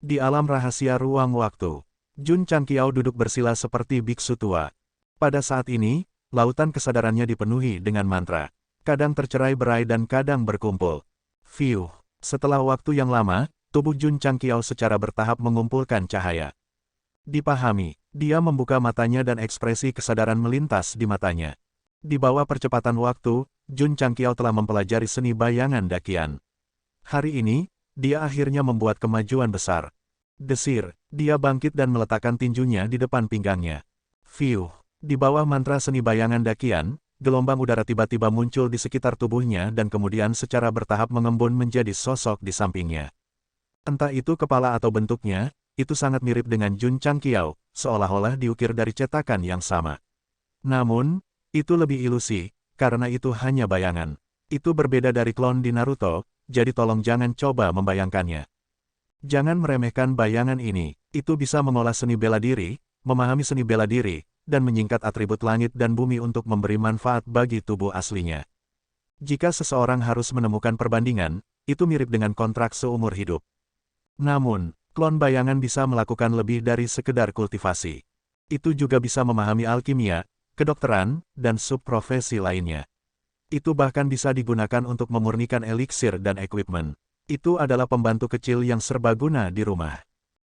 Di alam rahasia ruang waktu, Jun Changqiao duduk bersila seperti biksu tua. Pada saat ini, lautan kesadarannya dipenuhi dengan mantra. Kadang tercerai-berai dan kadang berkumpul. Fiuh, setelah waktu yang lama, tubuh Jun Changqiao secara bertahap mengumpulkan cahaya. Dipahami, dia membuka matanya dan ekspresi kesadaran melintas di matanya. Di bawah percepatan waktu, Jun Changqiao telah mempelajari seni bayangan dakian. Hari ini, dia akhirnya membuat kemajuan besar. Desir, dia bangkit dan meletakkan tinjunya di depan pinggangnya. Fiuh, di bawah mantra seni bayangan dakian, gelombang udara tiba-tiba muncul di sekitar tubuhnya dan kemudian secara bertahap mengembun menjadi sosok di sampingnya. Entah itu kepala atau bentuknya, itu sangat mirip dengan Jun Changqiao, seolah-olah diukir dari cetakan yang sama. Namun, itu lebih ilusi, karena itu hanya bayangan. Itu berbeda dari klon di Naruto, jadi tolong jangan coba membayangkannya. Jangan meremehkan bayangan ini, itu bisa mengolah seni bela diri, memahami seni bela diri, dan menyingkat atribut langit dan bumi untuk memberi manfaat bagi tubuh aslinya. Jika seseorang harus menemukan perbandingan, itu mirip dengan kontrak seumur hidup. Namun, klon bayangan bisa melakukan lebih dari sekedar kultivasi. Itu juga bisa memahami alkimia, kedokteran, dan subprofesi lainnya. Itu bahkan bisa digunakan untuk memurnikan eliksir dan equipment. Itu adalah pembantu kecil yang serbaguna di rumah.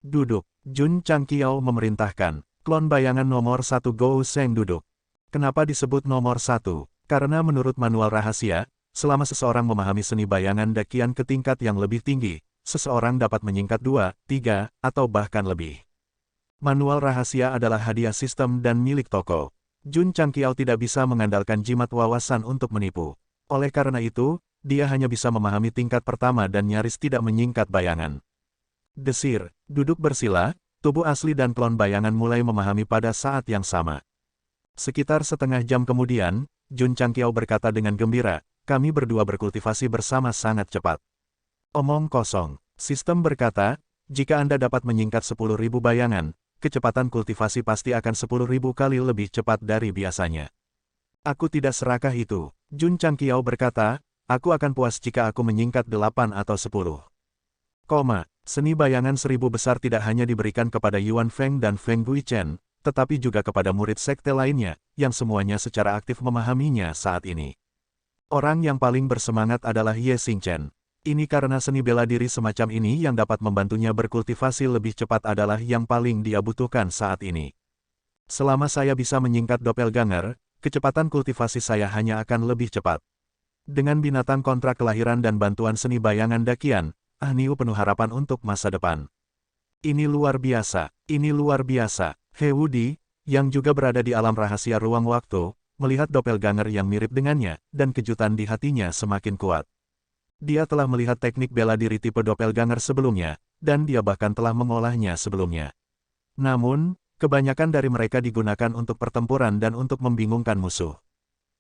Duduk, Jun Changqiao memerintahkan. Klon bayangan nomor 1 Gou Sheng duduk. Kenapa disebut nomor 1? Karena menurut manual rahasia, selama seseorang memahami seni bayangan dakian ke tingkat yang lebih tinggi, seseorang dapat menyingkat 2, 3, atau bahkan lebih. Manual rahasia adalah hadiah sistem dan milik toko. Jun Changqiao tidak bisa mengandalkan jimat wawasan untuk menipu. Oleh karena itu, dia hanya bisa memahami tingkat pertama dan nyaris tidak menyingkat bayangan. Desir, duduk bersila, tubuh asli dan klon bayangan mulai memahami pada saat yang sama. Sekitar setengah jam kemudian, Jun Changqiao berkata dengan gembira, kami berdua berkultivasi bersama sangat cepat. Omong kosong, sistem berkata, jika Anda dapat menyingkat 10.000 bayangan, kecepatan kultivasi pasti akan 10.000 kali lebih cepat dari biasanya. Aku tidak serakah itu, Jun Changqiao berkata, aku akan puas jika aku menyingkat 8 atau 10. Seni bayangan 1000 besar tidak hanya diberikan kepada Yuan Feng dan Feng Guichen, tetapi juga kepada murid sekte lainnya, yang semuanya secara aktif memahaminya saat ini. Orang yang paling bersemangat adalah Ye Xingchen. Ini karena seni bela diri semacam ini yang dapat membantunya berkultivasi lebih cepat adalah yang paling dia butuhkan saat ini. Selama saya bisa menyingkat doppelganger, kecepatan kultivasi saya hanya akan lebih cepat. Dengan binatang kontrak kelahiran dan bantuan seni bayangan dakian, Niu penuh harapan untuk masa depan. Ini luar biasa, ini luar biasa. He Wudi, yang juga berada di alam rahasia ruang waktu, melihat doppelganger yang mirip dengannya, dan kejutan di hatinya semakin kuat. Dia telah melihat teknik bela diri tipe doppelganger sebelumnya, dan dia bahkan telah mengolahnya sebelumnya. Namun, kebanyakan dari mereka digunakan untuk pertempuran dan untuk membingungkan musuh.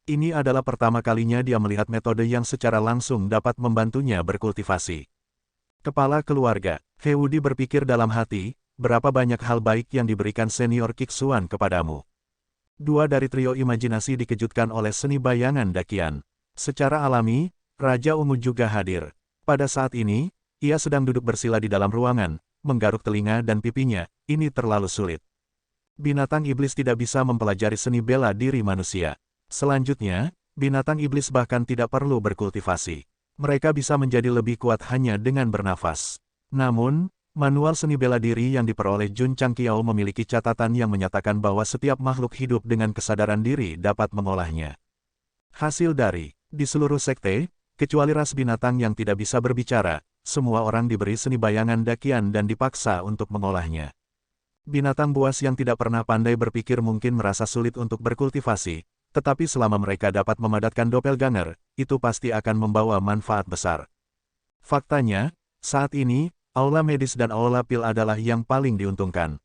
Ini adalah pertama kalinya dia melihat metode yang secara langsung dapat membantunya berkultivasi. Kepala keluarga, He Wudi berpikir dalam hati, berapa banyak hal baik yang diberikan senior Kiksuan kepadamu. Dua dari trio imajinasi dikejutkan oleh seni bayangan dakian. Secara alami, Raja Ungu juga hadir. Pada saat ini, ia sedang duduk bersila di dalam ruangan, menggaruk telinga dan pipinya, ini terlalu sulit. Binatang iblis tidak bisa mempelajari seni bela diri manusia. Selanjutnya, binatang iblis bahkan tidak perlu berkultivasi. Mereka bisa menjadi lebih kuat hanya dengan bernafas. Namun, manual seni bela diri yang diperoleh Jun Changqiao memiliki catatan yang menyatakan bahwa setiap makhluk hidup dengan kesadaran diri dapat mengolahnya. Hasil dari, di seluruh sekte, kecuali ras binatang yang tidak bisa berbicara, semua orang diberi seni bayangan dakian dan dipaksa untuk mengolahnya. Binatang buas yang tidak pernah pandai berpikir mungkin merasa sulit untuk berkultivasi, tetapi selama mereka dapat memadatkan doppelganger, itu pasti akan membawa manfaat besar. Faktanya, saat ini, aula medis dan aula pil adalah yang paling diuntungkan.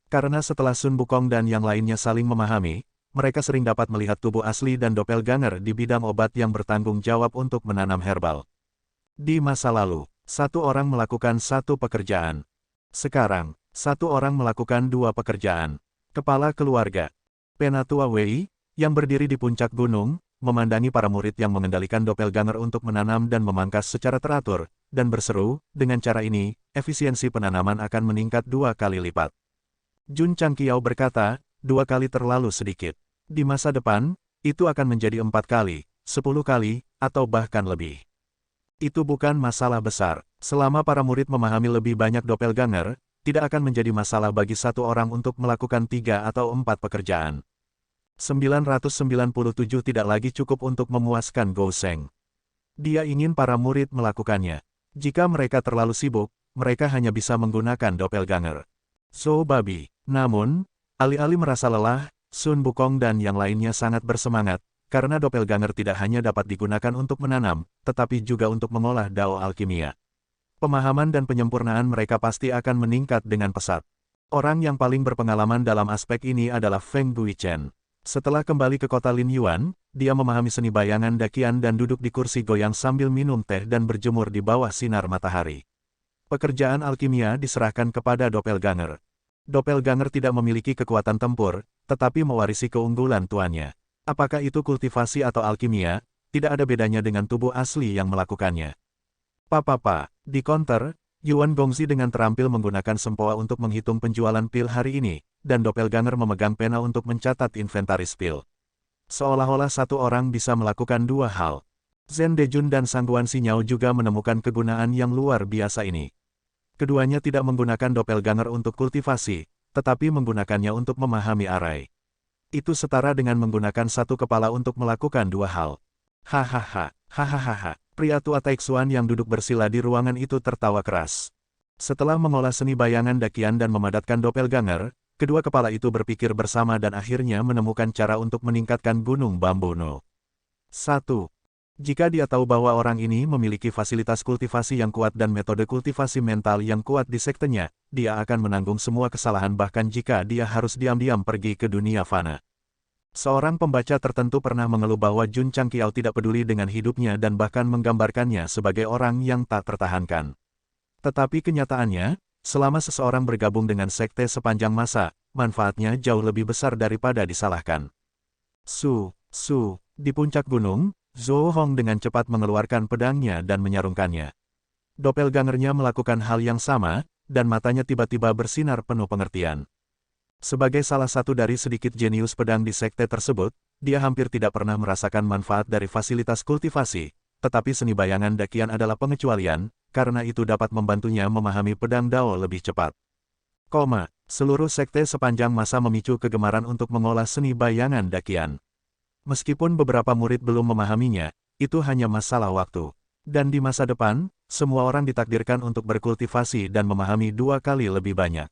Karena setelah Sun Wukong dan yang lainnya saling memahami, mereka sering dapat melihat tubuh asli dan doppelganger di bidang obat yang bertanggung jawab untuk menanam herbal. Di masa lalu, satu orang melakukan satu pekerjaan. Sekarang, satu orang melakukan dua pekerjaan. Kepala keluarga, Penatua Wei, yang berdiri di puncak gunung, memandangi para murid yang mengendalikan doppelganger untuk menanam dan memangkas secara teratur, dan berseru, dengan cara ini, efisiensi penanaman akan meningkat 2 kali lipat. Jun Changqiao berkata, 2 kali terlalu sedikit. Di masa depan, itu akan menjadi 4 kali, 10 kali, atau bahkan lebih. Itu bukan masalah besar. Selama para murid memahami lebih banyak doppelganger, tidak akan menjadi masalah bagi satu orang untuk melakukan 3 atau 4 pekerjaan. 997 tidak lagi cukup untuk memuaskan Gou Sheng. Dia ingin para murid melakukannya. Jika mereka terlalu sibuk, mereka hanya bisa menggunakan doppelganger. Zhou Babi. Namun, alih-alih merasa lelah, Sun Wukong dan yang lainnya sangat bersemangat, karena doppelganger tidak hanya dapat digunakan untuk menanam, tetapi juga untuk mengolah dao alkimia. Pemahaman dan penyempurnaan mereka pasti akan meningkat dengan pesat. Orang yang paling berpengalaman dalam aspek ini adalah Feng Guichen. Setelah kembali ke kota Lin Yuan, dia memahami seni bayangan dakian dan duduk di kursi goyang sambil minum teh dan berjemur di bawah sinar matahari. Pekerjaan alkimia diserahkan kepada doppelganger. Doppelganger tidak memiliki kekuatan tempur, tetapi mewarisi keunggulan tuannya. Apakah itu kultivasi atau alkimia, tidak ada bedanya dengan tubuh asli yang melakukannya. Papa, di counter, Yuan Gongzi dengan terampil menggunakan sempoa untuk menghitung penjualan pil hari ini, dan doppelganger memegang pena untuk mencatat inventaris pil. Seolah-olah satu orang bisa melakukan 2 hal. Zhen Dejun dan Sangguan Xinyao juga menemukan kegunaan yang luar biasa ini. Keduanya tidak menggunakan doppelganger untuk kultivasi, tetapi menggunakannya untuk memahami arai. Itu setara dengan menggunakan satu kepala untuk melakukan 2 hal. Hahaha. Pria tua Taixuan yang duduk bersila di ruangan itu tertawa keras. Setelah mengolah seni bayangan dakian dan memadatkan doppelganger, kedua kepala itu berpikir bersama dan akhirnya menemukan cara untuk meningkatkan gunung bambu no. 1. Jika dia tahu bahwa orang ini memiliki fasilitas kultivasi yang kuat dan metode kultivasi mental yang kuat di sektenya, dia akan menanggung semua kesalahan bahkan jika dia harus diam-diam pergi ke dunia fana. Seorang pembaca tertentu pernah mengeluh bahwa Jun Changqiao tidak peduli dengan hidupnya dan bahkan menggambarkannya sebagai orang yang tak tertahankan. Tetapi kenyataannya, selama seseorang bergabung dengan sekte sepanjang masa, manfaatnya jauh lebih besar daripada disalahkan. Di puncak gunung, Zhou Hong dengan cepat mengeluarkan pedangnya dan menyarungkannya. Doppelgangernya melakukan hal yang sama, dan matanya tiba-tiba bersinar penuh pengertian. Sebagai salah satu dari sedikit jenius pedang di sekte tersebut, dia hampir tidak pernah merasakan manfaat dari fasilitas kultivasi, tetapi seni bayangan dakian adalah pengecualian, karena itu dapat membantunya memahami pedang dao lebih cepat. Seluruh sekte sepanjang masa memicu kegemaran untuk mengolah seni bayangan dakian. Meskipun beberapa murid belum memahaminya, itu hanya masalah waktu. Dan di masa depan, semua orang ditakdirkan untuk berkultivasi dan memahami 2 kali lebih banyak.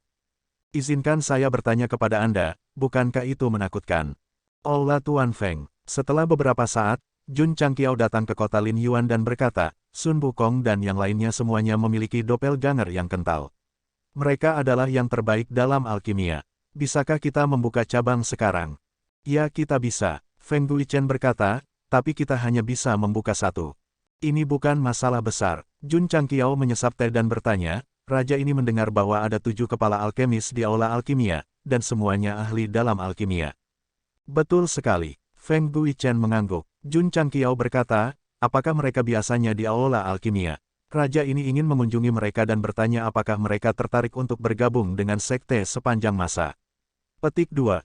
Izinkan saya bertanya kepada Anda, bukankah itu menakutkan? Olah Tuan Feng. Setelah beberapa saat, Jun Changqiao datang ke kota Lin Yuan dan berkata, Sun Wukong dan yang lainnya semuanya memiliki doppelganger yang kental. Mereka adalah yang terbaik dalam alkimia. Bisakah kita membuka cabang sekarang? Ya, kita bisa. Feng Guichen berkata, tapi kita hanya bisa membuka 1. Ini bukan masalah besar. Jun Changqiao menyesap teh dan bertanya, Raja ini mendengar bahwa ada 7 kepala alkemis di aula alkimia, dan semuanya ahli dalam alkimia. Betul sekali. Feng Guichen mengangguk. Jun Changqiao berkata, apakah mereka biasanya di aula alkimia? Raja ini ingin mengunjungi mereka dan bertanya apakah mereka tertarik untuk bergabung dengan sekte sepanjang masa. Petik 2.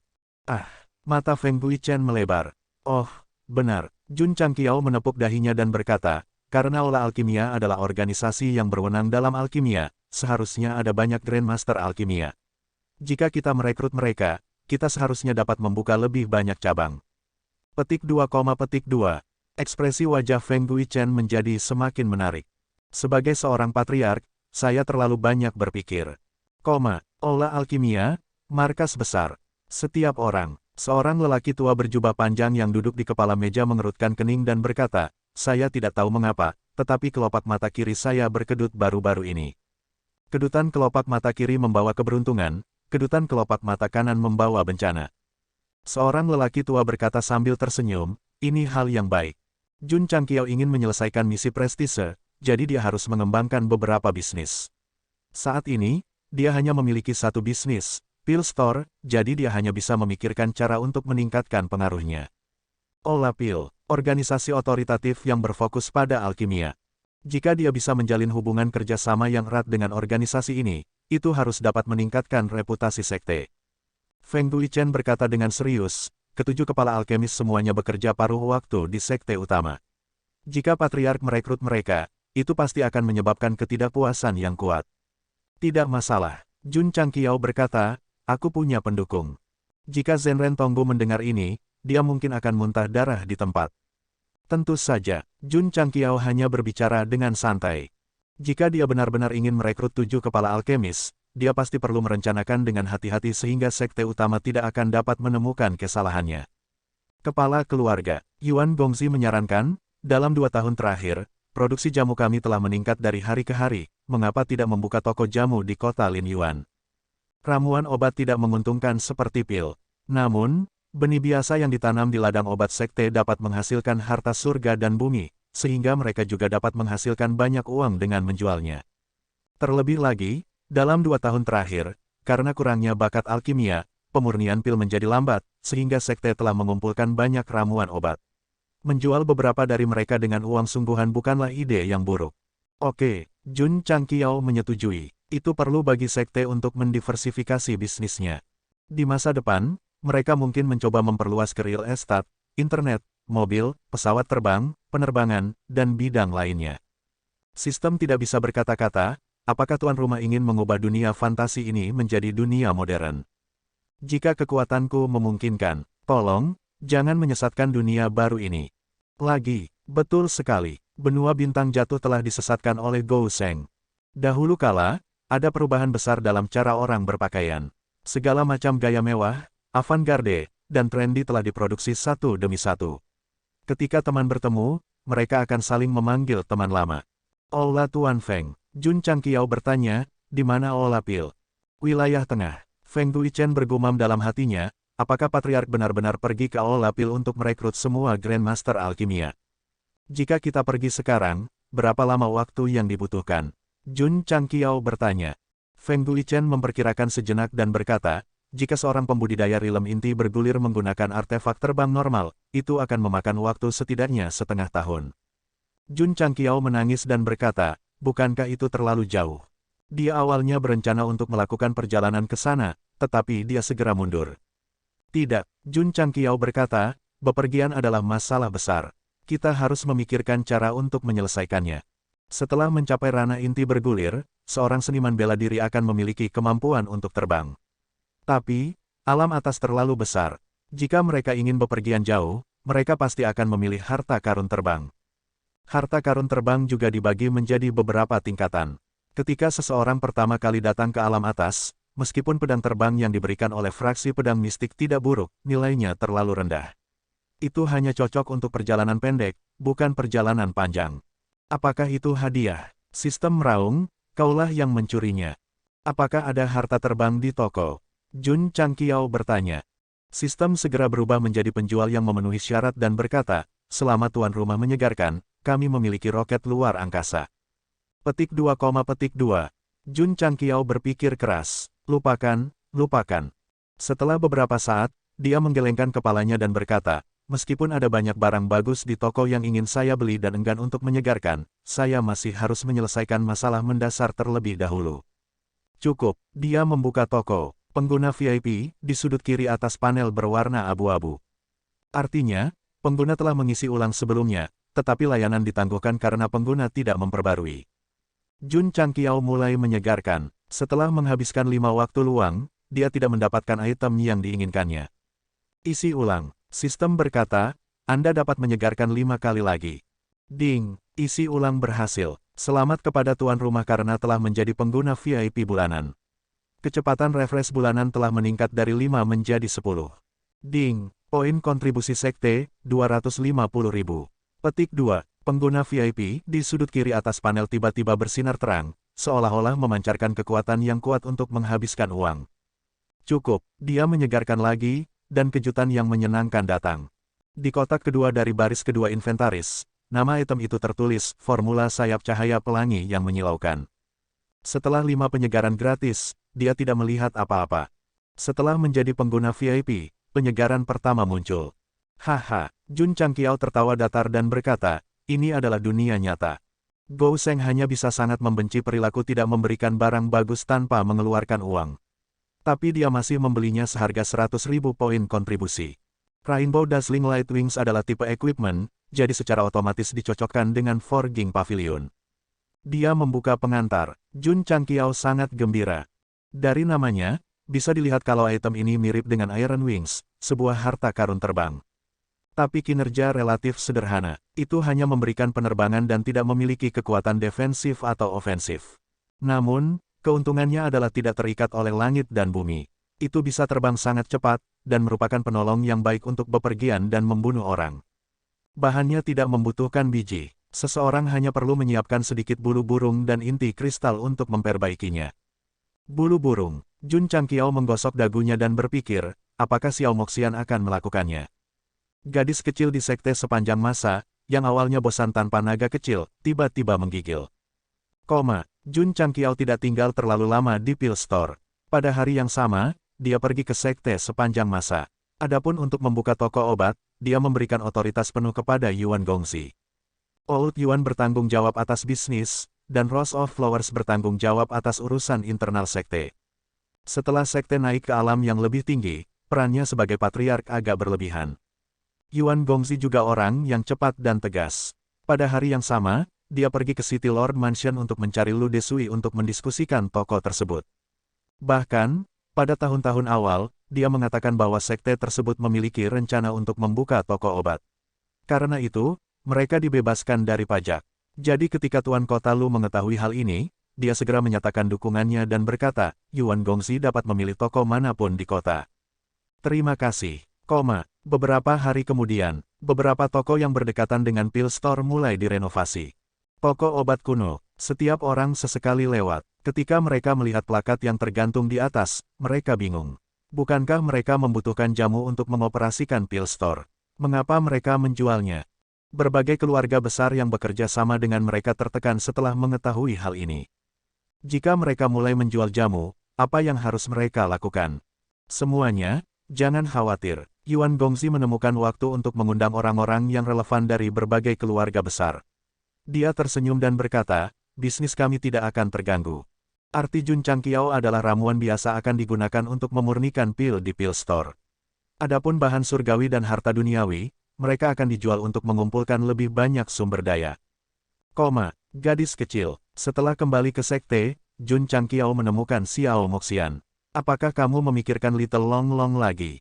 Mata Feng Guichen melebar. Oh, benar. Jun Changqiao menepuk dahinya dan berkata, karena aula alkimia adalah organisasi yang berwenang dalam alkimia, seharusnya ada banyak Grandmaster alkimia. Jika kita merekrut mereka, kita seharusnya dapat membuka lebih banyak cabang. Petik 2, petik 2. Ekspresi wajah Feng Guichen menjadi semakin menarik. Sebagai seorang patriark, saya terlalu banyak berpikir. Aula alkimia, markas besar. Setiap orang. Seorang lelaki tua berjubah panjang yang duduk di kepala meja mengerutkan kening dan berkata, saya tidak tahu mengapa, tetapi kelopak mata kiri saya berkedut baru-baru ini. Kedutan kelopak mata kiri membawa keberuntungan, kedutan kelopak mata kanan membawa bencana. Seorang lelaki tua berkata sambil tersenyum, ini hal yang baik. Jun Changqiao ingin menyelesaikan misi prestise, jadi dia harus mengembangkan beberapa bisnis. Saat ini, dia hanya memiliki 1 bisnis, Pil Store, jadi dia hanya bisa memikirkan cara untuk meningkatkan pengaruhnya. Olah pil. organisasi otoritatif yang berfokus pada alkimia. Jika dia bisa menjalin hubungan kerjasama yang erat dengan organisasi ini, itu harus dapat meningkatkan reputasi sekte. Feng Duichen berkata dengan serius, ketujuh kepala alkemis semuanya bekerja paruh waktu di sekte utama. Jika patriark merekrut mereka, itu pasti akan menyebabkan ketidakpuasan yang kuat. Tidak masalah, Jun Changqiao berkata, aku punya pendukung. Jika Zenren Tonggu mendengar ini, dia mungkin akan muntah darah di tempat. Tentu saja, Jun Changqiao hanya berbicara dengan santai. Jika dia benar-benar ingin merekrut 7 kepala alkemis, dia pasti perlu merencanakan dengan hati-hati sehingga sekte utama tidak akan dapat menemukan kesalahannya. Kepala keluarga, Yuan Gongzi menyarankan, dalam 2 tahun terakhir, produksi jamu kami telah meningkat dari hari ke hari, mengapa tidak membuka toko jamu di kota Lin Yuan? Ramuan obat tidak menguntungkan seperti pil. Namun, benih biasa yang ditanam di ladang obat sekte dapat menghasilkan harta surga dan bumi, sehingga mereka juga dapat menghasilkan banyak uang dengan menjualnya. Terlebih lagi, dalam 2 tahun terakhir, karena kurangnya bakat alkimia, pemurnian pil menjadi lambat, sehingga sekte telah mengumpulkan banyak ramuan obat. Menjual beberapa dari mereka dengan uang sungguhan bukanlah ide yang buruk. Oke, Jun Changqiao menyetujui. Itu perlu bagi sekte untuk mendiversifikasi bisnisnya. Di masa depan, mereka mungkin mencoba memperluas ke real estate, internet, mobil, pesawat terbang, penerbangan, dan bidang lainnya. Sistem tidak bisa berkata-kata, apakah tuan rumah ingin mengubah dunia fantasi ini menjadi dunia modern? Jika kekuatanku memungkinkan, tolong, jangan menyesatkan dunia baru ini. Lagi, betul sekali, benua bintang jatuh telah disesatkan oleh Gou Sheng. Dahulu kala, ada perubahan besar dalam cara orang berpakaian. Segala macam gaya mewah, avant-garde, dan trendy telah diproduksi satu demi satu. Ketika teman bertemu, mereka akan saling memanggil teman lama. Aula Tuan Feng, Jun Changqiao bertanya, di mana Aula Pil? Wilayah tengah. Feng Duichen bergumam dalam hatinya, apakah patriark benar-benar pergi ke Aula Pil untuk merekrut semua Grandmaster Alkimia? Jika kita pergi sekarang, berapa lama waktu yang dibutuhkan? Jun Changqiao bertanya. Feng Duichen memperkirakan sejenak dan berkata, jika seorang pembudidaya rilem inti bergulir menggunakan artefak terbang normal, itu akan memakan waktu setidaknya setengah tahun. Jun Changqiao menangis dan berkata, bukankah itu terlalu jauh? Dia awalnya berencana untuk melakukan perjalanan ke sana, tetapi dia segera mundur. Tidak, Jun Changqiao berkata, bepergian adalah masalah besar. Kita harus memikirkan cara untuk menyelesaikannya. Setelah mencapai ranah inti bergulir, seorang seniman bela diri akan memiliki kemampuan untuk terbang. Tapi, alam atas terlalu besar. Jika mereka ingin bepergian jauh, mereka pasti akan memilih harta karun terbang. Harta karun terbang juga dibagi menjadi beberapa tingkatan. Ketika seseorang pertama kali datang ke alam atas, meskipun pedang terbang yang diberikan oleh fraksi pedang mistik tidak buruk, nilainya terlalu rendah. Itu hanya cocok untuk perjalanan pendek, bukan perjalanan panjang. Apakah itu hadiah? Sistem meraung, kaulah yang mencurinya. Apakah ada harta terbang di toko? Jun Changqiao bertanya. Sistem segera berubah menjadi penjual yang memenuhi syarat dan berkata, selama tuan rumah menyegarkan, kami memiliki roket luar angkasa. Petik 2, Jun Changqiao berpikir keras. Lupakan. Setelah beberapa saat, dia menggelengkan kepalanya dan berkata, meskipun ada banyak barang bagus di toko yang ingin saya beli dan enggan untuk menyegarkan, saya masih harus menyelesaikan masalah mendasar terlebih dahulu. Cukup, dia membuka toko. Pengguna VIP, di sudut kiri atas panel berwarna abu-abu. Artinya, pengguna telah mengisi ulang sebelumnya, tetapi layanan ditangguhkan karena pengguna tidak memperbarui. Jun Changqiao mulai menyegarkan. Setelah menghabiskan 5 waktu luang, dia tidak mendapatkan item yang diinginkannya. Isi ulang. Sistem berkata, Anda dapat menyegarkan 5 kali lagi. Ding, isi ulang berhasil. Selamat kepada tuan rumah karena telah menjadi pengguna VIP bulanan. Kecepatan refresh bulanan telah meningkat dari 5 menjadi 10. Ding, poin kontribusi sekte, 250.000. Petik 2. Pengguna VIP di sudut kiri atas panel tiba-tiba bersinar terang, seolah-olah memancarkan kekuatan yang kuat untuk menghabiskan uang. Cukup, dia menyegarkan lagi, dan kejutan yang menyenangkan datang. Di kotak kedua dari baris kedua inventaris, nama item itu tertulis, formula sayap cahaya pelangi yang menyilaukan. Setelah 5 penyegaran gratis, dia tidak melihat apa-apa. Setelah menjadi pengguna VIP, penyegaran pertama muncul. Haha, Jun Changqiao tertawa datar dan berkata, ini adalah dunia nyata. Gou Sheng hanya bisa sangat membenci perilaku tidak memberikan barang bagus tanpa mengeluarkan uang. Tapi dia masih membelinya seharga 100.000 poin kontribusi. Rainbow Dazzling Light Wings adalah tipe equipment, jadi secara otomatis dicocokkan dengan Forging Pavilion. Dia membuka pengantar, Jun Changqiao sangat gembira. Dari namanya, bisa dilihat kalau item ini mirip dengan Iron Wings, sebuah harta karun terbang. Tapi kinerja relatif sederhana, itu hanya memberikan penerbangan dan tidak memiliki kekuatan defensif atau ofensif. Namun, keuntungannya adalah tidak terikat oleh langit dan bumi. Itu bisa terbang sangat cepat, dan merupakan penolong yang baik untuk bepergian dan membunuh orang. Bahannya tidak membutuhkan biji, seseorang hanya perlu menyiapkan sedikit bulu burung dan inti kristal untuk memperbaikinya. Bulu burung, Jun Changqiao menggosok dagunya dan berpikir, apakah Xiao Moxian akan melakukannya. Gadis kecil di sekte sepanjang masa, yang awalnya bosan tanpa naga kecil, tiba-tiba menggigil. Jun Changqiao tidak tinggal terlalu lama di Pil Store. Pada hari yang sama, dia pergi ke sekte sepanjang masa. Adapun untuk membuka toko obat, dia memberikan otoritas penuh kepada Yuan Gongxi. Old Yuan bertanggung jawab atas bisnis, dan Rose of Flowers bertanggung jawab atas urusan internal sekte. Setelah sekte naik ke alam yang lebih tinggi, perannya sebagai patriark agak berlebihan. Yuan Gongxi juga orang yang cepat dan tegas. Pada hari yang sama, dia pergi ke City Lord Mansion untuk mencari Lu Desui untuk mendiskusikan toko tersebut. Bahkan, pada tahun-tahun awal, dia mengatakan bahwa sekte tersebut memiliki rencana untuk membuka toko obat. Karena itu, mereka dibebaskan dari pajak. Jadi ketika Tuan Kota Lu mengetahui hal ini, dia segera menyatakan dukungannya dan berkata, Yuan Gongxi dapat memilih toko manapun di kota. Terima kasih, Beberapa hari kemudian, beberapa toko yang berdekatan dengan Pil Store mulai direnovasi. Toko obat kuno, setiap orang sesekali lewat. Ketika mereka melihat plakat yang tergantung di atas, mereka bingung. Bukankah mereka membutuhkan jamu untuk mengoperasikan Pil Store? Mengapa mereka menjualnya? Berbagai keluarga besar yang bekerja sama dengan mereka tertekan setelah mengetahui hal ini. Jika mereka mulai menjual jamu, apa yang harus mereka lakukan? Semuanya, jangan khawatir. Yuan Gongxi menemukan waktu untuk mengundang orang-orang yang relevan dari berbagai keluarga besar. Dia tersenyum dan berkata, bisnis kami tidak akan terganggu. Arti Jun Changqiao adalah ramuan biasa akan digunakan untuk memurnikan pil di Pil Store. Adapun bahan surgawi dan harta duniawi, mereka akan dijual untuk mengumpulkan lebih banyak sumber daya. Gadis kecil, setelah kembali ke sekte, Jun Changqiao menemukan Xiao Moxian. Apakah kamu memikirkan Little Long Long lagi?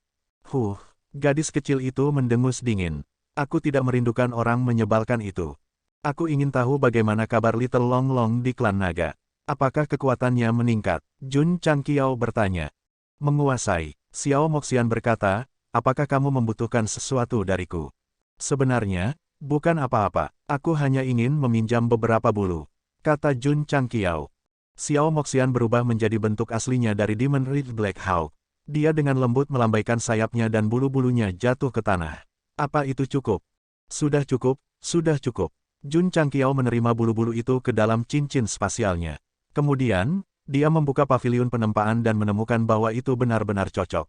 Gadis kecil itu mendengus dingin. Aku tidak merindukan orang menyebalkan itu. Aku ingin tahu bagaimana kabar Little Long Long di klan naga. Apakah kekuatannya meningkat? Jun Changqiao bertanya. Menguasai. Xiao Moxian berkata, apakah kamu membutuhkan sesuatu dariku? Sebenarnya, bukan apa-apa. Aku hanya ingin meminjam beberapa bulu, kata Jun Changqiao. Xiao Moxian berubah menjadi bentuk aslinya dari Demon Red Black Hawk. Dia dengan lembut melambaikan sayapnya dan bulu-bulunya jatuh ke tanah. Apa itu cukup? Sudah cukup, sudah cukup. Jun Changqiao menerima bulu-bulu itu ke dalam cincin spasialnya. Kemudian, dia membuka pavilion penempaan dan menemukan bahwa itu benar-benar cocok.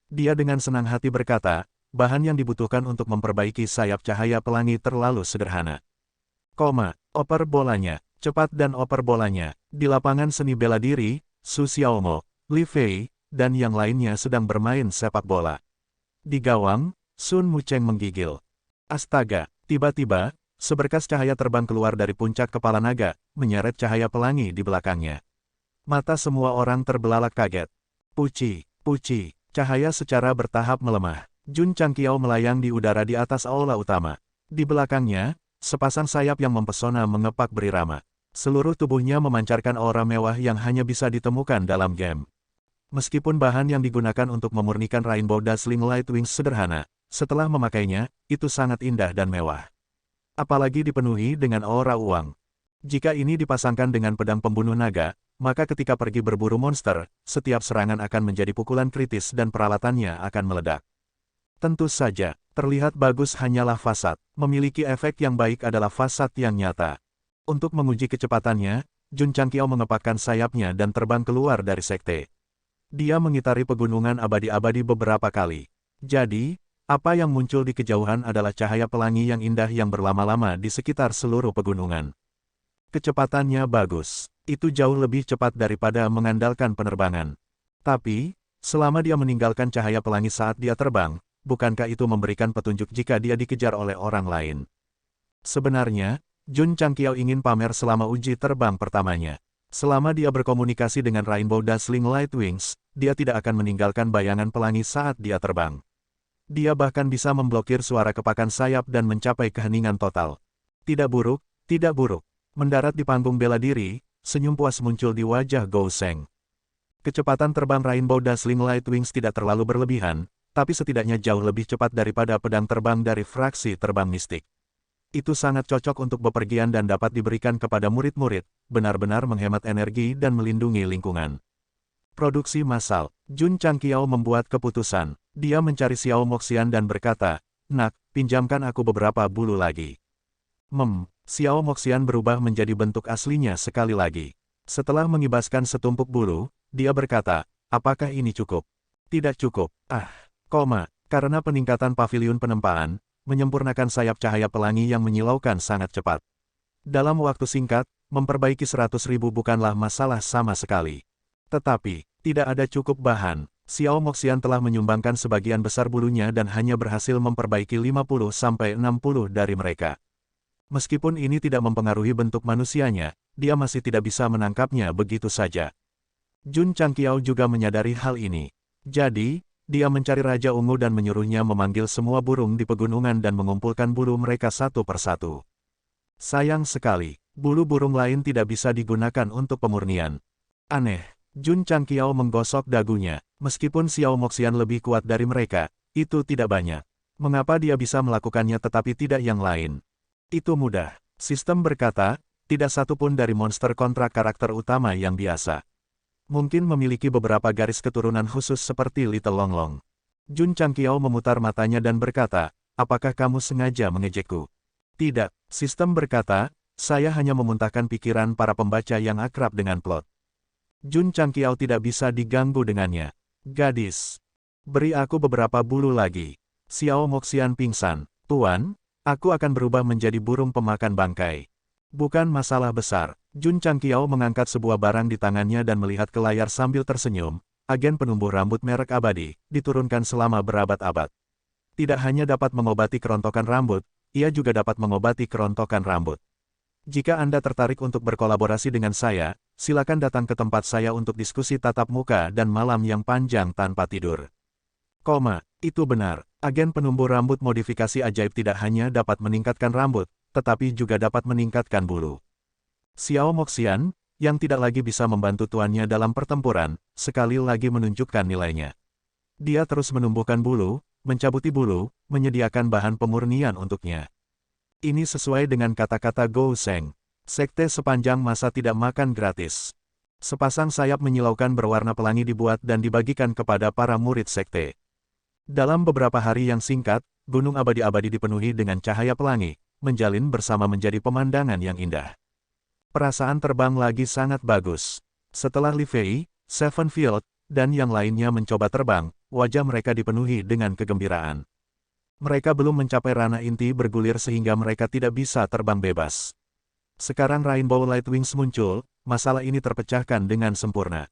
Dia dengan senang hati berkata, bahan yang dibutuhkan untuk memperbaiki sayap cahaya pelangi terlalu sederhana. Oper bolanya, cepat dan oper bolanya. Di lapangan seni bela diri, Su Xiaomo, Li Fei, dan yang lainnya sedang bermain sepak bola. Di gawang, Sun Mucheng menggigil. Astaga, tiba-tiba, seberkas cahaya terbang keluar dari puncak kepala naga, menyeret cahaya pelangi di belakangnya. Mata semua orang terbelalak kaget. Puci, cahaya secara bertahap melemah. Jun Changqiao melayang di udara di atas aula utama. Di belakangnya, sepasang sayap yang mempesona mengepak berirama. Seluruh tubuhnya memancarkan aura mewah yang hanya bisa ditemukan dalam game. Meskipun bahan yang digunakan untuk memurnikan Rainbow Dazzling Light Wings sederhana, setelah memakainya, itu sangat indah dan mewah. Apalagi dipenuhi dengan aura uang. Jika ini dipasangkan dengan pedang pembunuh naga, maka ketika pergi berburu monster, setiap serangan akan menjadi pukulan kritis dan peralatannya akan meledak. Tentu saja, terlihat bagus hanyalah fasad. Memiliki efek yang baik adalah fasad yang nyata. Untuk menguji kecepatannya, Jun Changqiao mengepakkan sayapnya dan terbang keluar dari sekte. Dia mengitari pegunungan abadi-abadi beberapa kali. Jadi, Apa yang muncul di kejauhan adalah cahaya pelangi yang indah yang berlama-lama di sekitar seluruh pegunungan. Kecepatannya bagus. Itu jauh lebih cepat daripada mengandalkan penerbangan. Tapi, selama dia meninggalkan cahaya pelangi saat dia terbang, bukankah itu memberikan petunjuk jika dia dikejar oleh orang lain? Sebenarnya, Jun Changqiao ingin pamer selama uji terbang pertamanya. Selama dia berkomunikasi dengan Rainbow Dazzling Light Wings, dia tidak akan meninggalkan bayangan pelangi saat dia terbang. Dia bahkan bisa memblokir suara kepakan sayap dan mencapai keheningan total. Tidak buruk, tidak buruk. Mendarat di panggung bela diri, senyum puas muncul di wajah Gou Sheng. Kecepatan terbang Rainbow Dazzling Light Wings tidak terlalu berlebihan, tapi setidaknya jauh lebih cepat daripada pedang terbang dari fraksi terbang mistik. Itu sangat cocok untuk bepergian dan dapat diberikan kepada murid-murid, benar-benar menghemat energi dan melindungi lingkungan. Produksi massal. Jun Changqiao membuat keputusan. Dia mencari Xiao Moxian dan berkata, "Nak, pinjamkan aku beberapa bulu lagi." Xiao Moxian berubah menjadi bentuk aslinya sekali lagi. Setelah mengibaskan setumpuk bulu, dia berkata, "Apakah ini cukup?" "Tidak cukup." Karena peningkatan paviliun penempaan, menyempurnakan sayap cahaya pelangi yang menyilaukan sangat cepat. Dalam waktu singkat, memperbaiki 100.000 bukanlah masalah sama sekali. Tetapi, tidak ada cukup bahan. Xiao Moxian telah menyumbangkan sebagian besar bulunya dan hanya berhasil memperbaiki 50-60 dari mereka. Meskipun ini tidak mempengaruhi bentuk manusianya, dia masih tidak bisa menangkapnya begitu saja. Jun Changqiao juga menyadari hal ini. Jadi, dia mencari Raja Ungu dan menyuruhnya memanggil semua burung di pegunungan dan mengumpulkan bulu mereka satu persatu. Sayang sekali, bulu burung lain tidak bisa digunakan untuk pemurnian. Aneh, Jun Changqiao menggosok dagunya. Meskipun Xiao Moxian lebih kuat dari mereka, itu tidak banyak. Mengapa dia bisa melakukannya tetapi tidak yang lain? Itu mudah. Sistem berkata, tidak satu pun dari monster kontrak karakter utama yang biasa. Mungkin memiliki beberapa garis keturunan khusus seperti Little Long Long. Jun Changqiao memutar matanya dan berkata, "Apakah kamu sengaja mengejekku?" "Tidak," sistem berkata, "saya hanya memuntahkan pikiran para pembaca yang akrab dengan plot." Jun Changqiao tidak bisa diganggu dengannya. "Gadis, beri aku beberapa bulu lagi." Xiao Moxian pingsan. "Tuan, aku akan berubah menjadi burung pemakan bangkai." "Bukan masalah besar." Jun Changqiao mengangkat sebuah barang di tangannya dan melihat ke layar sambil tersenyum. Agen penumbuh rambut merek abadi, diturunkan selama berabad-abad. Tidak hanya dapat mengobati kerontokan rambut, ia juga dapat mengobati kerontokan rambut. Jika Anda tertarik untuk berkolaborasi dengan saya, silakan datang ke tempat saya untuk diskusi tatap muka dan malam yang panjang tanpa tidur. Itu benar, agen penumbuh rambut modifikasi ajaib tidak hanya dapat meningkatkan rambut, tetapi juga dapat meningkatkan bulu. Xiao Moxian, yang tidak lagi bisa membantu tuannya dalam pertempuran, sekali lagi menunjukkan nilainya. Dia terus menumbuhkan bulu, mencabuti bulu, menyediakan bahan pemurnian untuknya. Ini sesuai dengan kata-kata Gou Sheng. Sekte sepanjang masa tidak makan gratis. Sepasang sayap menyilaukan berwarna pelangi dibuat dan dibagikan kepada para murid sekte. Dalam beberapa hari yang singkat, gunung abadi-abadi dipenuhi dengan cahaya pelangi, menjalin bersama menjadi pemandangan yang indah. Perasaan terbang lagi sangat bagus. Setelah Li Fei, Sevenfield, dan yang lainnya mencoba terbang, wajah mereka dipenuhi dengan kegembiraan. Mereka belum mencapai ranah inti bergulir sehingga mereka tidak bisa terbang bebas. Sekarang Rainbow Light Wings muncul, masalah ini terpecahkan dengan sempurna.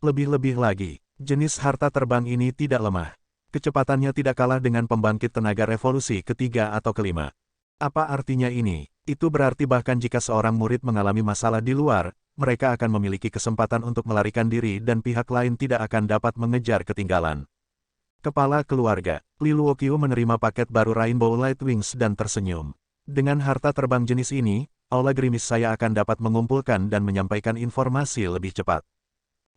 Lebih-lebih lagi, jenis harta terbang ini tidak lemah. Kecepatannya tidak kalah dengan pembangkit tenaga revolusi ketiga atau kelima. Apa artinya ini? Itu berarti bahkan jika seorang murid mengalami masalah di luar, mereka akan memiliki kesempatan untuk melarikan diri dan pihak lain tidak akan dapat mengejar ketinggalan. Kepala keluarga, Li Luoqiu menerima paket baru Rainbow Light Wings dan tersenyum. Dengan harta terbang jenis ini, aula gerimis saya akan dapat mengumpulkan dan menyampaikan informasi lebih cepat.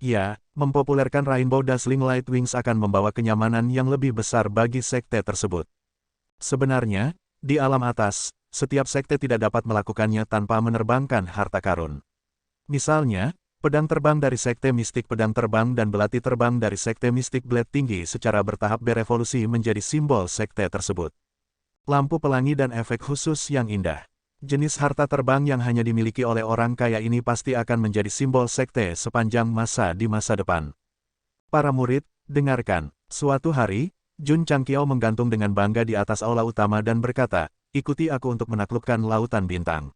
Ya, mempopulerkan Rainbow Dazzling Light Wings akan membawa kenyamanan yang lebih besar bagi sekte tersebut. Sebenarnya, di alam atas, setiap sekte tidak dapat melakukannya tanpa menerbangkan harta karun. Misalnya, pedang terbang dari sekte mistik pedang terbang dan belati terbang dari sekte mistik blade tinggi secara bertahap berevolusi menjadi simbol sekte tersebut. Lampu pelangi dan efek khusus yang indah. Jenis harta terbang yang hanya dimiliki oleh orang kaya ini pasti akan menjadi simbol sekte sepanjang masa di masa depan. Para murid, dengarkan. Suatu hari, Jun Changqiao menggantung dengan bangga di atas aula utama dan berkata, ikuti aku untuk menaklukkan lautan bintang.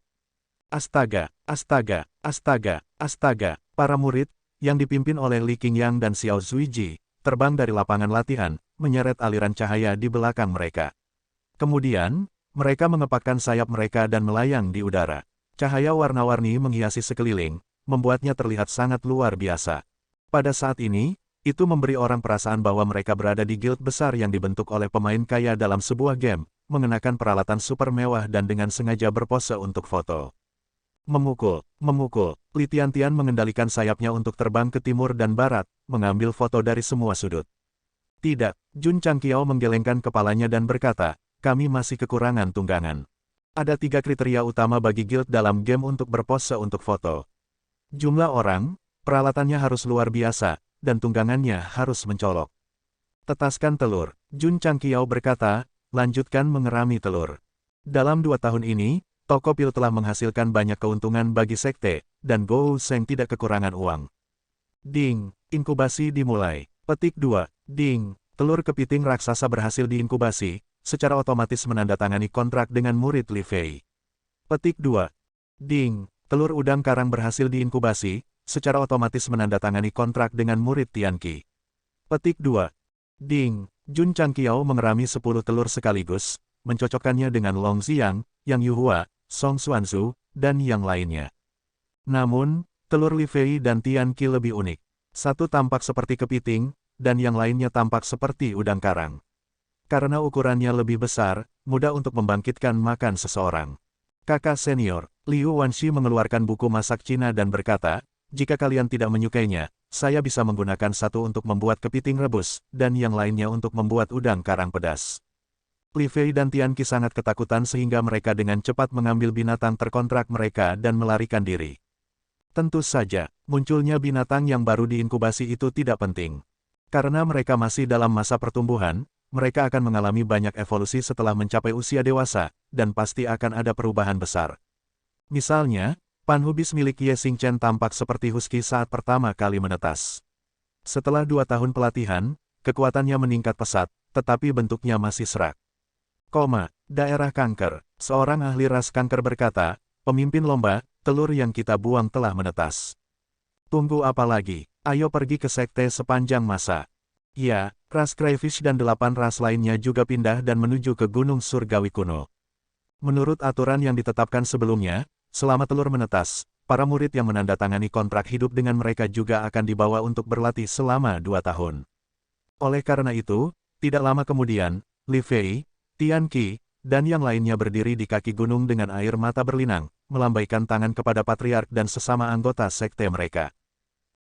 Astaga, astaga, astaga, astaga. Para murid, yang dipimpin oleh Li Qingyang dan Xiao Zuiji, terbang dari lapangan latihan, menyeret aliran cahaya di belakang mereka. Kemudian, mereka mengepakkan sayap mereka dan melayang di udara. Cahaya warna-warni menghiasi sekeliling, membuatnya terlihat sangat luar biasa. Pada saat ini, itu memberi orang perasaan bahwa mereka berada di guild besar yang dibentuk oleh pemain kaya dalam sebuah game, mengenakan peralatan super mewah dan dengan sengaja berpose untuk foto. Memukul, memukul, Li Tiantian mengendalikan sayapnya untuk terbang ke timur dan barat, mengambil foto dari semua sudut. Tidak, Jun Changqiao menggelengkan kepalanya dan berkata, kami masih kekurangan tunggangan. Ada 3 kriteria utama bagi guild dalam game untuk berpose untuk foto. Jumlah orang, peralatannya harus luar biasa, dan tunggangannya harus mencolok. Tetaskan telur, Jun Changqiao berkata, lanjutkan mengerami telur. Dalam 2 tahun ini, toko pil telah menghasilkan banyak keuntungan bagi sekte, dan Gou Sheng tidak kekurangan uang. Ding, inkubasi dimulai. Petik 2, ding, telur kepiting raksasa berhasil diinkubasi, secara otomatis menandatangani kontrak dengan murid Li Fei. Petik 2, ding, telur udang karang berhasil diinkubasi, secara otomatis menandatangani kontrak dengan murid Tianqi. Petik 2. Ding, Jun Changqiao mengerami 10 telur sekaligus, mencocokkannya dengan Long Xiang, Yang Yuhua, Song Xuanzu, dan yang lainnya. Namun, telur Li Fei dan Tianqi lebih unik. Satu tampak seperti kepiting, dan yang lainnya tampak seperti udang karang. Karena ukurannya lebih besar, mudah untuk membangkitkan makan seseorang. Kakak senior, Liu Wanxi mengeluarkan buku masak Cina dan berkata, jika kalian tidak menyukainya, saya bisa menggunakan satu untuk membuat kepiting rebus, dan yang lainnya untuk membuat udang karang pedas. Li Fei dan Tianqi sangat ketakutan sehingga mereka dengan cepat mengambil binatang terkontrak mereka dan melarikan diri. Tentu saja, munculnya binatang yang baru diinkubasi itu tidak penting. Karena mereka masih dalam masa pertumbuhan, mereka akan mengalami banyak evolusi setelah mencapai usia dewasa, dan pasti akan ada perubahan besar. Misalnya, panhubis milik Ye Xingchen tampak seperti husky saat pertama kali menetas. Setelah 2 tahun pelatihan, kekuatannya meningkat pesat, tetapi bentuknya masih serak. Daerah kanker. Seorang ahli ras kanker berkata, pemimpin lomba, telur yang kita buang telah menetas. Tunggu apa lagi? Ayo pergi ke sekte sepanjang masa. Ya, ras crayfish dan 8 ras lainnya juga pindah dan menuju ke Gunung Surgawi kuno. Menurut aturan yang ditetapkan sebelumnya, selama telur menetas, para murid yang menandatangani kontrak hidup dengan mereka juga akan dibawa untuk berlatih selama 2 tahun. Oleh karena itu, tidak lama kemudian, Li Fei, Tianqi, dan yang lainnya berdiri di kaki gunung dengan air mata berlinang, melambaikan tangan kepada patriark dan sesama anggota sekte mereka.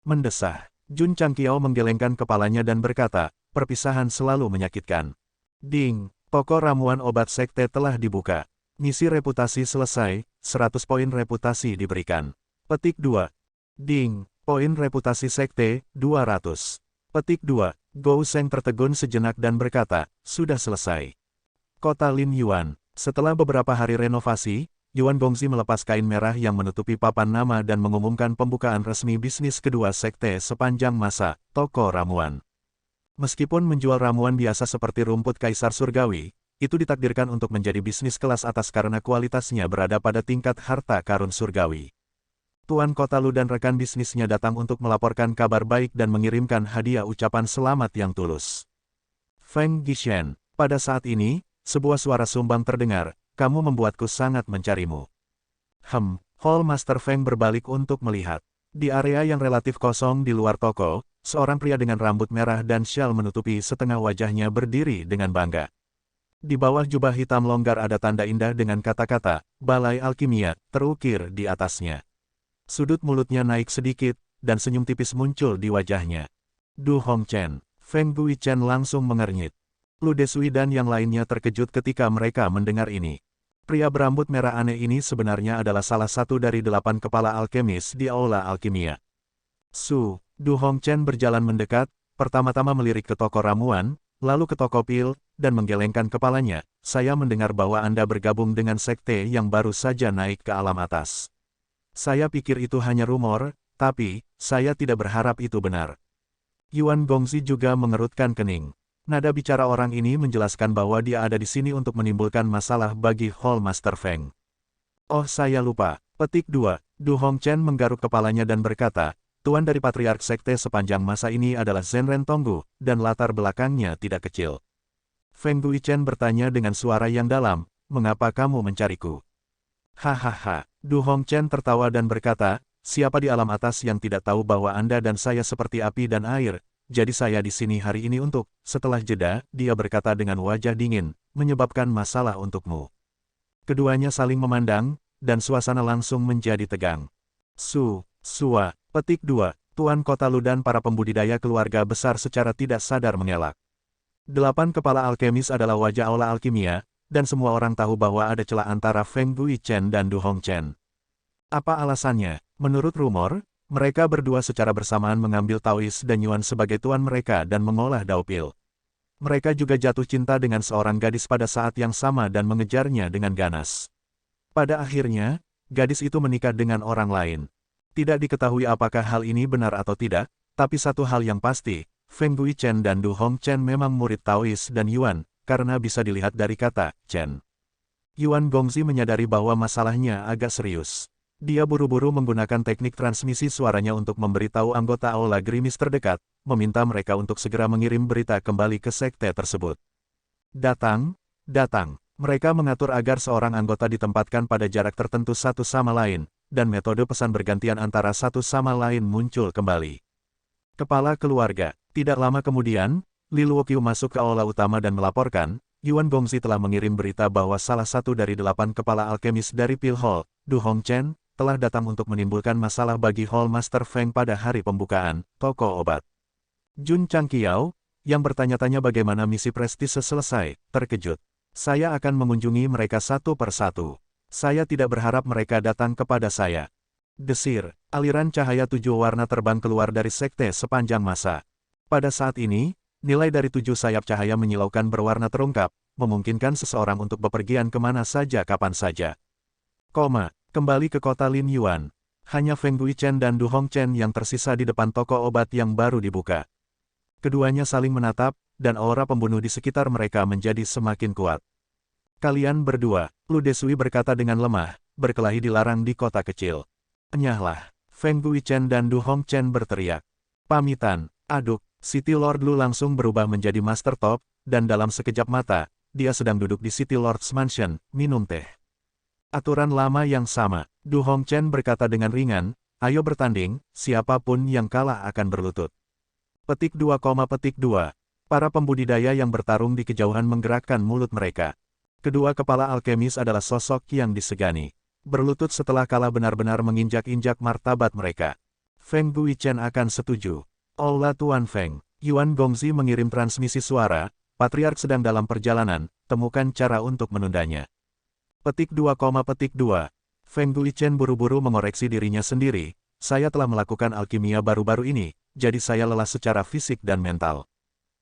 Mendesah, Jun Changqiao menggelengkan kepalanya dan berkata, perpisahan selalu menyakitkan. Ding, toko ramuan obat sekte telah dibuka. Misi reputasi selesai, 100 poin reputasi diberikan. Petik 2. Ding, poin reputasi sekte, 200. Petik 2. Gou Sheng tertegun sejenak dan berkata, sudah selesai. Kota Lin Yuan. Setelah beberapa hari renovasi, Yuan Gongzi melepas kain merah yang menutupi papan nama dan mengumumkan pembukaan resmi bisnis kedua sekte sepanjang masa, toko ramuan. Meskipun menjual ramuan biasa seperti rumput kaisar surgawi, itu ditakdirkan untuk menjadi bisnis kelas atas karena kualitasnya berada pada tingkat harta karun surgawi. Tuan Kota Lu dan rekan bisnisnya datang untuk melaporkan kabar baik dan mengirimkan hadiah ucapan selamat yang tulus. Feng Gishen, pada saat ini, sebuah suara sumbang terdengar, kamu membuatku sangat mencarimu. Hall Master Feng berbalik untuk melihat. Di area yang relatif kosong di luar toko, seorang pria dengan rambut merah dan syal menutupi setengah wajahnya berdiri dengan bangga. Di bawah jubah hitam longgar ada tanda indah dengan kata-kata, Balai Alkimia, terukir di atasnya. Sudut mulutnya naik sedikit, dan senyum tipis muncul di wajahnya. Du Hongchen, Feng Guichen langsung mengernyit. Lu Desui dan yang lainnya terkejut ketika mereka mendengar ini. Pria berambut merah aneh ini sebenarnya adalah salah satu dari 8 kepala alkemis di Aula Alkimia. Du Hongchen berjalan mendekat, pertama-tama melirik ke toko ramuan, lalu ke toko pil, dan menggelengkan kepalanya. Saya mendengar bahwa Anda bergabung dengan sekte yang baru saja naik ke alam atas. Saya pikir itu hanya rumor, tapi, saya tidak berharap itu benar. Yuan Gongzi juga mengerutkan kening. Nada bicara orang ini menjelaskan bahwa dia ada di sini untuk menimbulkan masalah bagi Hall Master Feng. Oh, saya lupa. Petik 2. Du Hongchen menggaruk kepalanya dan berkata, Tuan dari Patriark Sekte sepanjang masa ini adalah Zenren Tonggu, dan latar belakangnya tidak kecil. Feng Guichen bertanya dengan suara yang dalam, mengapa kamu mencariku? Hahaha. Du Hongchen tertawa dan berkata, siapa di alam atas yang tidak tahu bahwa Anda dan saya seperti api dan air, jadi saya di sini hari ini untuk, setelah jeda, dia berkata dengan wajah dingin, menyebabkan masalah untukmu. Keduanya saling memandang, dan suasana langsung menjadi tegang. Sua. Petik 2. Tuan Kota Lu dan para pembudidaya keluarga besar secara tidak sadar mengelak. 8 kepala alkemis adalah wajah aula alkimia, dan semua orang tahu bahwa ada celah antara Feng Guichen dan Du Hongchen. Apa alasannya? Menurut rumor, mereka berdua secara bersamaan mengambil Taois dan Yuan sebagai tuan mereka dan mengolah Daupil. Mereka juga jatuh cinta dengan seorang gadis pada saat yang sama dan mengejarnya dengan ganas. Pada akhirnya, gadis itu menikah dengan orang lain. Tidak diketahui apakah hal ini benar atau tidak, tapi satu hal yang pasti, Feng Guichen dan Du Hongchen memang murid Taois dan Yuan, karena bisa dilihat dari kata Chen. Yuan Gongzi menyadari bahwa masalahnya agak serius. Dia buru-buru menggunakan teknik transmisi suaranya untuk memberitahu anggota Aula Gerimis terdekat, meminta mereka untuk segera mengirim berita kembali ke sekte tersebut. Datang. Mereka mengatur agar seorang anggota ditempatkan pada jarak tertentu satu sama lain, dan metode pesan bergantian antara satu sama lain muncul kembali. Kepala keluarga. Tidak lama kemudian, Li Luoqiu masuk ke aula utama dan melaporkan, Yuan Gongzi telah mengirim berita bahwa salah satu dari 8 kepala alkemis dari Pil Hall, Du Hongchen, telah datang untuk menimbulkan masalah bagi Hall Master Feng pada hari pembukaan toko obat. Jun Changqiao, yang bertanya-tanya bagaimana misi prestise selesai, terkejut. Saya akan mengunjungi mereka satu per satu. Saya tidak berharap mereka datang kepada saya. Desir, aliran cahaya 7 warna terbang keluar dari sekte sepanjang masa. Pada saat ini, nilai dari 7 sayap cahaya menyilaukan berwarna terungkap, memungkinkan seseorang untuk bepergian kemana saja kapan saja. Kembali ke kota Lin Yuan. Hanya Feng Guichen dan Du Hongchen yang tersisa di depan toko obat yang baru dibuka. Keduanya saling menatap, dan aura pembunuh di sekitar mereka menjadi semakin kuat. Kalian berdua, Lu Desui berkata dengan lemah, berkelahi dilarang di kota kecil. Enyahlah, Feng Guichen dan Du Hongchen berteriak. Pamitan, aduk, City Lord Lu langsung berubah menjadi Master Top, dan dalam sekejap mata, dia sedang duduk di City Lord's Mansion, minum teh. Aturan lama yang sama, Du Hongchen berkata dengan ringan, ayo bertanding, siapapun yang kalah akan berlutut. Petik 2, para pembudidaya yang bertarung di kejauhan menggerakkan mulut mereka. Kedua kepala alkemis adalah sosok yang disegani. Berlutut setelah kalah benar-benar menginjak-injak martabat mereka. Feng Guichen akan setuju. Aula Tuan Feng, Yuan Gongzi mengirim transmisi suara, Patriark sedang dalam perjalanan, temukan cara untuk menundanya. Petik 2, Feng Guichen buru-buru mengoreksi dirinya sendiri, saya telah melakukan alkimia baru-baru ini, jadi saya lelah secara fisik dan mental.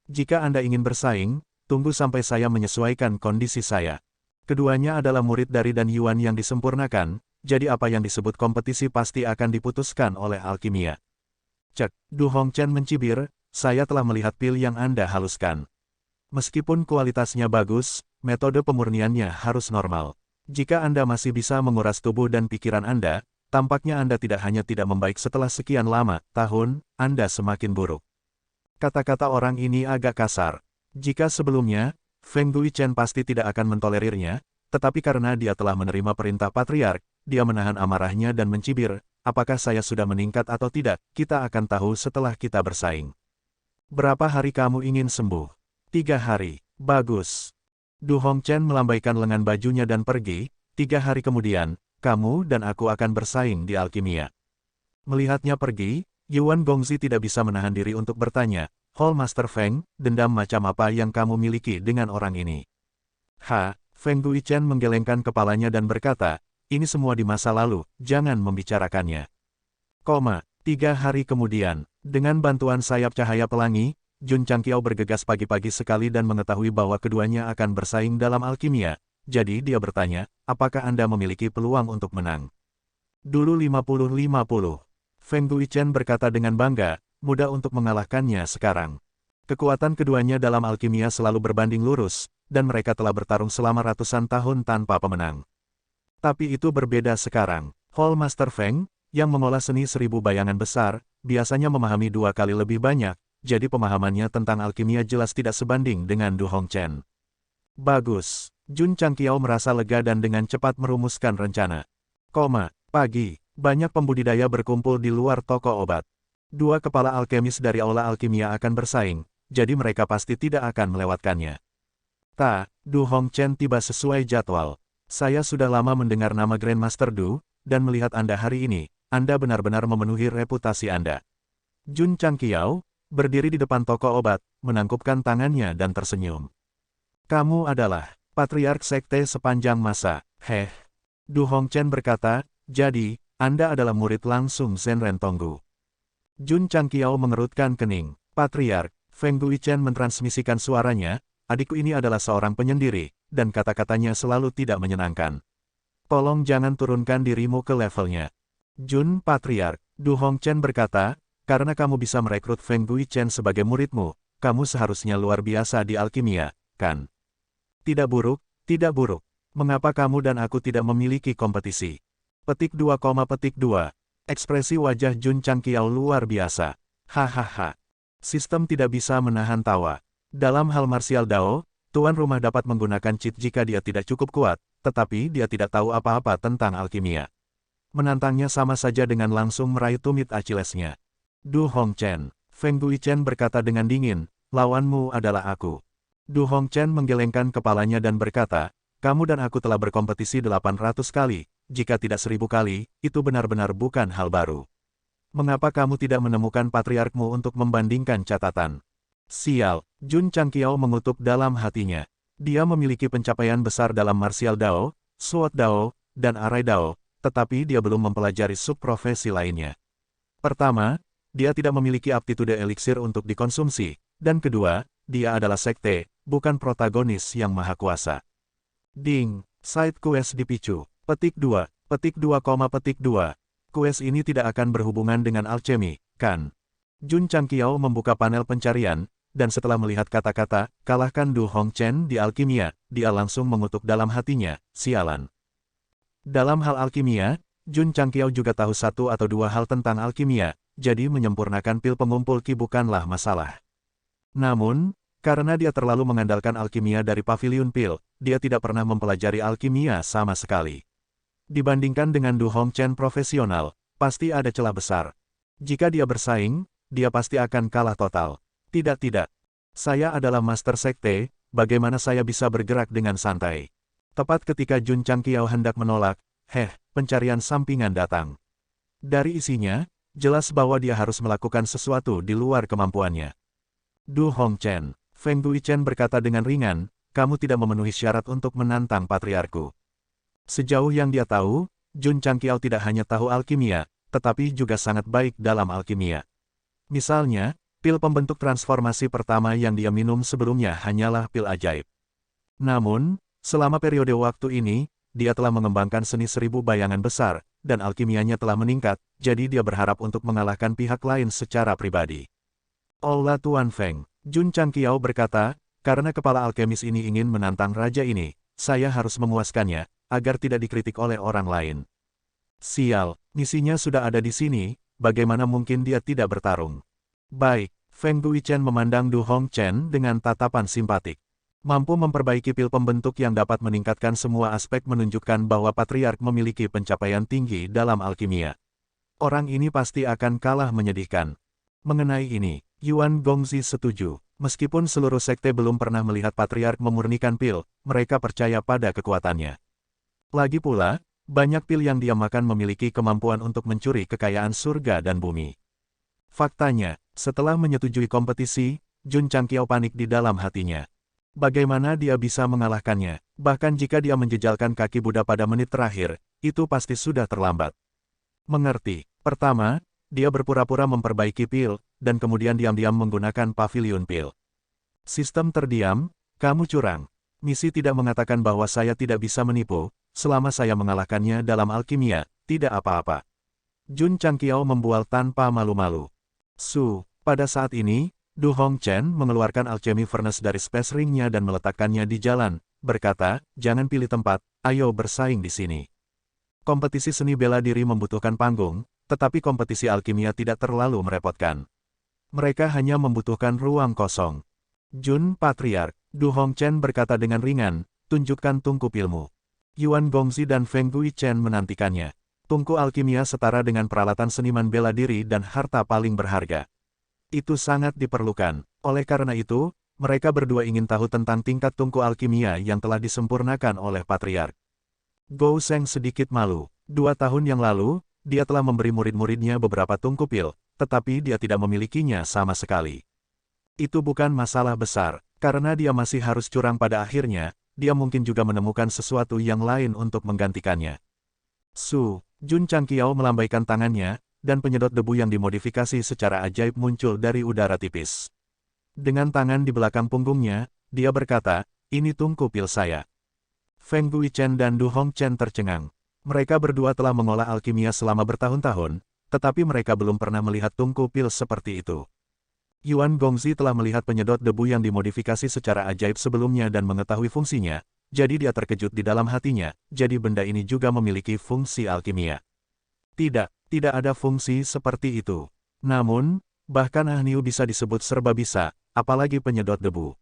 Jika Anda ingin bersaing, tunggu sampai saya menyesuaikan kondisi saya. Keduanya adalah murid dari Dan Yuan yang disempurnakan, jadi apa yang disebut kompetisi pasti akan diputuskan oleh alkimia. Cek, Du Hongchen mencibir, saya telah melihat pil yang Anda haluskan. Meskipun kualitasnya bagus, metode pemurniannya harus normal. Jika Anda masih bisa menguras tubuh dan pikiran Anda, tampaknya Anda tidak hanya tidak membaik setelah sekian lama tahun, Anda semakin buruk. Kata-kata orang ini agak kasar. Jika sebelumnya, Feng Guichen pasti tidak akan mentolerirnya, tetapi karena dia telah menerima perintah Patriark, dia menahan amarahnya dan mencibir, apakah saya sudah meningkat atau tidak, kita akan tahu setelah kita bersaing. Berapa hari kamu ingin sembuh? 3 hari. Bagus. Du Hongchen melambaikan lengan bajunya dan pergi, 3 hari kemudian, kamu dan aku akan bersaing di alkimia. Melihatnya pergi, Yuan Gongzi tidak bisa menahan diri untuk bertanya, Hall Master Feng, dendam macam apa yang kamu miliki dengan orang ini? Feng Guichen menggelengkan kepalanya dan berkata, ini semua di masa lalu, jangan membicarakannya. 3 hari kemudian, dengan bantuan sayap cahaya pelangi, Jun Changqiao bergegas pagi-pagi sekali dan mengetahui bahwa keduanya akan bersaing dalam alkimia, jadi dia bertanya, apakah Anda memiliki peluang untuk menang? Dulu 50-50. Feng Guichen berkata dengan bangga, mudah untuk mengalahkannya sekarang. Kekuatan keduanya dalam alkimia selalu berbanding lurus, dan mereka telah bertarung selama ratusan tahun tanpa pemenang. Tapi itu berbeda sekarang. Hall Master Feng, yang mengolah seni 1000 bayangan besar, biasanya memahami 2 kali lebih banyak, jadi pemahamannya tentang alkimia jelas tidak sebanding dengan Du Hongchen. Bagus. Jun Changqiao merasa lega dan dengan cepat merumuskan rencana. Pagi, banyak pembudidaya berkumpul di luar toko obat. 2 kepala alkemis dari aula alkimia akan bersaing, jadi mereka pasti tidak akan melewatkannya. Du Hongchen tiba sesuai jadwal. Saya sudah lama mendengar nama Grandmaster Du, dan melihat Anda hari ini, Anda benar-benar memenuhi reputasi Anda. Jun Changqiao berdiri di depan toko obat, menangkupkan tangannya dan tersenyum. Kamu adalah Patriark Sekte sepanjang masa. Du Hongchen berkata, jadi, Anda adalah murid langsung Zhenren Tonggu. Jun Changqiao mengerutkan kening. Patriark, Feng Guichen mentransmisikan suaranya, adikku ini adalah seorang penyendiri, dan kata-katanya selalu tidak menyenangkan. Tolong jangan turunkan dirimu ke levelnya. Jun Patriark, Du Hongchen berkata, karena kamu bisa merekrut Feng Guichen sebagai muridmu, kamu seharusnya luar biasa di alkimia, kan? Tidak buruk, tidak buruk. Mengapa kamu dan aku tidak memiliki kompetisi? Petik 2, Ekspresi wajah Jun Changqiao luar biasa. Hahaha. Sistem tidak bisa menahan tawa. Dalam hal martial Dao, tuan rumah dapat menggunakan cheat jika dia tidak cukup kuat, tetapi dia tidak tahu apa-apa tentang alkimia. Menantangnya sama saja dengan langsung meraih tumit Achillesnya. Du Hongchen, Feng Guichen berkata dengan dingin, lawanmu adalah aku. Du Hongchen menggelengkan kepalanya dan berkata, kamu dan aku telah berkompetisi 800 kali, jika tidak 1000 kali, itu benar-benar bukan hal baru. Mengapa kamu tidak menemukan patriarkmu untuk membandingkan catatan? Sial, Jun Changqiao mengutuk dalam hatinya. Dia memiliki pencapaian besar dalam martial Dao, Sword Dao, dan Arai Dao, tetapi dia belum mempelajari subprofesi lainnya. Pertama, dia tidak memiliki aptitude eliksir untuk dikonsumsi, dan kedua, dia adalah sekte, bukan protagonis yang maha kuasa. Ding, side quest dipicu. Petik 2. Quest ini tidak akan berhubungan dengan alchemy, kan? Jun Changqiao membuka panel pencarian, dan setelah melihat kata-kata, kalahkan Du Hongchen di alkimia, dia langsung mengutuk dalam hatinya, sialan. Dalam hal alkimia, Jun Changqiao juga tahu 1 atau 2 hal tentang alkimia, jadi menyempurnakan pil pengumpul ki bukanlah masalah. Namun, karena dia terlalu mengandalkan alkimia dari pavilion pil, dia tidak pernah mempelajari alkimia sama sekali. Dibandingkan dengan Du Hongchen profesional, pasti ada celah besar. Jika dia bersaing, dia pasti akan kalah total. Tidak. Saya adalah Master Sekte, bagaimana saya bisa bergerak dengan santai? Tepat ketika Jun Changqiao hendak menolak, pencarian sampingan datang. Dari isinya, jelas bahwa dia harus melakukan sesuatu di luar kemampuannya. Du Hongchen, Feng Guichen berkata dengan ringan, kamu tidak memenuhi syarat untuk menantang patriarku. Sejauh yang dia tahu, Jun Changqiao tidak hanya tahu alkimia, tetapi juga sangat baik dalam alkimia. Misalnya, pil pembentuk transformasi pertama yang dia minum sebelumnya hanyalah pil ajaib. Namun, selama periode waktu ini, dia telah mengembangkan seni 1000 bayangan besar, dan alkimianya telah meningkat, jadi dia berharap untuk mengalahkan pihak lain secara pribadi. Olah Tuan Feng, Jun Changqiao berkata, karena kepala alkemis ini ingin menantang raja ini, saya harus memuaskannya, agar tidak dikritik oleh orang lain. Sial, misinya sudah ada di sini, bagaimana mungkin dia tidak bertarung? Baik, Feng Guichen memandang Du Hongchen dengan tatapan simpatik. Mampu memperbaiki pil pembentuk yang dapat meningkatkan semua aspek menunjukkan bahwa patriark memiliki pencapaian tinggi dalam alkimia. Orang ini pasti akan kalah menyedihkan. Mengenai ini, Yuan Gongzi setuju. Meskipun seluruh sekte belum pernah melihat patriark memurnikan pil, mereka percaya pada kekuatannya. Lagi pula, banyak pil yang dia makan memiliki kemampuan untuk mencuri kekayaan surga dan bumi. Faktanya, setelah menyetujui kompetisi, Jun Changqiao panik di dalam hatinya. Bagaimana dia bisa mengalahkannya? Bahkan jika dia menjejalkan kaki Buddha pada menit terakhir, itu pasti sudah terlambat. Mengerti. Pertama, dia berpura-pura memperbaiki pil, dan kemudian diam-diam menggunakan pavilion pil. Sistem terdiam, kamu curang. Misi tidak mengatakan bahwa saya tidak bisa menipu, selama saya mengalahkannya dalam alkimia, tidak apa-apa. Jun Changqiao membual tanpa malu-malu. Pada saat ini, Du Hongchen mengeluarkan alchemy furnace dari space ring-nya dan meletakkannya di jalan, berkata, jangan pilih tempat, ayo bersaing di sini. Kompetisi seni bela diri membutuhkan panggung, tetapi kompetisi alkimia tidak terlalu merepotkan. Mereka hanya membutuhkan ruang kosong. Jun Patriark, Du Hongchen berkata dengan ringan, tunjukkan tungku pilmu. Yuan Gongzi dan Feng Guichen menantikannya. Tungku alkimia setara dengan peralatan seniman bela diri dan harta paling berharga. Itu sangat diperlukan. Oleh karena itu, mereka berdua ingin tahu tentang tingkat tungku alkimia yang telah disempurnakan oleh Patriark. Gou Sheng sedikit malu. 2 tahun yang lalu, dia telah memberi murid-muridnya beberapa tungku pil, tetapi dia tidak memilikinya sama sekali. Itu bukan masalah besar, karena dia masih harus curang pada akhirnya, dia mungkin juga menemukan sesuatu yang lain untuk menggantikannya. Jun Changqiao melambaikan tangannya, dan penyedot debu yang dimodifikasi secara ajaib muncul dari udara tipis. Dengan tangan di belakang punggungnya, dia berkata, ini tungku pil saya. Feng Guichen dan Du Hongchen tercengang. Mereka berdua telah mengolah alkimia selama bertahun-tahun, tetapi mereka belum pernah melihat tungku pil seperti itu. Yuan Gongzi telah melihat penyedot debu yang dimodifikasi secara ajaib sebelumnya dan mengetahui fungsinya, jadi dia terkejut di dalam hatinya, jadi benda ini juga memiliki fungsi alkimia. Tidak ada fungsi seperti itu. Namun, bahkan Ahniu bisa disebut serba bisa, apalagi penyedot debu.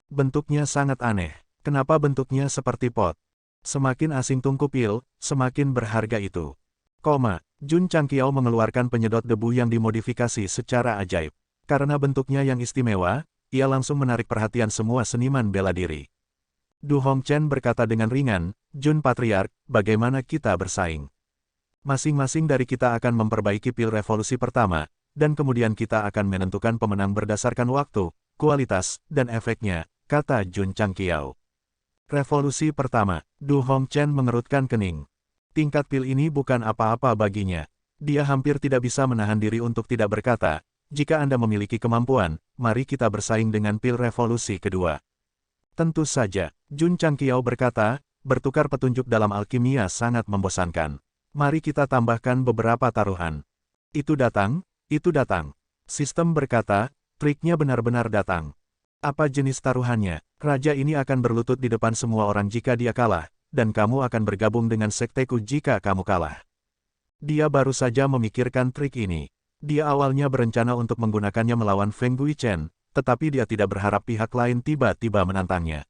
Bentuknya sangat aneh. Kenapa bentuknya seperti pot? Semakin asing tungku pil, semakin berharga itu. Jun Changqiao mengeluarkan penyedot debu yang dimodifikasi secara ajaib. Karena bentuknya yang istimewa, ia langsung menarik perhatian semua seniman bela diri. Du Hongchen berkata dengan ringan, Jun Patriark, bagaimana kita bersaing? Masing-masing dari kita akan memperbaiki pil revolusi pertama, dan kemudian kita akan menentukan pemenang berdasarkan waktu, kualitas, dan efeknya, kata Jun Changqiao. Revolusi pertama, Du Hongchen mengerutkan kening. Tingkat pil ini bukan apa-apa baginya. Dia hampir tidak bisa menahan diri untuk tidak berkata, jika Anda memiliki kemampuan, mari kita bersaing dengan pil revolusi kedua. Tentu saja, Jun Changqiao berkata, bertukar petunjuk dalam alkimia sangat membosankan. Mari kita tambahkan beberapa taruhan. Itu datang. Sistem berkata, triknya benar-benar datang. Apa jenis taruhannya? Raja ini akan berlutut di depan semua orang jika dia kalah, dan kamu akan bergabung dengan sekteku jika kamu kalah. Dia baru saja memikirkan trik ini. Dia awalnya berencana untuk menggunakannya melawan Feng Guichen, tetapi dia tidak berharap pihak lain tiba-tiba menantangnya.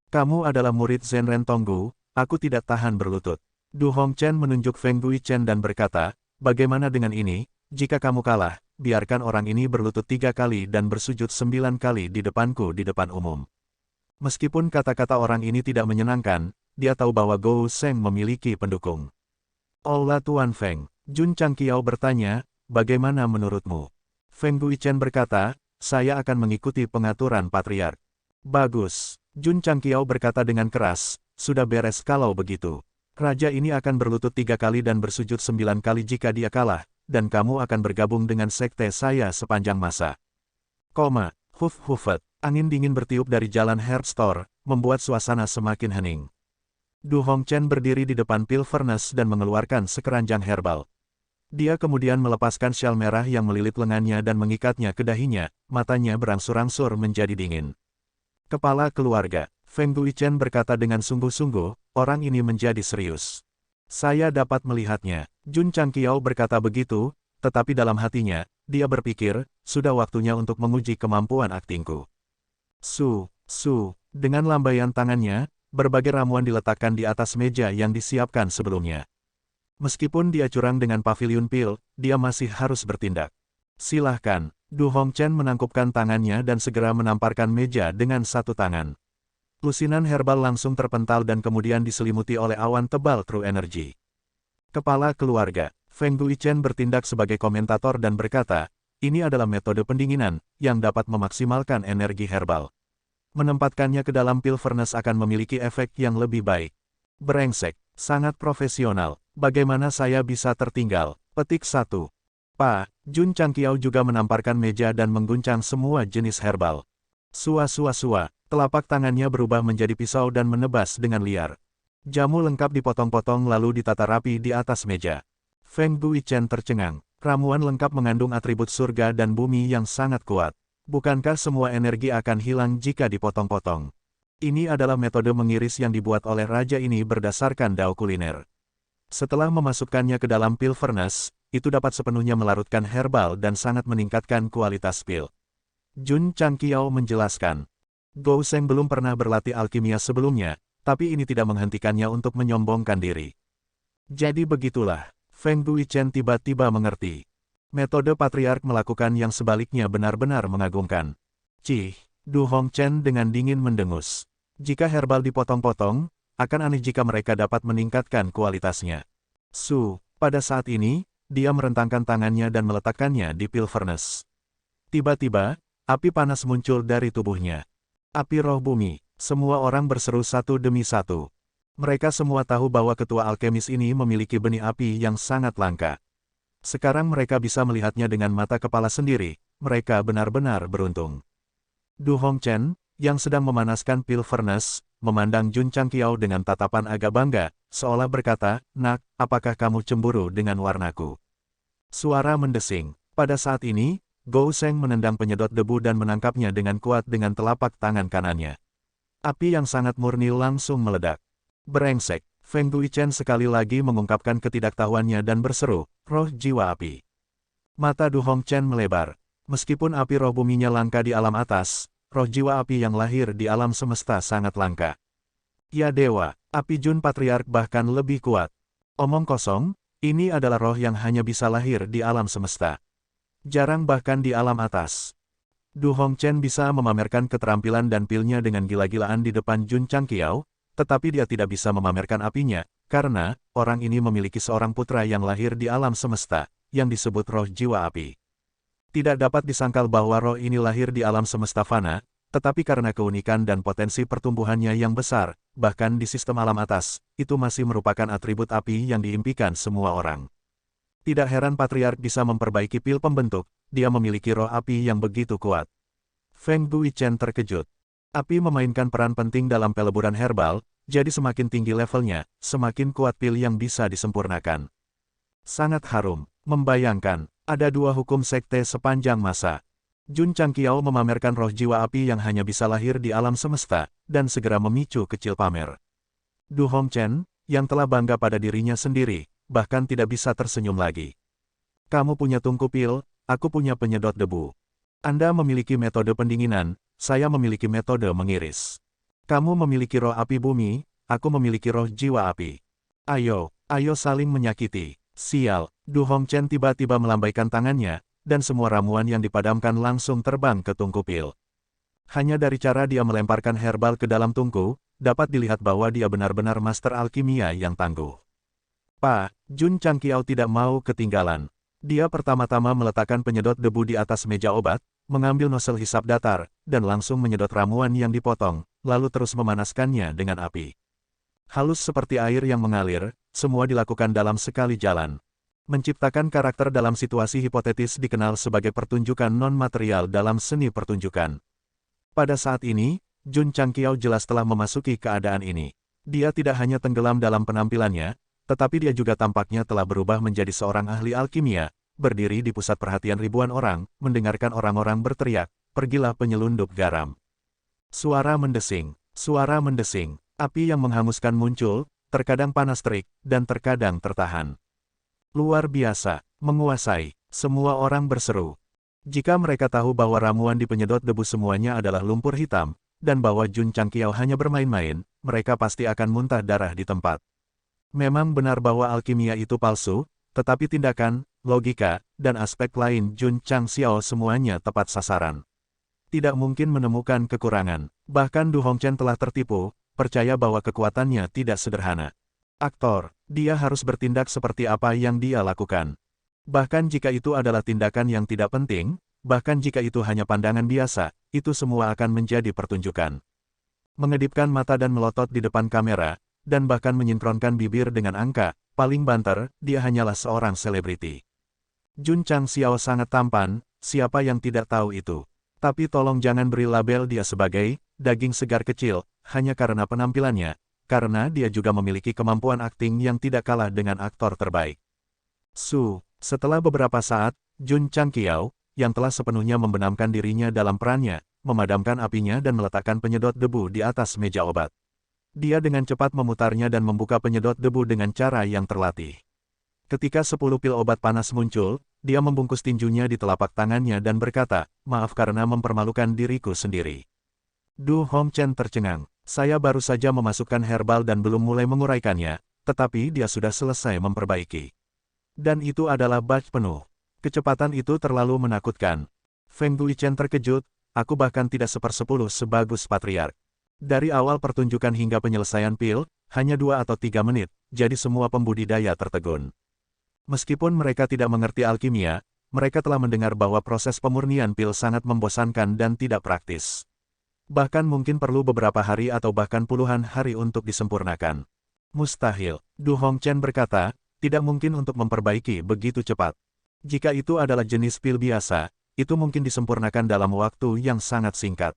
Kamu adalah murid Zhenren Tonggu, aku tidak tahan berlutut. Du Hongchen menunjuk Feng Guichen dan berkata, bagaimana dengan ini, jika kamu kalah, biarkan orang ini berlutut 3 kali dan bersujud 9 kali di depanku di depan umum. Meskipun kata-kata orang ini tidak menyenangkan, dia tahu bahwa Gou Sheng memiliki pendukung. Ola Tuan Feng, Jun Changqiao bertanya, bagaimana menurutmu? Feng Guichen berkata, saya akan mengikuti pengaturan Patriark. Bagus, Jun Changqiao berkata dengan keras, sudah beres kalau begitu. Raja ini akan berlutut 3 kali dan bersujud 9 kali jika dia kalah, dan kamu akan bergabung dengan sekte saya sepanjang masa. Huf-hufet, angin dingin bertiup dari jalan Herb Store, membuat suasana semakin hening. Du Hongchen berdiri di depan pil furnace dan mengeluarkan sekeranjang herbal. Dia kemudian melepaskan syal merah yang melilit lengannya dan mengikatnya ke dahinya, matanya berangsur-angsur menjadi dingin. Kepala keluarga, Feng Guichen berkata dengan sungguh-sungguh, orang ini menjadi serius. Saya dapat melihatnya. Jun Changqiao berkata begitu, tetapi dalam hatinya, dia berpikir, sudah waktunya untuk menguji kemampuan aktingku. Dengan lambaian tangannya, berbagai ramuan diletakkan di atas meja yang disiapkan sebelumnya. Meskipun dia curang dengan pavilion pil, dia masih harus bertindak. Silahkan, Du Hongchen menangkupkan tangannya dan segera menamparkan meja dengan satu tangan. Lusinan herbal langsung terpental dan kemudian diselimuti oleh awan tebal true energy. Kepala keluarga, Feng Guichen bertindak sebagai komentator dan berkata, ini adalah metode pendinginan, yang dapat memaksimalkan energi herbal. Menempatkannya ke dalam pil furnace akan memiliki efek yang lebih baik. Brengsek, sangat profesional, bagaimana saya bisa tertinggal? Petik 1. Jun Changqiao juga menamparkan meja dan mengguncang semua jenis herbal. Sua-sua-sua. Telapak tangannya berubah menjadi pisau dan menebas dengan liar. Jamu lengkap dipotong-potong lalu ditata rapi di atas meja. Feng Guichen tercengang. Ramuan lengkap mengandung atribut surga dan bumi yang sangat kuat. Bukankah semua energi akan hilang jika dipotong-potong? Ini adalah metode mengiris yang dibuat oleh raja ini berdasarkan dao kuliner. Setelah memasukkannya ke dalam pil furnace, itu dapat sepenuhnya melarutkan herbal dan sangat meningkatkan kualitas pil. Jun Changqiao menjelaskan. Gou Sheng belum pernah berlatih alkimia sebelumnya, tapi ini tidak menghentikannya untuk menyombongkan diri. Jadi begitulah, Feng Guichen tiba-tiba mengerti. Metode patriark melakukan yang sebaliknya benar-benar mengagumkan. Cih, Du Hongchen dengan dingin mendengus. Jika herbal dipotong-potong, akan aneh jika mereka dapat meningkatkan kualitasnya. Pada saat ini, dia merentangkan tangannya dan meletakkannya di pil furnace. Tiba-tiba, api panas muncul dari tubuhnya. Api roh bumi, semua orang berseru satu demi satu. Mereka semua tahu bahwa ketua alkemis ini memiliki benih api yang sangat langka. Sekarang mereka bisa melihatnya dengan mata kepala sendiri, mereka benar-benar beruntung. Du Hongchen, yang sedang memanaskan pil furnace, memandang Jun Changqiao dengan tatapan agak bangga, seolah berkata, "Nak, apakah kamu cemburu dengan warnaku?" Suara mendesing. Pada saat ini, Gou Sheng menendang penyedot debu dan menangkapnya dengan kuat dengan telapak tangan kanannya. Api yang sangat murni langsung meledak. Brengsek, Feng Guichen sekali lagi mengungkapkan ketidaktahuannya dan berseru, "Roh jiwa api." Mata Du Hongchen melebar. Meskipun api roh buminya langka di alam atas, roh jiwa api yang lahir di alam semesta sangat langka. Ya dewa, api Jun Patriark bahkan lebih kuat. Omong kosong, ini adalah roh yang hanya bisa lahir di alam semesta. Jarang bahkan di alam atas. Du Hongchen bisa memamerkan keterampilan dan pilnya dengan gila-gilaan di depan Jun Changqiao, tetapi dia tidak bisa memamerkan apinya, karena orang ini memiliki seorang putra yang lahir di alam semesta, yang disebut roh jiwa api. Tidak dapat disangkal bahwa roh ini lahir di alam semesta fana, tetapi karena keunikan dan potensi pertumbuhannya yang besar, bahkan di sistem alam atas, itu masih merupakan atribut api yang diimpikan semua orang. Tidak heran Patriark bisa memperbaiki pil pembentuk, dia memiliki roh api yang begitu kuat. Feng Guichen terkejut. Api memainkan peran penting dalam peleburan herbal, jadi semakin tinggi levelnya, semakin kuat pil yang bisa disempurnakan. Sangat harum, membayangkan, ada dua hukum sekte sepanjang masa. Jun Changqiao memamerkan roh jiwa api yang hanya bisa lahir di alam semesta, dan segera memicu kecil pamer. Du Hongchen, yang telah bangga pada dirinya sendiri, bahkan tidak bisa tersenyum lagi. Kamu punya tungku pil, aku punya penyedot debu. Anda memiliki metode pendinginan, saya memiliki metode mengiris. Kamu memiliki roh api bumi, aku memiliki roh jiwa api. Ayo saling menyakiti. Sial, Du Hongchen tiba-tiba melambaikan tangannya, dan semua ramuan yang dipadamkan langsung terbang ke tungku pil. Hanya dari cara dia melemparkan herbal ke dalam tungku, dapat dilihat bahwa dia benar-benar master alkimia yang tangguh. Jun Changqiao tidak mau ketinggalan. Dia pertama-tama meletakkan penyedot debu di atas meja obat, mengambil nosel hisap datar, dan langsung menyedot ramuan yang dipotong, lalu terus memanaskannya dengan api. Halus seperti air yang mengalir, semua dilakukan dalam sekali jalan. Menciptakan karakter dalam situasi hipotetis dikenal sebagai pertunjukan non-material dalam seni pertunjukan. Pada saat ini, Jun Changqiao jelas telah memasuki keadaan ini. Dia tidak hanya tenggelam dalam penampilannya, tetapi dia juga tampaknya telah berubah menjadi seorang ahli alkimia, berdiri di pusat perhatian ribuan orang, mendengarkan orang-orang berteriak, "Pergilah penyelundup garam." Suara mendesing, api yang menghanguskan muncul, terkadang panas terik, dan terkadang tertahan. Luar biasa, menguasai, semua orang berseru. Jika mereka tahu bahwa ramuan di penyedot debu semuanya adalah lumpur hitam, dan bahwa Jun Changqiao hanya bermain-main, mereka pasti akan muntah darah di tempat. Memang benar bahwa alkimia itu palsu, tetapi tindakan, logika, dan aspek lain Jun Changqiao semuanya tepat sasaran. Tidak mungkin menemukan kekurangan. Bahkan Du Hongchen telah tertipu, percaya bahwa kekuatannya tidak sederhana. Aktor, dia harus bertindak seperti apa yang dia lakukan. Bahkan jika itu adalah tindakan yang tidak penting, bahkan jika itu hanya pandangan biasa, itu semua akan menjadi pertunjukan. Mengedipkan mata dan melotot di depan kamera, dan bahkan menyinkronkan bibir dengan angka, paling banter, dia hanyalah seorang selebriti. Jun Changqiao sangat tampan, siapa yang tidak tahu itu. Tapi tolong jangan beri label dia sebagai daging segar kecil, hanya karena penampilannya, karena dia juga memiliki kemampuan akting yang tidak kalah dengan aktor terbaik. Setelah beberapa saat, Jun Changqiao, yang telah sepenuhnya membenamkan dirinya dalam perannya, memadamkan apinya dan meletakkan penyedot debu di atas meja obat. Dia dengan cepat memutarnya dan membuka penyedot debu dengan cara yang terlatih. Ketika 10 pil obat panas muncul, dia membungkus tinjunya di telapak tangannya dan berkata, "Maaf karena mempermalukan diriku sendiri." Du Hongchen tercengang. Saya baru saja memasukkan herbal dan belum mulai menguraikannya, tetapi dia sudah selesai memperbaiki. Dan itu adalah batch penuh. Kecepatan itu terlalu menakutkan. Feng Guichen terkejut, aku bahkan tidak sepersepuluh sebagus Patriark. Dari awal pertunjukan hingga penyelesaian pil, hanya 2 atau 3 menit, jadi semua pembudidaya tertegun. Meskipun mereka tidak mengerti alkimia, mereka telah mendengar bahwa proses pemurnian pil sangat membosankan dan tidak praktis. Bahkan mungkin perlu beberapa hari atau bahkan puluhan hari untuk disempurnakan. Mustahil, Du Hongchen berkata, tidak mungkin untuk memperbaiki begitu cepat. Jika itu adalah jenis pil biasa, itu mungkin disempurnakan dalam waktu yang sangat singkat.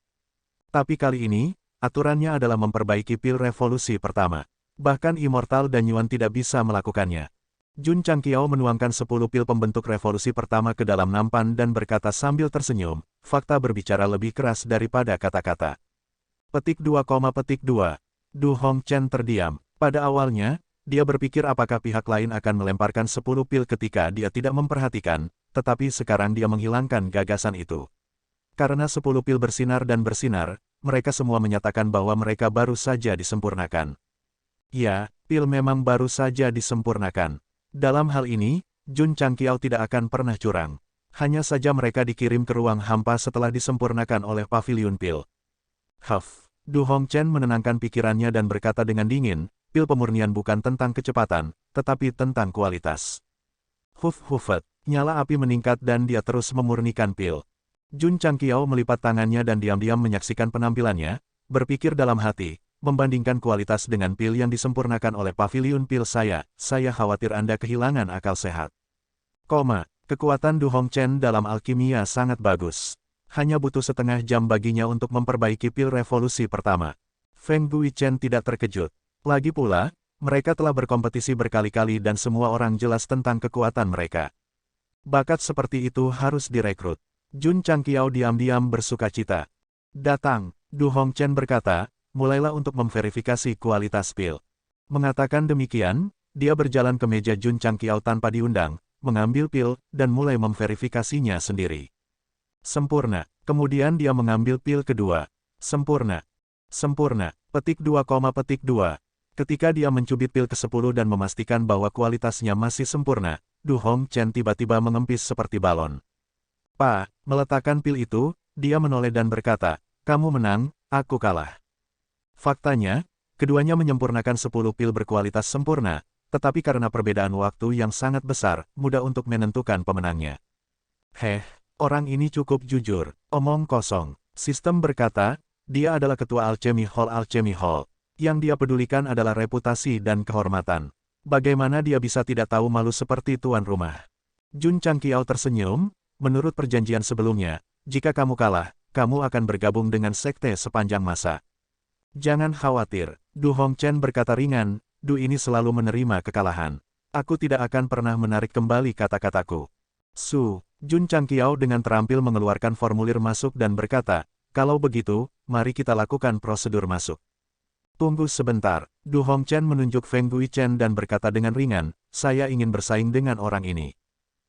Tapi kali ini, aturannya adalah memperbaiki pil revolusi pertama. Bahkan Immortal dan Yuan tidak bisa melakukannya. Jun Changqiao menuangkan 10 pil pembentuk revolusi pertama ke dalam nampan dan berkata sambil tersenyum, fakta berbicara lebih keras daripada kata-kata. Petik 2,2. Du Hongchen terdiam. Pada awalnya, dia berpikir apakah pihak lain akan melemparkan 10 pil ketika dia tidak memperhatikan, tetapi sekarang dia menghilangkan gagasan itu. Karena 10 pil bersinar dan bersinar, mereka semua menyatakan bahwa mereka baru saja disempurnakan. Ya, pil memang baru saja disempurnakan. Dalam hal ini, Jun Changqiao tidak akan pernah curang. Hanya saja mereka dikirim ke ruang hampa setelah disempurnakan oleh pavilion pil. Huff. Du Hongchen menenangkan pikirannya dan berkata dengan dingin, pil pemurnian bukan tentang kecepatan, tetapi tentang kualitas. Huff. Nyala api meningkat dan dia terus memurnikan pil. Jun Changqiao melipat tangannya dan diam-diam menyaksikan penampilannya, berpikir dalam hati, membandingkan kualitas dengan pil yang disempurnakan oleh pavilion pil saya khawatir Anda kehilangan akal sehat. Kekuatan Du Hongchen dalam alkimia sangat bagus. Hanya butuh setengah jam baginya untuk memperbaiki pil revolusi pertama. Feng Guichen tidak terkejut. Lagi pula, mereka telah berkompetisi berkali-kali dan semua orang jelas tentang kekuatan mereka. Bakat seperti itu harus direkrut. Jun Changqiao diam-diam bersukacita. Datang, Du Hongchen berkata, mulailah untuk memverifikasi kualitas pil. Mengatakan demikian, dia berjalan ke meja Jun Changqiao tanpa diundang, mengambil pil, dan mulai memverifikasinya sendiri. Sempurna. Kemudian dia mengambil pil kedua. Sempurna. Petik 2,2. Ketika dia mencubit pil ke-10 dan memastikan bahwa kualitasnya masih sempurna, Du Hongchen tiba-tiba mengempis seperti balon. Meletakkan pil itu, dia menoleh dan berkata, kamu menang, aku kalah. Faktanya, keduanya menyempurnakan 10 pil berkualitas sempurna, tetapi karena perbedaan waktu yang sangat besar, mudah untuk menentukan pemenangnya. Orang ini cukup jujur, omong kosong. Sistem berkata, dia adalah ketua Alchemy Hall. Yang dia pedulikan adalah reputasi dan kehormatan. Bagaimana dia bisa tidak tahu malu seperti tuan rumah? Jun Changqiao tersenyum, menurut perjanjian sebelumnya, jika kamu kalah, kamu akan bergabung dengan sekte sepanjang masa. Jangan khawatir, Du Hongchen berkata ringan, Du ini selalu menerima kekalahan. Aku tidak akan pernah menarik kembali kata-kataku. Jun Changqiao dengan terampil mengeluarkan formulir masuk dan berkata, kalau begitu, mari kita lakukan prosedur masuk. Tunggu sebentar, Du Hongchen menunjuk Feng Guichen dan berkata dengan ringan, saya ingin bersaing dengan orang ini.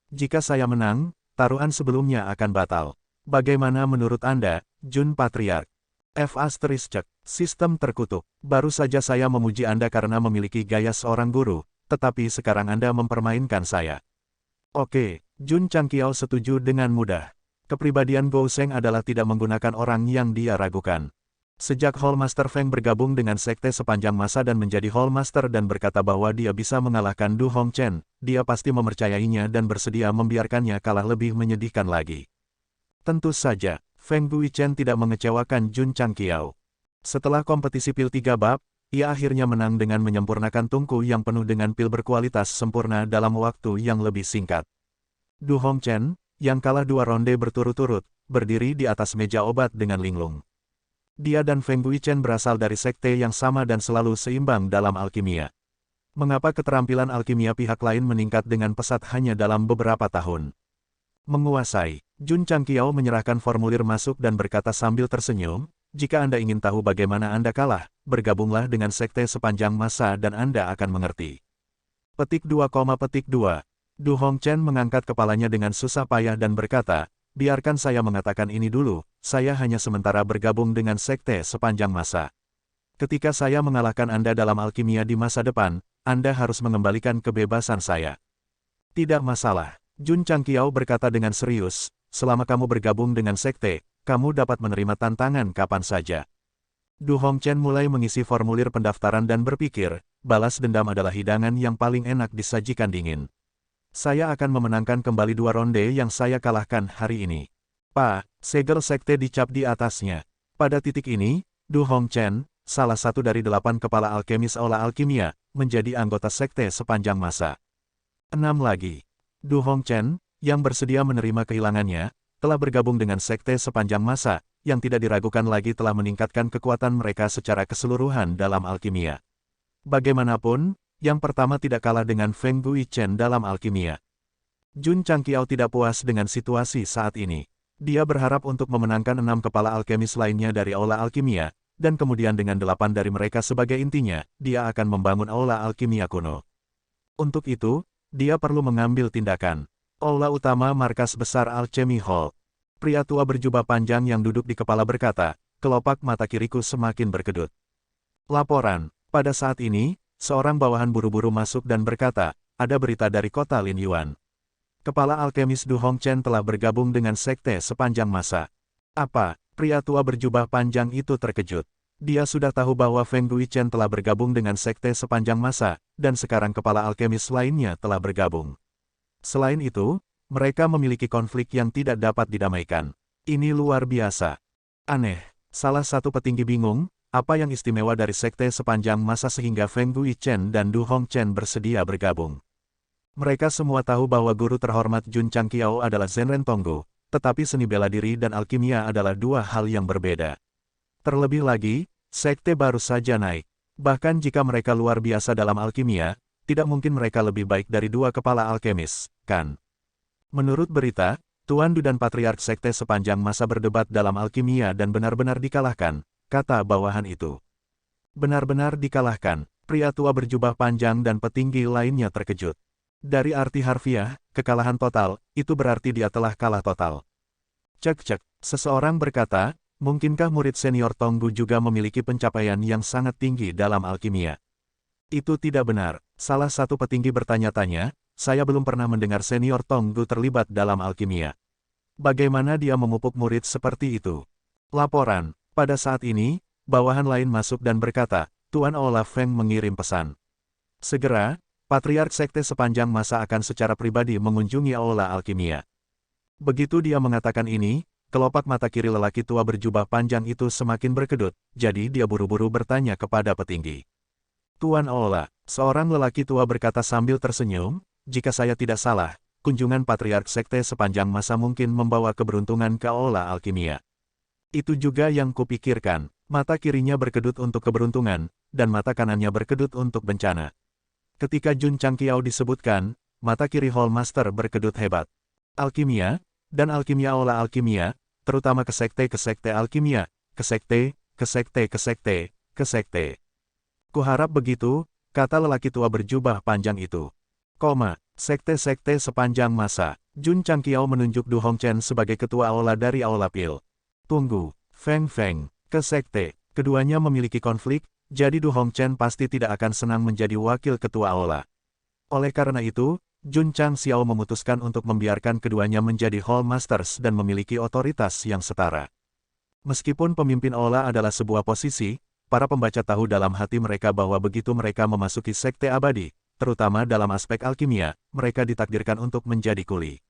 Jika saya menang, taruhan sebelumnya akan batal. Bagaimana menurut Anda, Jun Patriark? Sistem terkutuk. Baru saja saya memuji Anda karena memiliki gaya seorang guru, tetapi sekarang Anda mempermainkan saya. Oke, Jun Changqiao setuju dengan mudah. Kepribadian Gou Sheng adalah tidak menggunakan orang yang dia ragukan. Sejak Hallmaster Feng bergabung dengan sekte sepanjang masa dan menjadi Hallmaster dan berkata bahwa dia bisa mengalahkan Du Hongchen, dia pasti mempercayainya dan bersedia membiarkannya kalah lebih menyedihkan lagi. Tentu saja, Feng Guichen tidak mengecewakan Jun Changqiao. Setelah kompetisi pil 3 bab, ia akhirnya menang dengan menyempurnakan tungku yang penuh dengan pil berkualitas sempurna dalam waktu yang lebih singkat. Du Hongchen, yang kalah 2 ronde berturut-turut, berdiri di atas meja obat dengan linglung. Dia dan Feng Guichen berasal dari sekte yang sama dan selalu seimbang dalam alkimia. Mengapa keterampilan alkimia pihak lain meningkat dengan pesat hanya dalam beberapa tahun? Menguasai. Jun Changqiao menyerahkan formulir masuk dan berkata sambil tersenyum, jika Anda ingin tahu bagaimana Anda kalah, bergabunglah dengan sekte sepanjang masa dan Anda akan mengerti. Petik 2, petik 2. Du Hongchen mengangkat kepalanya dengan susah payah dan berkata, biarkan saya mengatakan ini dulu, saya hanya sementara bergabung dengan sekte sepanjang masa. Ketika saya mengalahkan Anda dalam alkimia di masa depan, Anda harus mengembalikan kebebasan saya. Tidak masalah, Jun Changqiao berkata dengan serius, selama kamu bergabung dengan sekte, kamu dapat menerima tantangan kapan saja. Du Hongchen mulai mengisi formulir pendaftaran dan berpikir, balas dendam adalah hidangan yang paling enak disajikan dingin. Saya akan memenangkan kembali 2 ronde yang saya kalahkan hari ini. Pak, segel sekte dicap di atasnya. Pada titik ini, Du Hongchen, salah satu dari 8 kepala alkemis aula alkimia, menjadi anggota sekte sepanjang masa. 6 lagi. Du Hongchen, yang bersedia menerima kehilangannya, telah bergabung dengan sekte sepanjang masa, yang tidak diragukan lagi telah meningkatkan kekuatan mereka secara keseluruhan dalam alkimia. Bagaimanapun, yang pertama tidak kalah dengan Feng Guichen dalam alkimia. Jun Changqiao tidak puas dengan situasi saat ini. Dia berharap untuk memenangkan 6 kepala alkemis lainnya dari aula alkimia, dan kemudian dengan 8 dari mereka sebagai intinya, dia akan membangun aula alkimia kuno. Untuk itu, dia perlu mengambil tindakan. Aula utama markas besar Alchemy Hall. Pria tua berjubah panjang yang duduk di kepala berkata, kelopak mata kiriku semakin berkedut. Laporan, pada saat ini, seorang bawahan buru-buru masuk dan berkata, ada berita dari kota Lin Yuan. Kepala alkemis Du Hongchen telah bergabung dengan sekte sepanjang masa. Apa? Pria tua berjubah panjang itu terkejut. Dia sudah tahu bahwa Feng Guichen telah bergabung dengan sekte sepanjang masa, dan sekarang kepala alkemis lainnya telah bergabung. Selain itu, mereka memiliki konflik yang tidak dapat didamaikan. Ini luar biasa. Aneh, salah satu petinggi bingung, apa yang istimewa dari sekte sepanjang masa sehingga Feng Guichen dan Du Hongchen bersedia bergabung. Mereka semua tahu bahwa guru terhormat Jun Changqiao adalah Zhenren Tonggu, tetapi seni bela diri dan alkimia adalah 2 hal yang berbeda. Terlebih lagi, sekte baru saja naik. Bahkan jika mereka luar biasa dalam alkimia, tidak mungkin mereka lebih baik dari 2 kepala alkemis, kan? Menurut berita, Tuan Du dan Patriark Sekte sepanjang masa berdebat dalam alkimia dan benar-benar dikalahkan, kata bawahan itu. Benar-benar dikalahkan, pria tua berjubah panjang dan petinggi lainnya terkejut. Dari arti harfiah, kekalahan total, itu berarti dia telah kalah total. Cek-cek, seseorang berkata, mungkinkah murid senior Tonggu juga memiliki pencapaian yang sangat tinggi dalam alkimia? Itu tidak benar, salah satu petinggi bertanya-tanya, saya belum pernah mendengar senior Tonggu terlibat dalam alkimia. Bagaimana dia memupuk murid seperti itu? Laporan, pada saat ini, bawahan lain masuk dan berkata, Tuan Olaf Feng mengirim pesan. Segera, Patriark Sekte sepanjang masa akan secara pribadi mengunjungi aula alkimia. Begitu dia mengatakan ini, kelopak mata kiri lelaki tua berjubah panjang itu semakin berkedut, jadi dia buru-buru bertanya kepada petinggi. Tuan Aula, seorang lelaki tua berkata sambil tersenyum, jika saya tidak salah, kunjungan Patriark Sekte sepanjang masa mungkin membawa keberuntungan ke aula alkimia. Itu juga yang kupikirkan, mata kirinya berkedut untuk keberuntungan, dan mata kanannya berkedut untuk bencana. Ketika Jun Changqiao disebutkan, mata kiri Hall Master berkedut hebat. Alkimia, dan alkimia aula alkimia, terutama ke sekte alkimia, ke sekte. Kuharap begitu, kata lelaki tua berjubah panjang itu. Sekte-sekte sepanjang masa. Jun Changqiao menunjuk Du Hongchen sebagai ketua aula dari aula pil. Tunggu, Feng, ke sekte. Keduanya memiliki konflik, jadi Du Hongchen pasti tidak akan senang menjadi wakil ketua aula. Oleh karena itu, Jun Changqiao memutuskan untuk membiarkan keduanya menjadi Hall Masters dan memiliki otoritas yang setara. Meskipun pemimpin aula adalah sebuah posisi, para pembaca tahu dalam hati mereka bahwa begitu mereka memasuki sekte abadi, terutama dalam aspek alkimia, mereka ditakdirkan untuk menjadi kuli.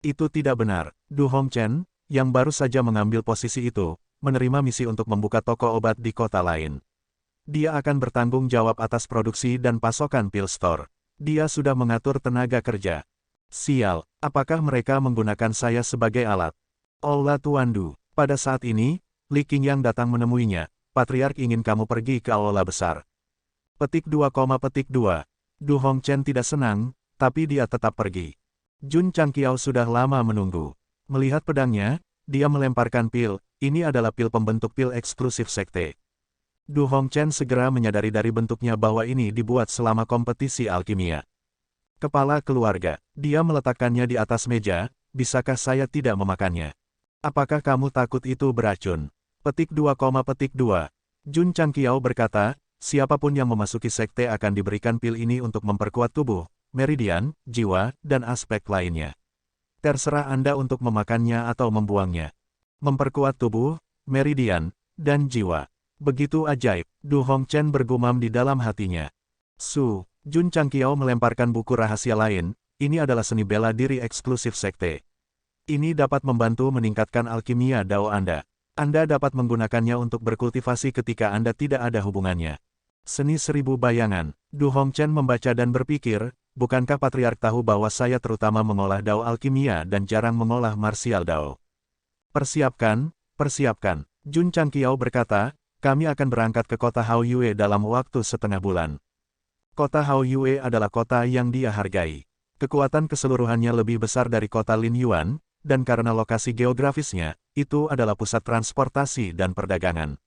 Itu tidak benar. Du Hongchen, yang baru saja mengambil posisi itu, menerima misi untuk membuka toko obat di kota lain. Dia akan bertanggung jawab atas produksi dan pasokan pil store. Dia sudah mengatur tenaga kerja. Sial, apakah mereka menggunakan saya sebagai alat? Aula Tuan Du, pada saat ini, Li Qingyang datang menemuinya. Patriark ingin kamu pergi ke aula besar. Petik 2, Du Hongchen tidak senang, tapi dia tetap pergi. Jun Changqiao sudah lama menunggu. Melihat pedangnya, dia melemparkan pil. Ini adalah pil pembentuk pil eksklusif sekte. Du Hongchen segera menyadari dari bentuknya bahwa ini dibuat selama kompetisi alkimia. Kepala keluarga, dia meletakkannya di atas meja. Bisakah saya tidak memakannya? Apakah kamu takut itu beracun? Petik 2, petik 2. Jun Changqiao berkata, siapapun yang memasuki sekte akan diberikan pil ini untuk memperkuat tubuh, meridian, jiwa, dan aspek lainnya. Terserah Anda untuk memakannya atau membuangnya. Memperkuat tubuh, meridian, dan jiwa. Begitu ajaib, Du Hongchen bergumam di dalam hatinya. Jun Changqiao melemparkan buku rahasia lain. Ini adalah seni bela diri eksklusif sekte. Ini dapat membantu meningkatkan alkimia Dao Anda. Anda dapat menggunakannya untuk berkultivasi ketika Anda tidak ada hubungannya. Seni 1000 bayangan. Du Hongchen membaca dan berpikir, bukankah Patriark tahu bahwa saya terutama mengolah Dao alkimia dan jarang mengolah martial Dao? Persiapkan. Jun Changqiao berkata, kami akan berangkat ke kota Haoyue dalam waktu setengah bulan. Kota Haoyue adalah kota yang dia hargai. Kekuatan keseluruhannya lebih besar dari kota Lin Yuan, dan karena lokasi geografisnya, itu adalah pusat transportasi dan perdagangan.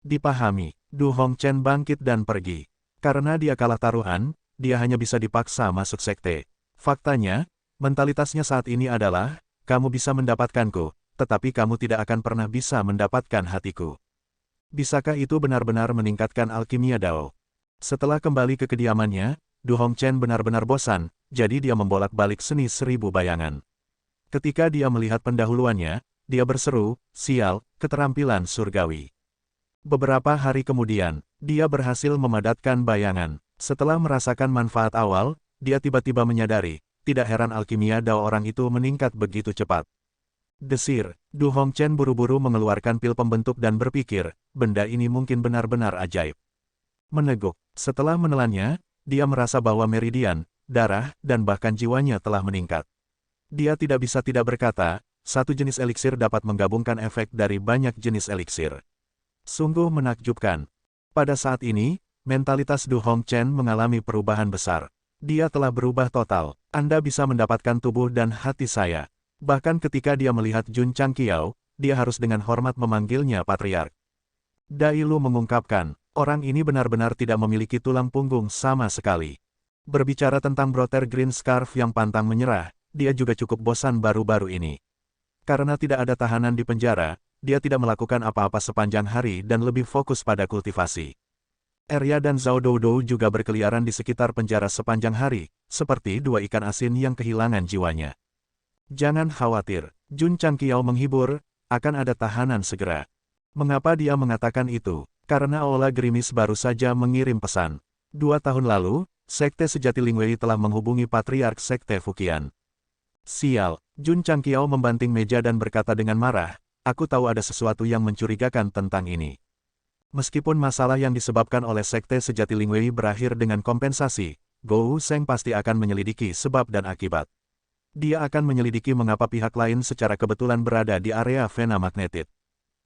Dipahami, Du Hongchen bangkit dan pergi. Karena dia kalah taruhan, dia hanya bisa dipaksa masuk sekte. Faktanya, mentalitasnya saat ini adalah, kamu bisa mendapatkanku, tetapi kamu tidak akan pernah bisa mendapatkan hatiku. Bisakah itu benar-benar meningkatkan alkimia Dao? Setelah kembali ke kediamannya, Du Hongchen benar-benar bosan, jadi dia membolak-balik seni 1000 bayangan. Ketika dia melihat pendahuluannya, dia berseru, sial, keterampilan surgawi. Beberapa hari kemudian, dia berhasil memadatkan bayangan. Setelah merasakan manfaat awal, dia tiba-tiba menyadari, tidak heran alkimia Dao orang itu meningkat begitu cepat. Desir, Du Hongchen buru-buru mengeluarkan pil pembentuk dan berpikir, benda ini mungkin benar-benar ajaib. Meneguk, setelah menelannya, dia merasa bahwa meridian, darah, dan bahkan jiwanya telah meningkat. Dia tidak bisa tidak berkata, satu jenis eliksir dapat menggabungkan efek dari banyak jenis eliksir. Sungguh menakjubkan. Pada saat ini, mentalitas Du Hongchen mengalami perubahan besar. Dia telah berubah total. Anda bisa mendapatkan tubuh dan hati saya. Bahkan ketika dia melihat Jun Changqiao, dia harus dengan hormat memanggilnya Patriark. Dai Lu mengungkapkan, orang ini benar-benar tidak memiliki tulang punggung sama sekali. Berbicara tentang Brother Green Scarf yang pantang menyerah, dia juga cukup bosan baru-baru ini. Karena tidak ada tahanan di penjara, dia tidak melakukan apa-apa sepanjang hari dan lebih fokus pada kultivasi. Arya dan Zhao Doudou juga berkeliaran di sekitar penjara sepanjang hari, seperti dua ikan asin yang kehilangan jiwanya. Jangan khawatir, Jun Changqiao menghibur, akan ada tahanan segera. Mengapa dia mengatakan itu? Karena Aula Gerimis baru saja mengirim pesan. 2 tahun lalu, Sekte Sejati Lingwei telah menghubungi Patriark Sekte Fuqian. Sial, Jun Changqiao membanting meja dan berkata dengan marah, aku tahu ada sesuatu yang mencurigakan tentang ini. Meskipun masalah yang disebabkan oleh Sekte Sejati Lingwei berakhir dengan kompensasi, Gou Sheng pasti akan menyelidiki sebab dan akibat. Dia akan menyelidiki mengapa pihak lain secara kebetulan berada di area Vena Magnetit.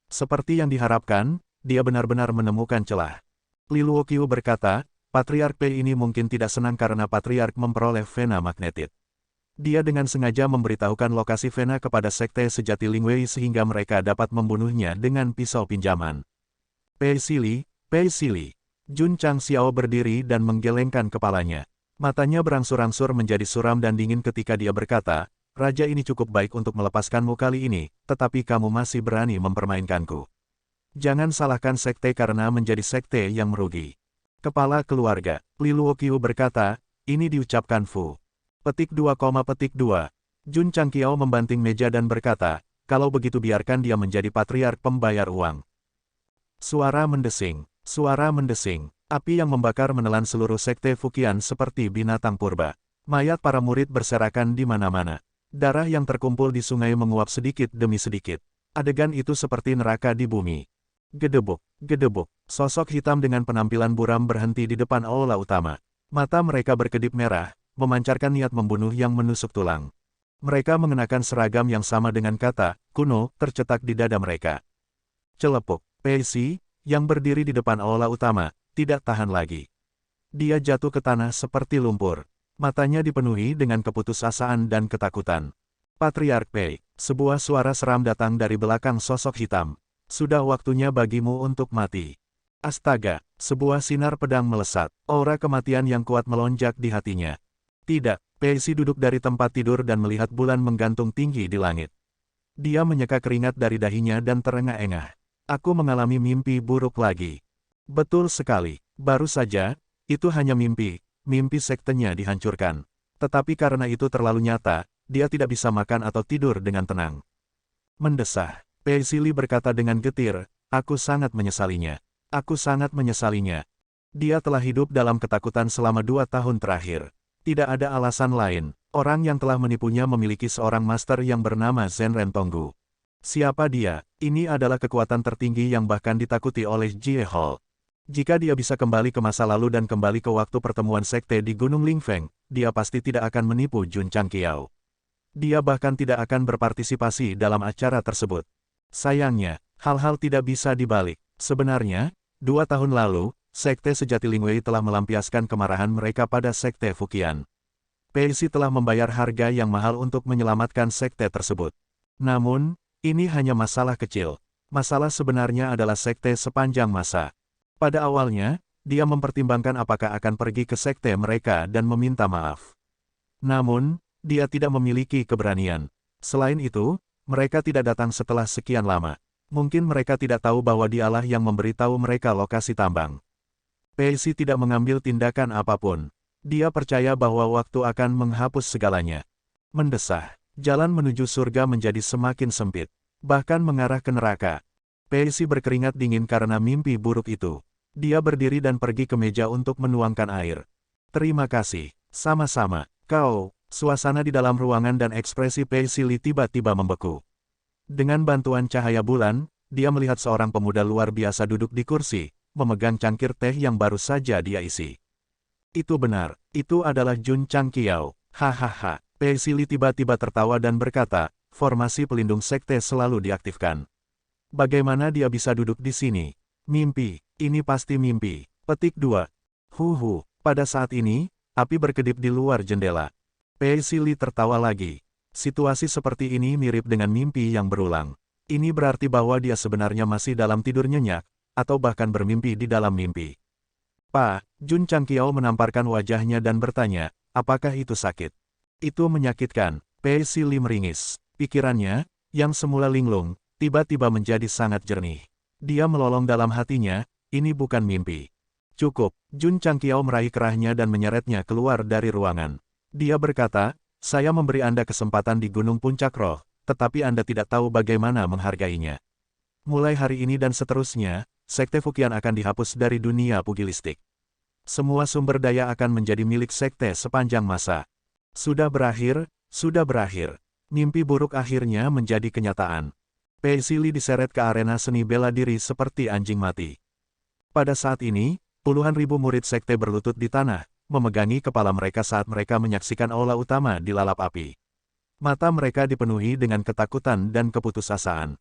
Seperti yang diharapkan, dia benar-benar menemukan celah. Li Luoqiu berkata, Patriark Pei ini mungkin tidak senang karena Patriark memperoleh Vena Magnetit. Dia dengan sengaja memberitahukan lokasi Vena kepada Sekte Sejati Lingwei sehingga mereka dapat membunuhnya dengan pisau pinjaman. Pei Sili. Jun Changqiao berdiri dan menggelengkan kepalanya. Matanya berangsur-angsur menjadi suram dan dingin ketika dia berkata, Raja ini cukup baik untuk melepaskanmu kali ini, tetapi kamu masih berani mempermainkanku. Jangan salahkan sekte karena menjadi sekte yang merugi. Kepala keluarga, Li Luoqiu berkata, ini diucapkan Fu. Petik 2, petik 2. Jun Changqiao membanting meja dan berkata, kalau begitu biarkan dia menjadi patriark pembayar uang. Suara mendesing. Api yang membakar menelan seluruh sekte Fuqian seperti binatang purba. Mayat para murid berserakan di mana-mana. Darah yang terkumpul di sungai menguap sedikit demi sedikit. Adegan itu seperti neraka di bumi. Gedebuk. Sosok hitam dengan penampilan buram berhenti di depan aula utama. Mata mereka berkedip merah, memancarkan niat membunuh yang menusuk tulang. Mereka mengenakan seragam yang sama dengan kata kuno tercetak di dada mereka. Celepuk. Pei Si, yang berdiri di depan aula utama, tidak tahan lagi. Dia jatuh ke tanah seperti lumpur. Matanya dipenuhi dengan keputusasaan dan ketakutan. Patriark Pei, Sebuah suara seram datang dari belakang sosok hitam. Sudah waktunya bagimu untuk mati. Astaga, sebuah sinar pedang melesat. Aura kematian yang kuat melonjak di hatinya. Tidak, Pacey duduk dari tempat tidur dan melihat bulan menggantung tinggi di langit. Dia menyeka keringat dari dahinya dan terengah-engah. Aku mengalami mimpi buruk lagi. Betul sekali, baru saja, itu hanya mimpi sektenya dihancurkan. Tetapi karena itu terlalu nyata, dia tidak bisa makan atau tidur dengan tenang. Mendesah, Pacey berkata dengan getir, aku sangat menyesalinya. Aku sangat menyesalinya. Dia telah hidup dalam ketakutan selama 2 tahun terakhir. Tidak ada alasan lain, orang yang telah menipunya memiliki seorang master yang bernama Zenren Tonggu. Siapa dia? Ini adalah kekuatan tertinggi yang bahkan ditakuti oleh Jie Hall. Jika dia bisa kembali ke masa lalu dan kembali ke waktu pertemuan sekte di Gunung Lingfeng, dia pasti tidak akan menipu Jun Changqiao. Dia bahkan tidak akan berpartisipasi dalam acara tersebut. Sayangnya, hal-hal tidak bisa dibalik. Sebenarnya, 2 tahun lalu, sekte sejati Lingwei telah melampiaskan kemarahan mereka pada sekte Fuqian. Pacey telah membayar harga yang mahal untuk menyelamatkan sekte tersebut. Namun, ini hanya masalah kecil. Masalah sebenarnya adalah sekte sepanjang masa. Pada awalnya, dia mempertimbangkan apakah akan pergi ke sekte mereka dan meminta maaf. Namun, dia tidak memiliki keberanian. Selain itu, mereka tidak datang setelah sekian lama. Mungkin mereka tidak tahu bahwa dialah yang memberitahu mereka lokasi tambang. Pacey tidak mengambil tindakan apapun. Dia percaya bahwa waktu akan menghapus segalanya. Mendesah, jalan menuju surga menjadi semakin sempit, bahkan mengarah ke neraka. Pacey berkeringat dingin karena mimpi buruk itu. Dia berdiri dan pergi ke meja untuk menuangkan air. Terima kasih, sama-sama, kau. Suasana di dalam ruangan dan ekspresi Pacey tiba-tiba membeku. Dengan bantuan cahaya bulan, dia melihat seorang pemuda luar biasa duduk di kursi, memegang cangkir teh yang baru saja dia isi. Itu benar, itu adalah Jun Changqiao. Hahaha, Pacey tiba-tiba tertawa dan berkata, formasi pelindung sekte selalu diaktifkan. Bagaimana dia bisa duduk di sini? Mimpi, ini pasti mimpi. Petik 2. Pada saat ini, api berkedip di luar jendela. Pacey tertawa lagi. Situasi seperti ini mirip dengan mimpi yang berulang. Ini berarti bahwa dia sebenarnya masih dalam tidur nyenyak, atau bahkan bermimpi di dalam mimpi. Pak, Jun Changqiao menamparkan wajahnya dan bertanya, apakah itu sakit? Itu menyakitkan. Pacey meringis. Pikirannya, yang semula linglung, tiba-tiba menjadi sangat jernih. Dia melolong dalam hatinya, ini bukan mimpi. Cukup, Jun Changqiao meraih kerahnya dan menyeretnya keluar dari ruangan. Dia berkata, saya memberi Anda kesempatan di Gunung Puncak Roh, tetapi Anda tidak tahu bagaimana menghargainya. Mulai hari ini dan seterusnya, Sekte Fuqian akan dihapus dari dunia pugilistik. Semua sumber daya akan menjadi milik sekte sepanjang masa. Sudah berakhir, sudah berakhir. Mimpi buruk akhirnya menjadi kenyataan. Pacey diseret ke arena seni bela diri seperti anjing mati. Pada saat ini, puluhan ribu murid sekte berlutut di tanah, memegangi kepala mereka saat mereka menyaksikan aula utama di lalap api. Mata mereka dipenuhi dengan ketakutan dan keputusasaan.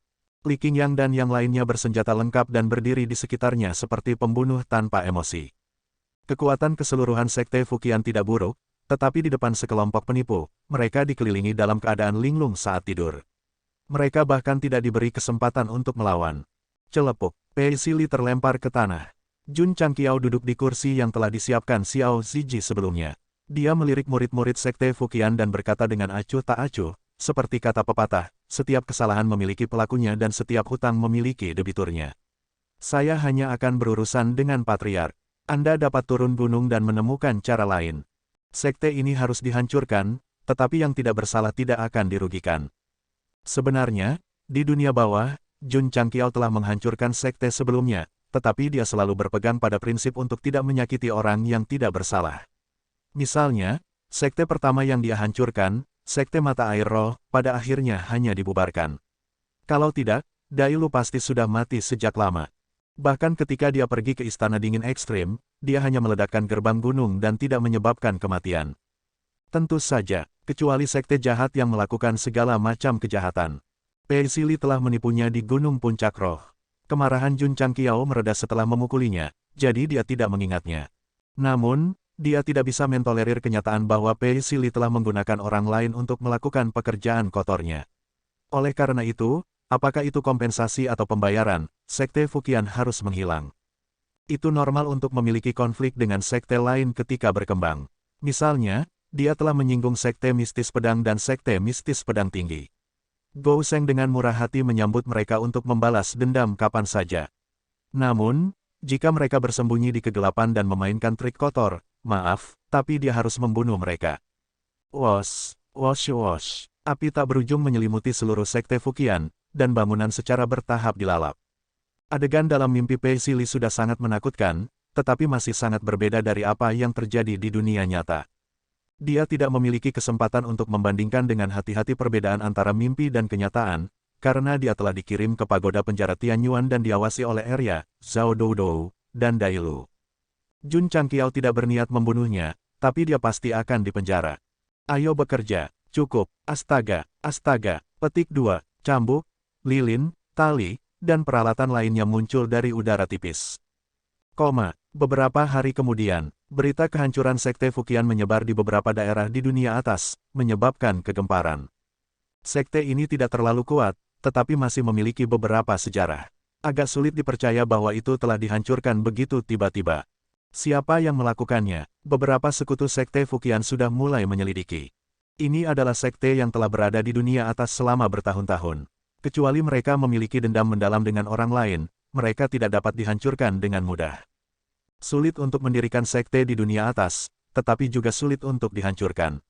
Li Qingyang dan yang lainnya bersenjata lengkap dan berdiri di sekitarnya seperti pembunuh tanpa emosi. Kekuatan keseluruhan sekte Fuqian tidak buruk, tetapi di depan sekelompok penipu, mereka dikelilingi dalam keadaan linglung saat tidur. Mereka bahkan tidak diberi kesempatan untuk melawan. Celepuk, Pacey terlempar ke tanah. Jun Changqiao duduk di kursi yang telah disiapkan Xiao Ziji sebelumnya. Dia melirik murid-murid sekte Fuqian dan berkata dengan acuh tak acuh, seperti kata pepatah, setiap kesalahan memiliki pelakunya dan setiap hutang memiliki debiturnya. Saya hanya akan berurusan dengan patriark. Anda dapat turun gunung dan menemukan cara lain. Sekte ini harus dihancurkan, tetapi yang tidak bersalah tidak akan dirugikan. Sebenarnya, di dunia bawah, Jun Changqiao telah menghancurkan sekte sebelumnya, tetapi dia selalu berpegang pada prinsip untuk tidak menyakiti orang yang tidak bersalah. Misalnya, sekte pertama yang dia hancurkan, sekte mata air roh, pada akhirnya hanya dibubarkan. Kalau tidak, Dai Lu pasti sudah mati sejak lama. Bahkan ketika dia pergi ke istana dingin ekstrim, dia hanya meledakkan gerbang gunung dan tidak menyebabkan kematian. Tentu saja, kecuali sekte jahat yang melakukan segala macam kejahatan. Pacey telah menipunya di Gunung Puncak Roh. Kemarahan Jun Changqiao mereda setelah memukulinya, jadi dia tidak mengingatnya. Namun, dia tidak bisa mentolerir kenyataan bahwa Pacey telah menggunakan orang lain untuk melakukan pekerjaan kotornya. Oleh karena itu, apakah itu kompensasi atau pembayaran, Sekte Fuqian harus menghilang. Itu normal untuk memiliki konflik dengan sekte lain ketika berkembang. Misalnya, dia telah menyinggung Sekte Mistis Pedang dan Sekte Mistis Pedang Tinggi. Gou Sheng dengan murah hati menyambut mereka untuk membalas dendam kapan saja. Namun, jika mereka bersembunyi di kegelapan dan memainkan trik kotor, maaf, tapi dia harus membunuh mereka. Wosh, wosh wosh. Api tak berujung menyelimuti seluruh sekte Fuqian, dan bangunan secara bertahap dilalap. Adegan dalam mimpi Pei Sili sudah sangat menakutkan, tetapi masih sangat berbeda dari apa yang terjadi di dunia nyata. Dia tidak memiliki kesempatan untuk membandingkan dengan hati-hati perbedaan antara mimpi dan kenyataan, karena dia telah dikirim ke pagoda penjara Tianyuan dan diawasi oleh Arya, Zhao Doudou, dan Dailu. Jun Changqiao tidak berniat membunuhnya, tapi dia pasti akan dipenjara. Ayo bekerja. Cukup, astaga, astaga, petik 2, cambuk, lilin, tali, dan peralatan lainnya muncul dari udara tipis. Beberapa hari kemudian, berita kehancuran Sekte Fuqian menyebar di beberapa daerah di dunia atas, menyebabkan kegemparan. Sekte ini tidak terlalu kuat, tetapi masih memiliki beberapa sejarah. Agak sulit dipercaya bahwa itu telah dihancurkan begitu tiba-tiba. Siapa yang melakukannya? Beberapa sekutu Sekte Fuqian sudah mulai menyelidiki. Ini adalah sekte yang telah berada di dunia atas selama bertahun-tahun. Kecuali mereka memiliki dendam mendalam dengan orang lain, mereka tidak dapat dihancurkan dengan mudah. Sulit untuk mendirikan sekte di dunia atas, tetapi juga sulit untuk dihancurkan.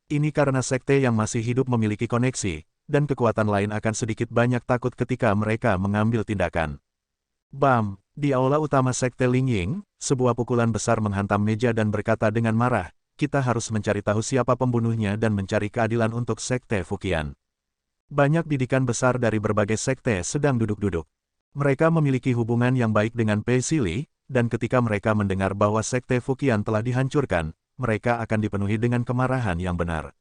Ini karena sekte yang masih hidup memiliki koneksi, dan kekuatan lain akan sedikit banyak takut ketika mereka mengambil tindakan. Bam! Di aula utama sekte Lingying, sebuah pukulan besar menghantam meja dan berkata dengan marah, kita harus mencari tahu siapa pembunuhnya dan mencari keadilan untuk Sekte Fuqian. Banyak didikan besar dari berbagai sekte sedang duduk-duduk. Mereka memiliki hubungan yang baik dengan Pei Sili, dan ketika mereka mendengar bahwa Sekte Fuqian telah dihancurkan, mereka akan dipenuhi dengan kemarahan yang benar.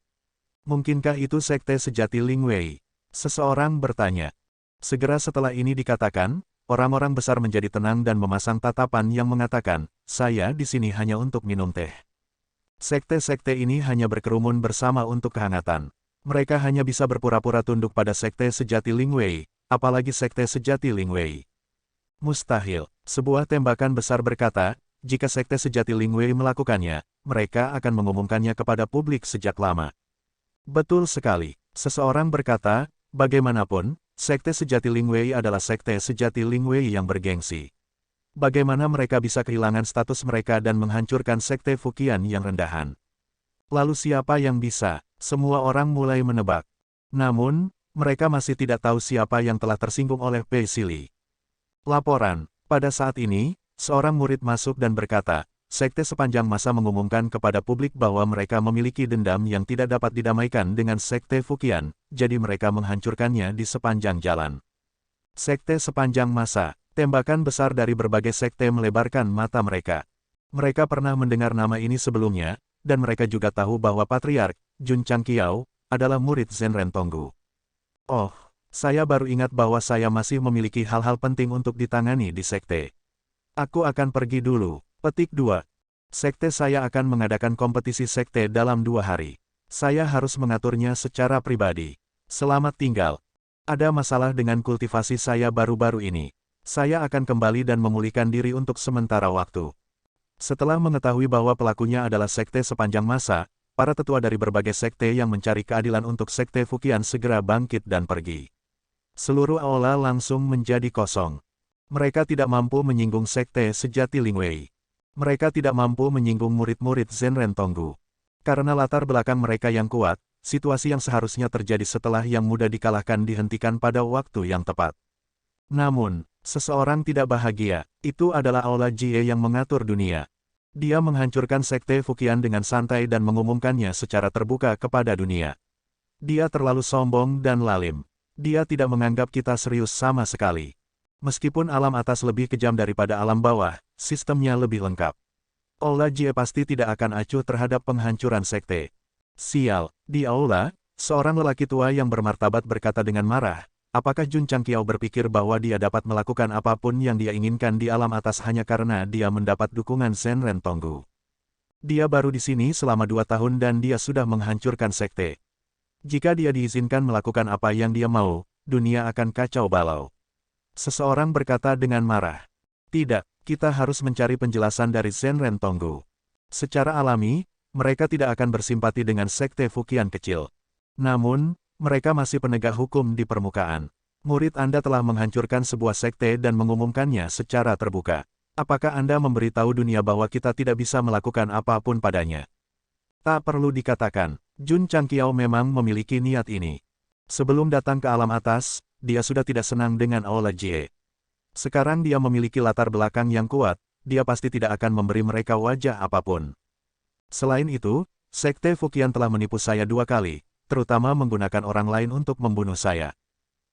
Mungkinkah itu sekte sejati Ling Wei? Seseorang bertanya. Segera setelah ini dikatakan, orang-orang besar menjadi tenang dan memasang tatapan yang mengatakan, saya di sini hanya untuk minum teh. Sekte-sekte ini hanya berkerumun bersama untuk kehangatan. Mereka hanya bisa berpura-pura tunduk pada sekte sejati Ling Wei, apalagi sekte sejati Ling Wei. Mustahil, sebuah tembakan besar berkata, jika sekte sejati Ling Wei melakukannya, mereka akan mengumumkannya kepada publik sejak lama. Betul sekali, seseorang berkata, bagaimanapun, sekte sejati Ling Wei adalah sekte sejati Ling Wei yang bergengsi. Bagaimana mereka bisa kehilangan status mereka dan menghancurkan Sekte Fuqian yang rendahan? Lalu siapa yang bisa? Semua orang mulai menebak. Namun, mereka masih tidak tahu siapa yang telah tersinggung oleh Pei Sili. Laporan. Pada saat ini, seorang murid masuk dan berkata, sekte sepanjang masa mengumumkan kepada publik bahwa mereka memiliki dendam yang tidak dapat didamaikan dengan Sekte Fuqian, jadi mereka menghancurkannya di sepanjang jalan. Sekte sepanjang masa. Tembakan besar dari berbagai sekte melebarkan mata mereka. Mereka pernah mendengar nama ini sebelumnya, dan mereka juga tahu bahwa Patriark, Jun Changqiao, adalah murid Zenren Tonggu. Oh, saya baru ingat bahwa saya masih memiliki hal-hal penting untuk ditangani di sekte. Aku akan pergi dulu. Petik 2. Sekte saya akan mengadakan kompetisi sekte dalam 2 hari. Saya harus mengaturnya secara pribadi. Selamat tinggal. Ada masalah dengan kultivasi saya baru-baru ini. Saya akan kembali dan memulihkan diri untuk sementara waktu. Setelah mengetahui bahwa pelakunya adalah sekte sepanjang masa, para tetua dari berbagai sekte yang mencari keadilan untuk Sekte Fuqian segera bangkit dan pergi. Seluruh aula langsung menjadi kosong. Mereka tidak mampu menyinggung sekte sejati Ling Wei. Mereka tidak mampu menyinggung murid-murid Zenren Tonggu. Karena latar belakang mereka yang kuat, situasi yang seharusnya terjadi setelah yang mudah dikalahkan dihentikan pada waktu yang tepat. Namun, seseorang tidak bahagia. Itu adalah Aula Jie yang mengatur dunia. Dia menghancurkan Sekte Fuqian dengan santai dan mengumumkannya secara terbuka kepada dunia. Dia terlalu sombong dan lalim. Dia tidak menganggap kita serius sama sekali. Meskipun alam atas lebih kejam daripada alam bawah, sistemnya lebih lengkap. Aula Jie pasti tidak akan acuh terhadap penghancuran sekte. Sial, di aula, seorang lelaki tua yang bermartabat berkata dengan marah, apakah Jun Changqiao berpikir bahwa dia dapat melakukan apapun yang dia inginkan di alam atas hanya karena dia mendapat dukungan Zenren Tonggu? Dia baru di sini selama 2 tahun dan dia sudah menghancurkan sekte. Jika dia diizinkan melakukan apa yang dia mau, dunia akan kacau balau. Seseorang berkata dengan marah. Tidak, kita harus mencari penjelasan dari Zenren Tonggu. Secara alami, mereka tidak akan bersimpati dengan sekte Fukian kecil. Namun, mereka masih penegak hukum di permukaan. Murid Anda telah menghancurkan sebuah sekte dan mengumumkannya secara terbuka. Apakah Anda memberitahu dunia bahwa kita tidak bisa melakukan apapun padanya? Tak perlu dikatakan, Jun Changqiao memang memiliki niat ini. Sebelum datang ke alam atas, dia sudah tidak senang dengan Aula Jie. Sekarang dia memiliki latar belakang yang kuat, dia pasti tidak akan memberi mereka wajah apapun. Selain itu, Sekte Fukian telah menipu saya 2 kali, terutama menggunakan orang lain untuk membunuh saya.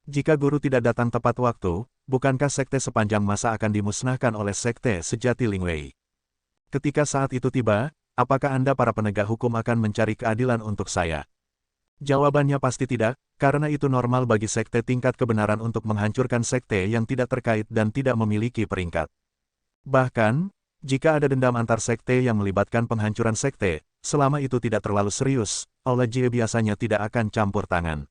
Jika guru tidak datang tepat waktu, bukankah sekte sepanjang masa akan dimusnahkan oleh sekte sejati Lingwei? Ketika saat itu tiba, apakah Anda para penegak hukum akan mencari keadilan untuk saya? Jawabannya pasti tidak, karena itu normal bagi sekte tingkat kebenaran untuk menghancurkan sekte yang tidak terkait dan tidak memiliki peringkat. Bahkan, jika ada dendam antar sekte yang melibatkan penghancuran sekte, selama itu tidak terlalu serius, Aula Jie biasanya tidak akan campur tangan.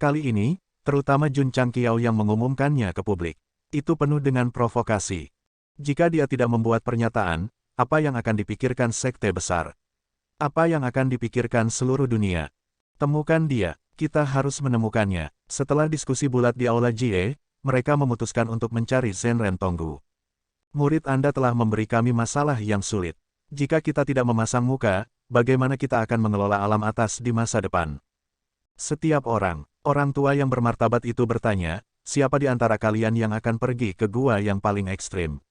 Kali ini, terutama Jun Changqiao yang mengumumkannya ke publik, itu penuh dengan provokasi. Jika dia tidak membuat pernyataan, apa yang akan dipikirkan sekte besar? Apa yang akan dipikirkan seluruh dunia? Temukan dia, kita harus menemukannya. Setelah diskusi bulat di Aula Jie, mereka memutuskan untuk mencari Zenren Tonggu. Murid Anda telah memberi kami masalah yang sulit. Jika kita tidak memasang muka, bagaimana kita akan mengelola alam atas di masa depan? Setiap orang tua yang bermartabat itu bertanya, siapa di antara kalian yang akan pergi ke gua yang paling ekstrim?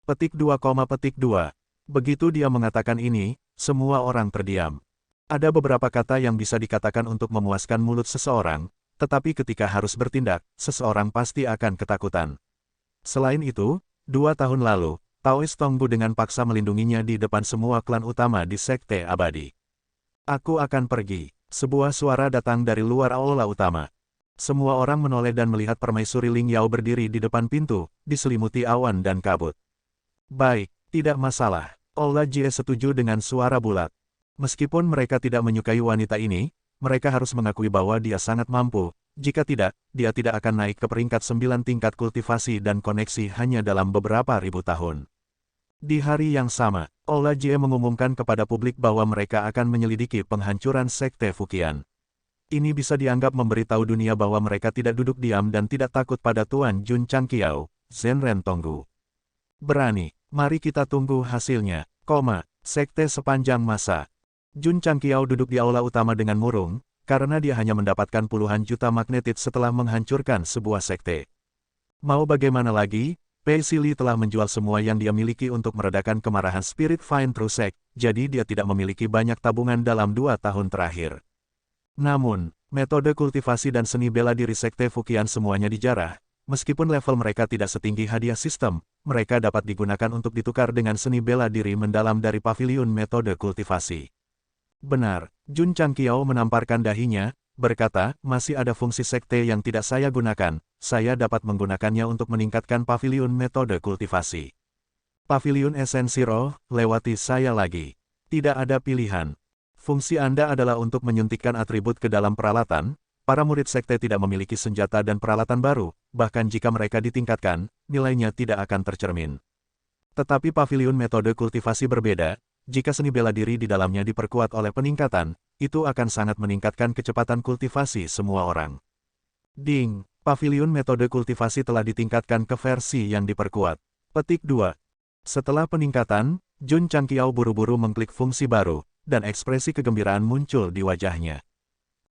Petik 2, petik 2. Begitu dia mengatakan ini, semua orang terdiam. Ada beberapa kata yang bisa dikatakan untuk memuaskan mulut seseorang, tetapi ketika harus bertindak, seseorang pasti akan ketakutan. Selain itu, 2 tahun lalu, Taoist Tongbu dengan paksa melindunginya di depan semua klan utama di Sekte Abadi. Aku akan pergi. Sebuah suara datang dari luar aula utama. Semua orang menoleh dan melihat permaisuri Ling Yao berdiri di depan pintu, diselimuti awan dan kabut. Baik, tidak masalah. Aula Jie setuju dengan suara bulat. Meskipun mereka tidak menyukai wanita ini, mereka harus mengakui bahwa dia sangat mampu. Jika tidak, dia tidak akan naik ke peringkat 9 tingkat kultivasi dan koneksi hanya dalam beberapa ribu tahun. Di hari yang sama, Aula Jie mengumumkan kepada publik bahwa mereka akan menyelidiki penghancuran Sekte Fukian. Ini bisa dianggap memberitahu dunia bahwa mereka tidak duduk diam dan tidak takut pada Tuan Jun Changqiao, Zenren Tonggu. Berani, mari kita tunggu hasilnya, Sekte sepanjang masa. Jun Changqiao duduk di aula utama dengan murung, karena dia hanya mendapatkan puluhan juta magnetit setelah menghancurkan sebuah sekte. Mau bagaimana lagi, Pei Sili telah menjual semua yang dia miliki untuk meredakan kemarahan Spirit Fine True Sect, jadi dia tidak memiliki banyak tabungan dalam 2 tahun terakhir. Namun, metode kultivasi dan seni bela diri Sekte Fukian semuanya dijarah. Meskipun level mereka tidak setinggi hadiah sistem, mereka dapat digunakan untuk ditukar dengan seni bela diri mendalam dari paviliun metode kultivasi. Benar, Jun Changqiao menamparkan dahinya, berkata, masih ada fungsi sekte yang tidak saya gunakan, saya dapat menggunakannya untuk meningkatkan paviliun metode kultivasi. Paviliun esensi roh, lewati saya lagi. Tidak ada pilihan. Fungsi Anda adalah untuk menyuntikkan atribut ke dalam peralatan. Para murid sekte tidak memiliki senjata dan peralatan baru, bahkan jika mereka ditingkatkan, nilainya tidak akan tercermin. Tetapi paviliun metode kultivasi berbeda. Jika seni bela diri di dalamnya diperkuat oleh peningkatan, itu akan sangat meningkatkan kecepatan kultivasi semua orang. Ding, paviliun metode kultivasi telah ditingkatkan ke versi yang diperkuat. Petik 2. Setelah peningkatan, Jun Changqiao buru-buru mengklik fungsi baru, dan ekspresi kegembiraan muncul di wajahnya.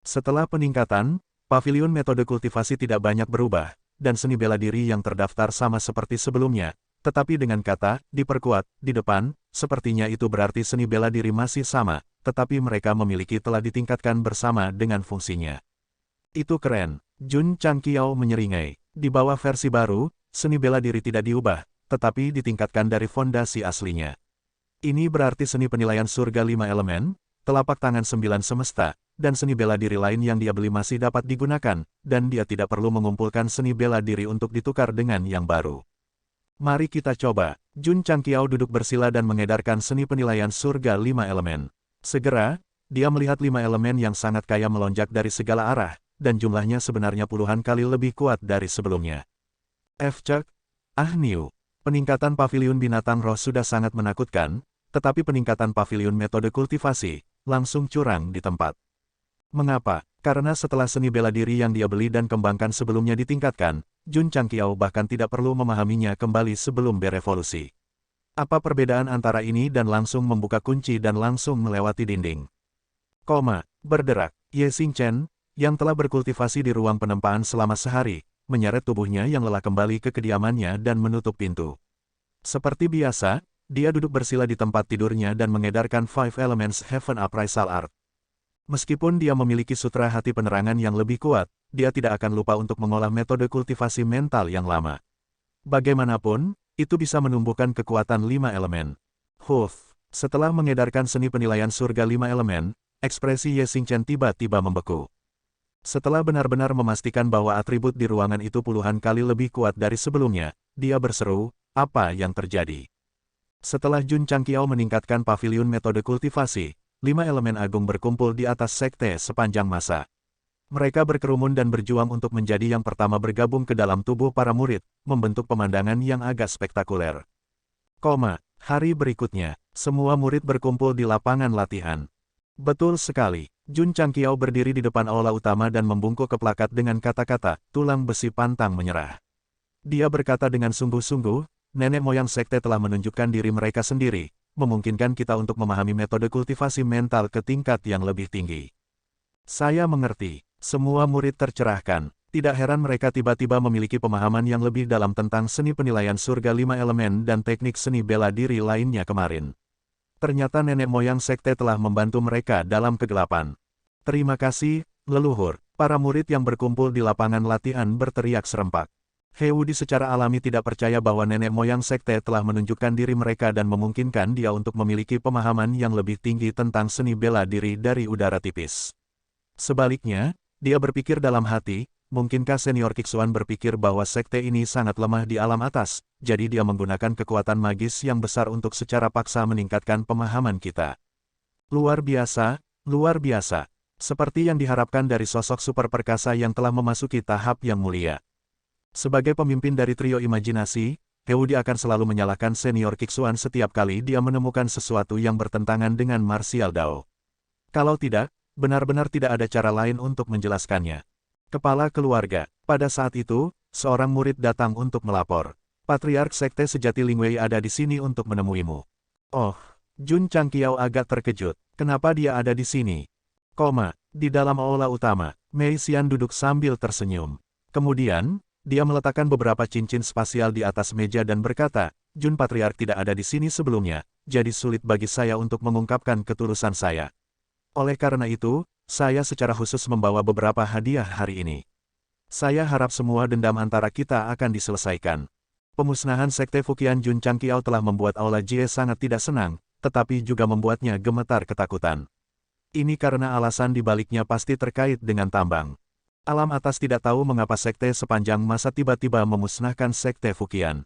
Setelah peningkatan, paviliun metode kultivasi tidak banyak berubah, dan seni bela diri yang terdaftar sama seperti sebelumnya. Tetapi dengan kata, diperkuat, di depan, sepertinya itu berarti seni bela diri masih sama, tetapi mereka memiliki telah ditingkatkan bersama dengan fungsinya. Itu keren, Jun Changqiao menyeringai. Di bawah versi baru, seni bela diri tidak diubah, tetapi ditingkatkan dari fondasi aslinya. Ini berarti seni penilaian surga 5 elemen, telapak tangan 9 semesta, dan seni bela diri lain yang dia beli masih dapat digunakan, dan dia tidak perlu mengumpulkan seni bela diri untuk ditukar dengan yang baru. Mari kita coba. Jun Changqiao duduk bersila dan mengedarkan seni penilaian surga 5 elemen. Segera, dia melihat 5 elemen yang sangat kaya melonjak dari segala arah, dan jumlahnya sebenarnya puluhan kali lebih kuat dari sebelumnya. F-Cek, New. Peningkatan paviliun binatang roh sudah sangat menakutkan, tetapi peningkatan paviliun metode kultivasi langsung curang di tempat. Mengapa? Karena setelah seni bela diri yang dia beli dan kembangkan sebelumnya ditingkatkan, Jun Changqiao bahkan tidak perlu memahaminya kembali sebelum berevolusi. Apa perbedaan antara ini dan langsung membuka kunci dan langsung melewati dinding? Berderak, Ye Xingchen, yang telah berkultivasi di ruang penempaan selama sehari, menyeret tubuhnya yang lelah kembali ke kediamannya dan menutup pintu. Seperti biasa, dia duduk bersila di tempat tidurnya dan mengedarkan Five Elements Heaven Appraisal Art. Meskipun dia memiliki sutra hati penerangan yang lebih kuat, dia tidak akan lupa untuk mengolah metode kultivasi mental yang lama. Bagaimanapun, itu bisa menumbuhkan kekuatan 5 elemen. Setelah mengedarkan seni penilaian surga 5 elemen, ekspresi Ye Xingchen tiba-tiba membeku. Setelah benar-benar memastikan bahwa atribut di ruangan itu puluhan kali lebih kuat dari sebelumnya, dia berseru, apa yang terjadi? Setelah Jun Changqiao meningkatkan paviliun metode kultivasi, 5 elemen agung berkumpul di atas sekte sepanjang masa. Mereka berkerumun dan berjuang untuk menjadi yang pertama bergabung ke dalam tubuh para murid, membentuk pemandangan yang agak spektakuler. Hari berikutnya, semua murid berkumpul di lapangan latihan. Betul sekali, Jun Changqiao berdiri di depan aula utama dan membungkuk ke plakat dengan kata-kata, tulang besi pantang menyerah. Dia berkata dengan sungguh-sungguh, nenek moyang sekte telah menunjukkan diri mereka sendiri, memungkinkan kita untuk memahami metode kultivasi mental ke tingkat yang lebih tinggi. Saya mengerti, semua murid tercerahkan, tidak heran mereka tiba-tiba memiliki pemahaman yang lebih dalam tentang seni penilaian surga 5 elemen dan teknik seni bela diri lainnya kemarin. Ternyata nenek moyang sekte telah membantu mereka dalam kegelapan. Terima kasih, leluhur, para murid yang berkumpul di lapangan latihan berteriak serempak. Heudi secara alami tidak percaya bahwa nenek moyang sekte telah menunjukkan diri mereka dan memungkinkan dia untuk memiliki pemahaman yang lebih tinggi tentang seni bela diri dari udara tipis. Sebaliknya, dia berpikir dalam hati, mungkinkah senior Kixuan berpikir bahwa sekte ini sangat lemah di alam atas, jadi dia menggunakan kekuatan magis yang besar untuk secara paksa meningkatkan pemahaman kita. Luar biasa, luar biasa. Seperti yang diharapkan dari sosok super perkasa yang telah memasuki tahap yang mulia. Sebagai pemimpin dari trio imajinasi, Heudi akan selalu menyalahkan senior Kixuan setiap kali dia menemukan sesuatu yang bertentangan dengan martial Dao. Kalau tidak, benar-benar tidak ada cara lain untuk menjelaskannya. Kepala keluarga, pada saat itu, seorang murid datang untuk melapor. Patriark Sekte Sejati Lingwei ada di sini untuk menemuimu. Jun Changqiao agak terkejut. Kenapa dia ada di sini? Di dalam aula utama, Mei Xian duduk sambil tersenyum. Kemudian, dia meletakkan beberapa cincin spasial di atas meja dan berkata, Jun Patriark tidak ada di sini sebelumnya, jadi sulit bagi saya untuk mengungkapkan ketulusan saya. Oleh karena itu, saya secara khusus membawa beberapa hadiah hari ini. Saya harap semua dendam antara kita akan diselesaikan. Pemusnahan Sekte Fukian Jun Changqiao telah membuat Aula Jie sangat tidak senang, tetapi juga membuatnya gemetar ketakutan. Ini karena alasan dibaliknya pasti terkait dengan tambang. Alam atas tidak tahu mengapa sekte sepanjang masa tiba-tiba memusnahkan Sekte Fukian.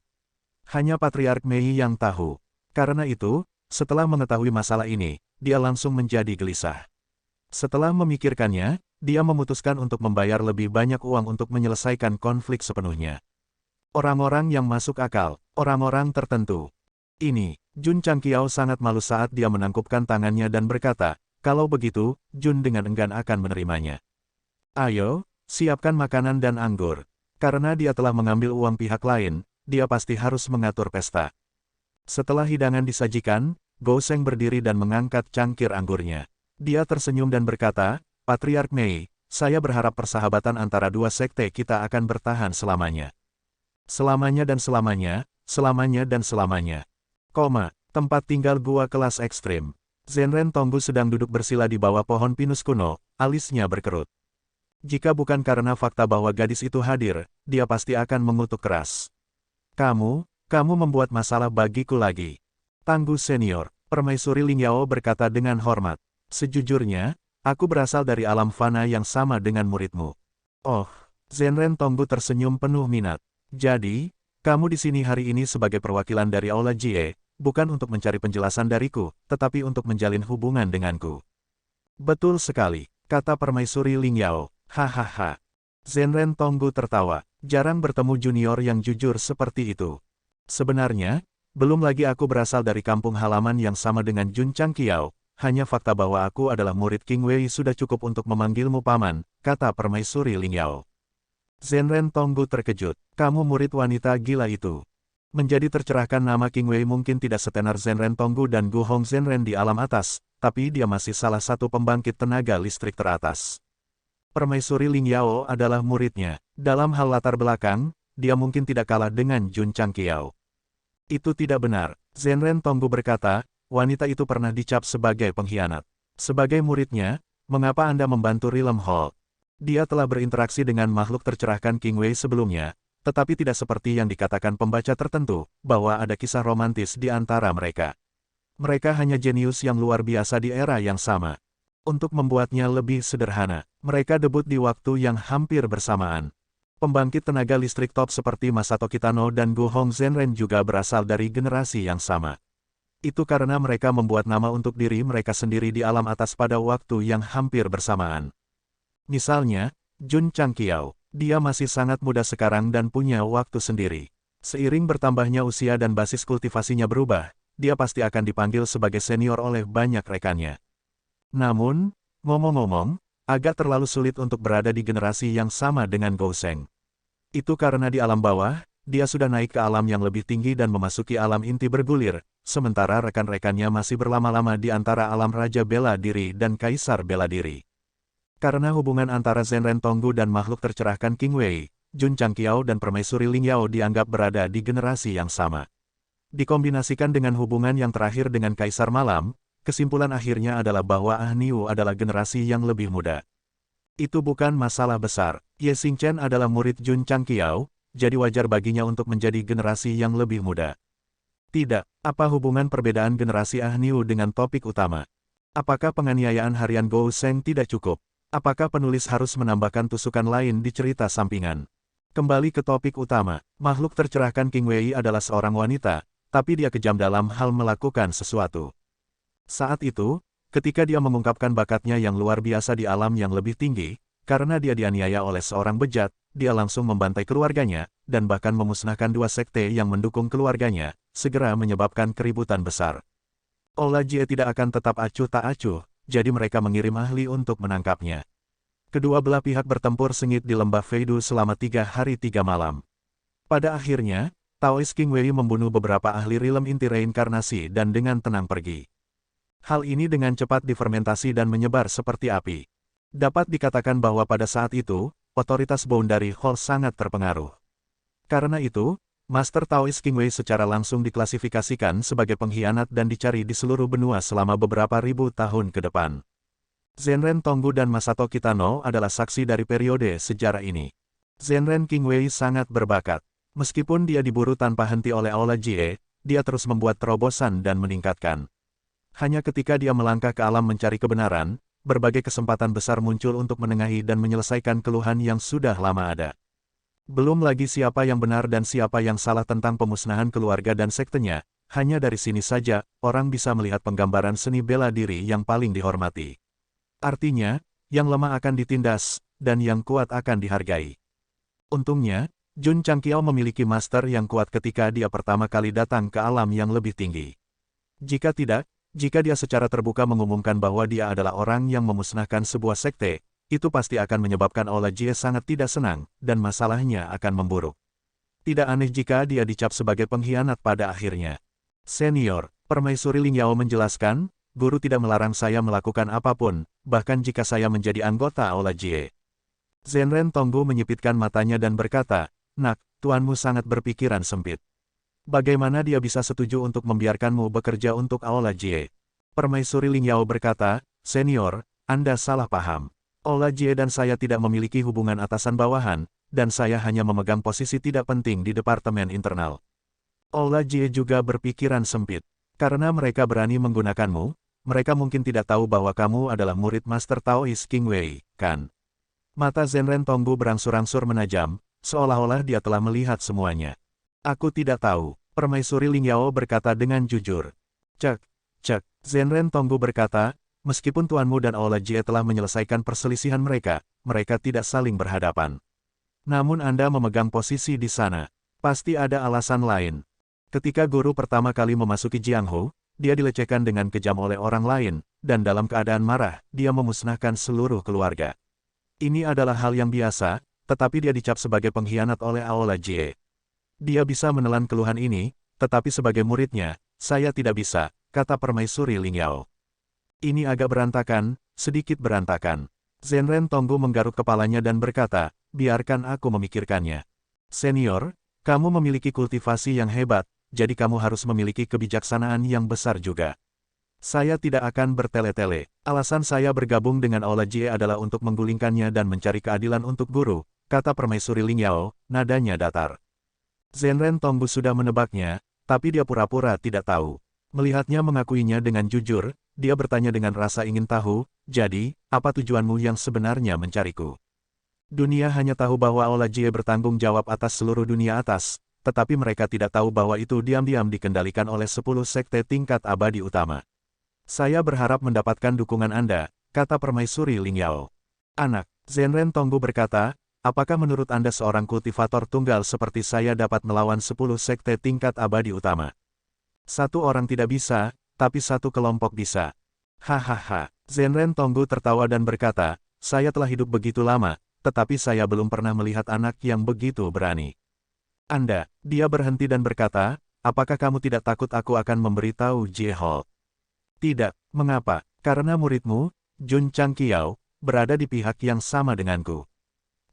Hanya Patriark Mei yang tahu. Karena itu, setelah mengetahui masalah ini, dia langsung menjadi gelisah. Setelah memikirkannya, dia memutuskan untuk membayar lebih banyak uang untuk menyelesaikan konflik sepenuhnya. Orang-orang yang masuk akal, orang-orang tertentu. Ini, Jun Changqiao sangat malu saat dia menangkupkan tangannya dan berkata, kalau begitu, Jun dengan enggan akan menerimanya. Ayo, siapkan makanan dan anggur. Karena dia telah mengambil uang pihak lain, dia pasti harus mengatur pesta. Setelah hidangan disajikan, Gou Sheng berdiri dan mengangkat cangkir anggurnya. Dia tersenyum dan berkata, Patriark Mei, saya berharap persahabatan antara dua sekte kita akan bertahan selamanya. Selamanya dan selamanya, selamanya dan selamanya. Tempat tinggal gua kelas ekstrim. Zenren Tonggu sedang duduk bersila di bawah pohon pinus kuno, alisnya berkerut. Jika bukan karena fakta bahwa gadis itu hadir, dia pasti akan mengutuk keras. Kamu membuat masalah bagiku lagi. Tangguh senior, Permaisuri Lingyao berkata dengan hormat. Sejujurnya, aku berasal dari alam fana yang sama dengan muridmu. Zenren Tonggu tersenyum penuh minat. Jadi, kamu di sini hari ini sebagai perwakilan dari Aula Jie, bukan untuk mencari penjelasan dariku, tetapi untuk menjalin hubungan denganku. Betul sekali, kata Permaisuri Ling Yao. Hahaha. Zenren Tonggu tertawa. Jarang bertemu junior yang jujur seperti itu. Sebenarnya, belum lagi aku berasal dari kampung halaman yang sama dengan Jun Changqiao. Hanya fakta bahwa aku adalah murid King Wei sudah cukup untuk memanggilmu paman, kata Permaisuri Ling Yao. Zenren Tonggu terkejut. Kamu murid wanita gila itu. Menjadi tercerahkan nama King Wei mungkin tidak setenar Zenren Tonggu dan Gu Hong Zenren di alam atas, tapi dia masih salah satu pembangkit tenaga listrik teratas. Permaisuri Ling Yao adalah muridnya. Dalam hal latar belakang, dia mungkin tidak kalah dengan Jun Changqiao. Itu tidak benar. Zenren Tonggu berkata, wanita itu pernah dicap sebagai pengkhianat. Sebagai muridnya, mengapa Anda membantu Rilem Hall? Dia telah berinteraksi dengan makhluk tercerahkan King Wei sebelumnya, tetapi tidak seperti yang dikatakan pembaca tertentu, bahwa ada kisah romantis di antara mereka. Mereka hanya jenius yang luar biasa di era yang sama. Untuk membuatnya lebih sederhana, mereka debut di waktu yang hampir bersamaan. Pembangkit tenaga listrik top seperti Masato Kitano dan Gu Hong Zenren juga berasal dari generasi yang sama. Itu karena mereka membuat nama untuk diri mereka sendiri di alam atas pada waktu yang hampir bersamaan. Misalnya, Jun Changqiao. Dia masih sangat muda sekarang dan punya waktu sendiri. Seiring bertambahnya usia dan basis kultivasinya berubah, dia pasti akan dipanggil sebagai senior oleh banyak rekannya. Namun, ngomong-ngomong, agak terlalu sulit untuk berada di generasi yang sama dengan Gou Sheng. Itu karena di alam bawah, dia sudah naik ke alam yang lebih tinggi dan memasuki alam inti bergulir, sementara rekan-rekannya masih berlama-lama di antara alam Raja Bela Diri dan Kaisar Bela Diri. Karena hubungan antara Zenren Tonggu dan makhluk tercerahkan King Wei, Jun Changqiao dan Permaisuri Ling Yao dianggap berada di generasi yang sama. Dikombinasikan dengan hubungan yang terakhir dengan Kaisar Malam, kesimpulan akhirnya adalah bahwa Ah Niu adalah generasi yang lebih muda. Itu bukan masalah besar. Ye Xingchen adalah murid Jun Changqiao, jadi wajar baginya untuk menjadi generasi yang lebih muda. Tidak, apa hubungan perbedaan generasi Ah Niu dengan topik utama? Apakah penganiayaan harian Gou Sheng tidak cukup? Apakah penulis harus menambahkan tusukan lain di cerita sampingan? Kembali ke topik utama, makhluk tercerahkan King Wei adalah seorang wanita, tapi dia kejam dalam hal melakukan sesuatu. Saat itu, ketika dia mengungkapkan bakatnya yang luar biasa di alam yang lebih tinggi, karena dia dianiaya oleh seorang bejat, dia langsung membantai keluarganya, dan bahkan memusnahkan dua sekte yang mendukung keluarganya, segera menyebabkan keributan besar. Ola Jie tidak akan tetap acuh tak acuh, jadi mereka mengirim ahli untuk menangkapnya. Kedua belah pihak bertempur sengit di lembah Feidu selama 3 hari 3 malam. Pada akhirnya, Taoist King Wei membunuh beberapa ahli rilem inti reinkarnasi dan dengan tenang pergi. Hal ini dengan cepat difermentasi dan menyebar seperti api. Dapat dikatakan bahwa pada saat itu, otoritas Boundary Hall sangat terpengaruh. Karena itu, Master Taoist King Wei secara langsung diklasifikasikan sebagai pengkhianat dan dicari di seluruh benua selama beberapa ribu tahun ke depan. Zenren Tonggu dan Masato Kitano adalah saksi dari periode sejarah ini. Zenren King Wei sangat berbakat. Meskipun dia diburu tanpa henti oleh Aula Jie, dia terus membuat terobosan dan meningkatkan. Hanya ketika dia melangkah ke alam mencari kebenaran, berbagai kesempatan besar muncul untuk menengahi dan menyelesaikan keluhan yang sudah lama ada. Belum lagi siapa yang benar dan siapa yang salah tentang pemusnahan keluarga dan sektenya, hanya dari sini saja, orang bisa melihat penggambaran seni bela diri yang paling dihormati. Artinya, yang lemah akan ditindas, dan yang kuat akan dihargai. Untungnya, Jun Changqiao memiliki master yang kuat ketika dia pertama kali datang ke alam yang lebih tinggi. Jika tidak, jika dia secara terbuka mengumumkan bahwa dia adalah orang yang memusnahkan sebuah sekte, itu pasti akan menyebabkan Aula Jie sangat tidak senang, dan masalahnya akan memburuk. Tidak aneh jika dia dicap sebagai pengkhianat pada akhirnya. Senior, Permaisuri Ling Yao menjelaskan, guru tidak melarang saya melakukan apapun, bahkan jika saya menjadi anggota Aula Jie. Zenren Tonggu menyipitkan matanya dan berkata, "Nak, tuanmu sangat berpikiran sempit. Bagaimana dia bisa setuju untuk membiarkanmu bekerja untuk Aula Jie?" Permaisuri Ling Yao berkata, "Senior, Anda salah paham. Aula Jie dan saya tidak memiliki hubungan atasan-bawahan, dan saya hanya memegang posisi tidak penting di departemen internal. Aula Jie juga berpikiran sempit. Karena mereka berani menggunakanmu, mereka mungkin tidak tahu bahwa kamu adalah murid Master Taoist King Wei, kan?" Mata Zenren Tonggu berangsur-angsur menajam, seolah-olah dia telah melihat semuanya. "Aku tidak tahu," Permaisuri Ling Yao berkata dengan jujur. Cek. Zenren Tonggu berkata, Meskipun tuanmu dan Aula Jie telah menyelesaikan perselisihan mereka, mereka tidak saling berhadapan. Namun Anda memegang posisi di sana. Pasti ada alasan lain. Ketika guru pertama kali memasuki Jianghu, dia dilecehkan dengan kejam oleh orang lain, dan dalam keadaan marah, dia memusnahkan seluruh keluarga. Ini adalah hal yang biasa, tetapi dia dicap sebagai pengkhianat oleh Aula Jie. Dia bisa menelan keluhan ini, tetapi sebagai muridnya, saya tidak bisa, kata Permaisuri Ling Yao. Ini agak berantakan, sedikit berantakan. Zenren Tonggu menggaruk kepalanya dan berkata, biarkan aku memikirkannya. Senior, kamu memiliki kultivasi yang hebat, jadi kamu harus memiliki kebijaksanaan yang besar juga. Saya tidak akan bertele-tele. Alasan saya bergabung dengan Aula Jie adalah untuk menggulingkannya dan mencari keadilan untuk guru, kata Permaisuri Ling Yao, nadanya datar. Zenren Tonggu sudah menebaknya, tapi dia pura-pura tidak tahu. Melihatnya mengakuinya dengan jujur, dia bertanya dengan rasa ingin tahu, jadi, apa tujuanmu yang sebenarnya mencariku? Dunia hanya tahu bahwa Aula Jie bertanggung jawab atas seluruh dunia atas, tetapi mereka tidak tahu bahwa itu diam-diam dikendalikan oleh 10 sekte tingkat abadi utama. Saya berharap mendapatkan dukungan Anda, kata Permaisuri Ling Yao. Anak, Zenren Tonggu berkata, apakah menurut Anda seorang kultivator tunggal seperti saya dapat melawan 10 sekte tingkat abadi utama? Satu orang tidak bisa, tapi satu kelompok bisa. Hahaha, Zenren Tonggu tertawa dan berkata, saya telah hidup begitu lama, tetapi saya belum pernah melihat anak yang begitu berani. Anda, dia berhenti dan berkata, apakah kamu tidak takut aku akan memberitahu Jie Hall? Tidak, mengapa? Karena muridmu, Jun Changqiao, berada di pihak yang sama denganku.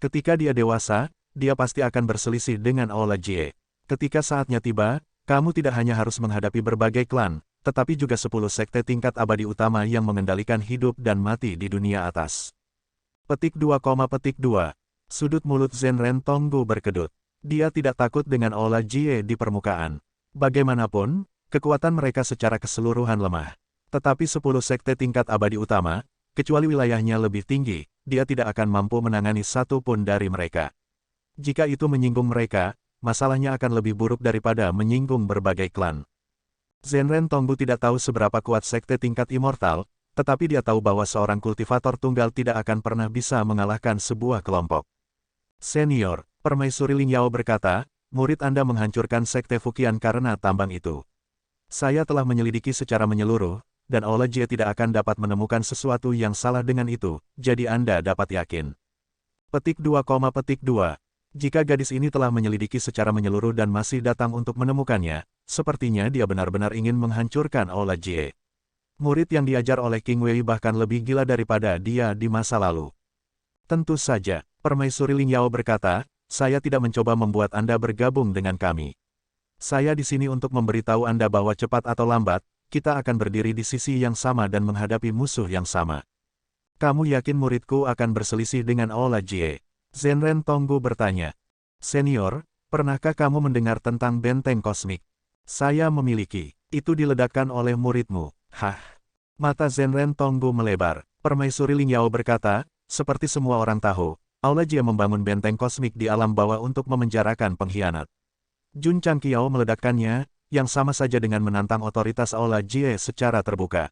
Ketika dia dewasa, dia pasti akan berselisih dengan Aula Jie. Ketika saatnya tiba, kamu tidak hanya harus menghadapi berbagai klan, tetapi juga 10 sekte tingkat abadi utama yang mengendalikan hidup dan mati di dunia atas. Petik 2, Sudut mulut Zenren Tonggu berkedut. Dia tidak takut dengan Aula Jie di permukaan. Bagaimanapun, kekuatan mereka secara keseluruhan lemah. Tetapi 10 sekte tingkat abadi utama, kecuali wilayahnya lebih tinggi, dia tidak akan mampu menangani satu pun dari mereka. Jika itu menyinggung mereka, masalahnya akan lebih buruk daripada menyinggung berbagai klan. Zenren Tonggu tidak tahu seberapa kuat sekte tingkat immortal, tetapi dia tahu bahwa seorang kultivator tunggal tidak akan pernah bisa mengalahkan sebuah kelompok. Senior, Permaisuri Ling Yao berkata, murid Anda menghancurkan sekte Fukian karena tambang itu. Saya telah menyelidiki secara menyeluruh, dan Aula Jie tidak akan dapat menemukan sesuatu yang salah dengan itu, jadi Anda dapat yakin. Petik 2, Jika gadis ini telah menyelidiki secara menyeluruh dan masih datang untuk menemukannya, sepertinya dia benar-benar ingin menghancurkan Aula Jie. Murid yang diajar oleh King Wei bahkan lebih gila daripada dia di masa lalu. Tentu saja, Permaisuri Ling Yao berkata, saya tidak mencoba membuat Anda bergabung dengan kami. Saya di sini untuk memberitahu Anda bahwa cepat atau lambat, kita akan berdiri di sisi yang sama dan menghadapi musuh yang sama. Kamu yakin muridku akan berselisih dengan Aula Jie? Zenren Tonggu bertanya. Senior, pernahkah kamu mendengar tentang benteng kosmik? Saya memiliki. Itu diledakkan oleh muridmu. Hah? Mata Zenren Tonggu melebar. Permaisuri Ling Yao berkata, seperti semua orang tahu, Aula Jie membangun benteng kosmik di alam bawah untuk memenjarakan pengkhianat. Jun Changqiao meledakkannya, yang sama saja dengan menantang otoritas Aula Jie secara terbuka.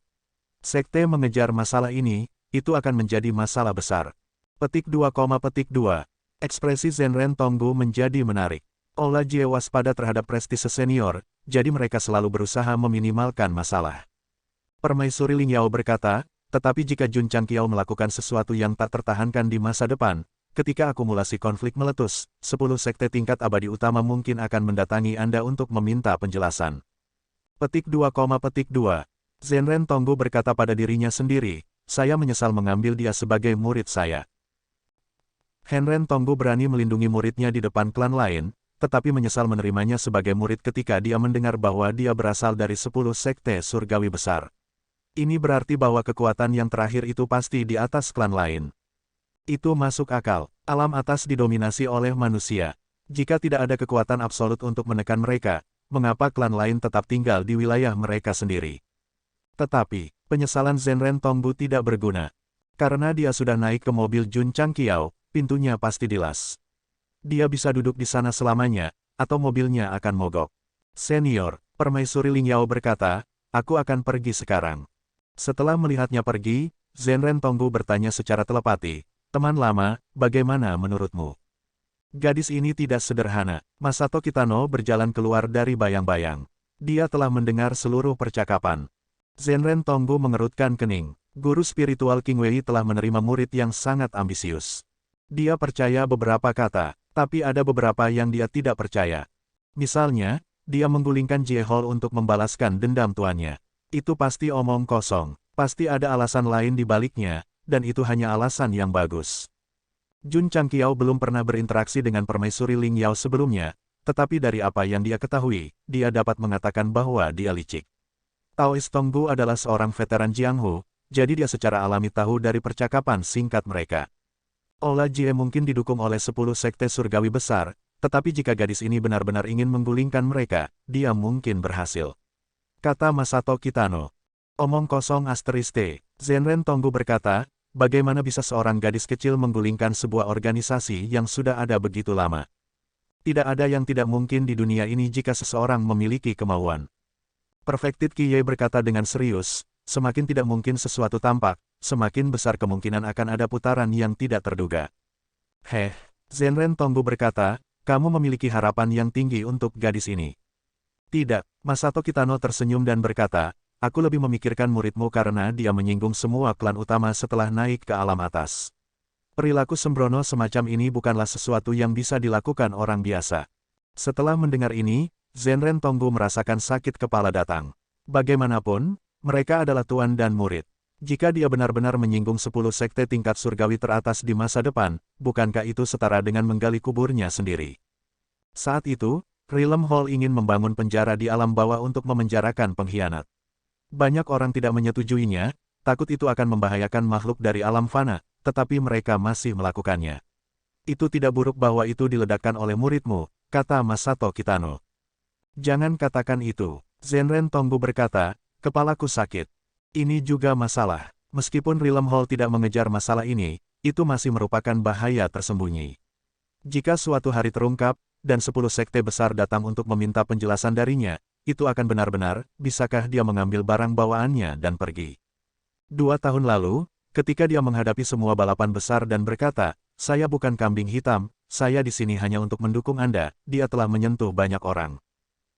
Sekte mengejar masalah ini, itu akan menjadi masalah besar. Petik 2, Ekspresi Zenren Tonggu menjadi menarik. Aula Jie waspada terhadap prestise senior, jadi mereka selalu berusaha meminimalkan masalah. Permaisuri Ling Yao berkata, tetapi jika Jun Changqiao melakukan sesuatu yang tak tertahankan di masa depan, ketika akumulasi konflik meletus, 10 sekte tingkat abadi utama mungkin akan mendatangi Anda untuk meminta penjelasan. Petik 2, Zenren Tonggu berkata pada dirinya sendiri, saya menyesal mengambil dia sebagai murid saya. Henren Tonggu berani melindungi muridnya di depan klan lain, tetapi menyesal menerimanya sebagai murid ketika dia mendengar bahwa dia berasal dari 10 sekte surgawi besar. Ini berarti bahwa kekuatan yang terakhir itu pasti di atas klan lain. Itu masuk akal. Alam atas didominasi oleh manusia. Jika tidak ada kekuatan absolut untuk menekan mereka, mengapa klan lain tetap tinggal di wilayah mereka sendiri? Tetapi, penyesalan Zenren Tonggu tidak berguna. Karena dia sudah naik ke mobil Jun Changqiao, pintunya pasti dilas. Dia bisa duduk di sana selamanya, atau mobilnya akan mogok. Senior, Permaisuri Ling Yao berkata, aku akan pergi sekarang. Setelah melihatnya pergi, Zenren Tonggu bertanya secara telepati, "Teman lama, bagaimana menurutmu?" Gadis ini tidak sederhana. Masato Kitano berjalan keluar dari bayang-bayang. Dia telah mendengar seluruh percakapan. Zenren Tonggu mengerutkan kening. Guru spiritual King Wei telah menerima murid yang sangat ambisius. Dia percaya beberapa kata, tapi ada beberapa yang dia tidak percaya. Misalnya, dia menggulingkan Jie Hall untuk membalaskan dendam tuannya. Itu pasti omong kosong. Pasti ada alasan lain di baliknya, dan itu hanya alasan yang bagus. Jun Changqiao belum pernah berinteraksi dengan permaisuri Ling Yao sebelumnya, tetapi dari apa yang dia ketahui, dia dapat mengatakan bahwa dia licik. Taoist Tonggu adalah seorang veteran Jianghu, jadi dia secara alami tahu dari percakapan singkat mereka. Ola Jie mungkin didukung oleh 10 sekte surgawi besar, tetapi jika gadis ini benar-benar ingin menggulingkan mereka, dia mungkin berhasil. Kata Masato Kitano. Omong kosong asterisk. Zenren Tonggu berkata, bagaimana bisa seorang gadis kecil menggulingkan sebuah organisasi yang sudah ada begitu lama? Tidak ada yang tidak mungkin di dunia ini jika seseorang memiliki kemauan. Perfected Kiye berkata dengan serius, semakin tidak mungkin sesuatu tampak, semakin besar kemungkinan akan ada putaran yang tidak terduga. Zenren Tonggu berkata, kamu memiliki harapan yang tinggi untuk gadis ini. Tidak, Masato Kitano tersenyum dan berkata, aku lebih memikirkan muridmu karena dia menyinggung semua klan utama setelah naik ke alam atas. Perilaku sembrono semacam ini bukanlah sesuatu yang bisa dilakukan orang biasa. Setelah mendengar ini, Zenren Tonggu merasakan sakit kepala datang. Bagaimanapun, mereka adalah tuan dan murid. Jika dia benar-benar menyinggung 10 sekte tingkat surgawi teratas di masa depan, bukankah itu setara dengan menggali kuburnya sendiri? Saat itu, Rilem Hall ingin membangun penjara di alam bawah untuk memenjarakan pengkhianat. Banyak orang tidak menyetujuinya, takut itu akan membahayakan makhluk dari alam fana, tetapi mereka masih melakukannya. Itu tidak buruk bahwa itu diledakkan oleh muridmu, kata Masato Kitano. Jangan katakan itu, Zenren Tonggu berkata, kepalaku sakit. Ini juga masalah. Meskipun Rilem Hall tidak mengejar masalah ini, itu masih merupakan bahaya tersembunyi. Jika suatu hari terungkap, dan 10 sekte besar datang untuk meminta penjelasan darinya, itu akan benar-benar, bisakah dia mengambil barang bawaannya dan pergi. 2 tahun lalu, ketika dia menghadapi semua balapan besar dan berkata, saya bukan kambing hitam, saya di sini hanya untuk mendukung Anda, dia telah menyentuh banyak orang.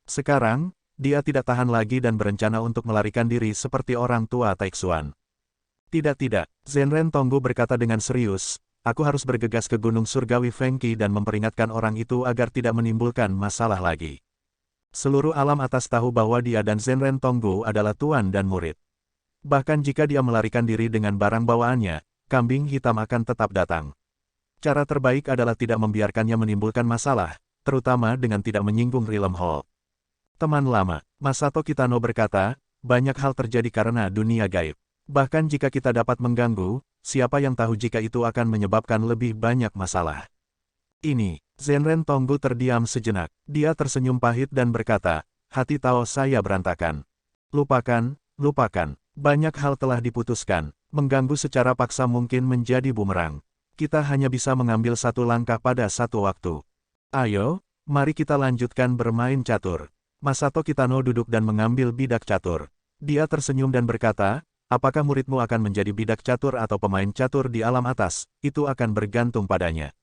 Sekarang, dia tidak tahan lagi dan berencana untuk melarikan diri seperti orang tua Taixuan. Tidak, Zenren Tonggu berkata dengan serius, aku harus bergegas ke Gunung Surgawi Fengqi dan memperingatkan orang itu agar tidak menimbulkan masalah lagi. Seluruh alam atas tahu bahwa dia dan Zenren Tonggu adalah tuan dan murid. Bahkan jika dia melarikan diri dengan barang bawaannya, kambing hitam akan tetap datang. Cara terbaik adalah tidak membiarkannya menimbulkan masalah, terutama dengan tidak menyinggung Rilem Hall. Teman lama, Masato Kitano berkata, banyak hal terjadi karena dunia gaib. Bahkan jika kita dapat mengganggu, siapa yang tahu jika itu akan menyebabkan lebih banyak masalah. Ini, Zenren Tonggu terdiam sejenak. Dia tersenyum pahit dan berkata, hati Tao saya berantakan. Lupakan. Banyak hal telah diputuskan. Mengganggu secara paksa mungkin menjadi bumerang. Kita hanya bisa mengambil satu langkah pada satu waktu. Ayo, mari kita lanjutkan bermain catur. Masato Kitano duduk dan mengambil bidak catur. Dia tersenyum dan berkata, apakah muridmu akan menjadi bidak catur atau pemain catur di alam atas, itu akan bergantung padanya.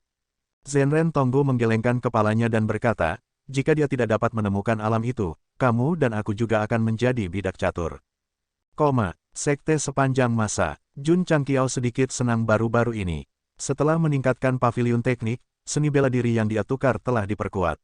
Zenren Tonggu menggelengkan kepalanya dan berkata, jika dia tidak dapat menemukan alam itu, kamu dan aku juga akan menjadi bidak catur. Sekte sepanjang masa. Jun Changqiao sedikit senang baru-baru ini. Setelah meningkatkan pavilion teknik, seni bela diri yang dia tukar telah diperkuat.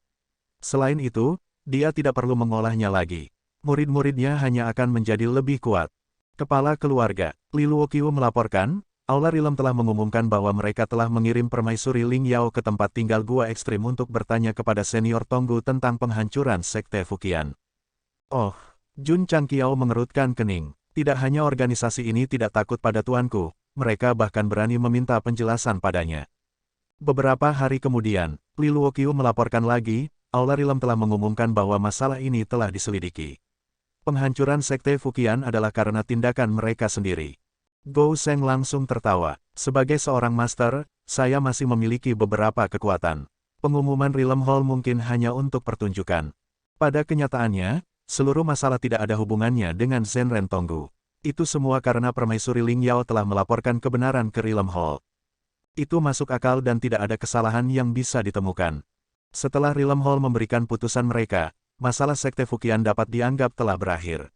Selain itu, dia tidak perlu mengolahnya lagi. Murid-muridnya hanya akan menjadi lebih kuat. Kepala keluarga, Li Luoqiu melaporkan, Aula Rilem telah mengumumkan bahwa mereka telah mengirim permaisuri Ling Yao ke tempat tinggal Gua Ekstrim untuk bertanya kepada senior Tonggu tentang penghancuran Sekte Fuqian. Oh, Jun Changqiao mengerutkan kening. Tidak hanya organisasi ini tidak takut pada tuanku, mereka bahkan berani meminta penjelasan padanya. Beberapa hari kemudian, Li Luoqiu melaporkan lagi, Aula Rilem telah mengumumkan bahwa masalah ini telah diselidiki. Penghancuran Sekte Fuqian adalah karena tindakan mereka sendiri. Gou Sheng langsung tertawa. Sebagai seorang master, saya masih memiliki beberapa kekuatan. Pengumuman Rilem Hall mungkin hanya untuk pertunjukan. Pada kenyataannya, seluruh masalah tidak ada hubungannya dengan Zenren Tonggu. Itu semua karena Permaisuri Ling Yao telah melaporkan kebenaran ke Realm Hall. Itu masuk akal dan tidak ada kesalahan yang bisa ditemukan. Setelah Realm Hall memberikan putusan mereka, masalah Sekte Fukian dapat dianggap telah berakhir.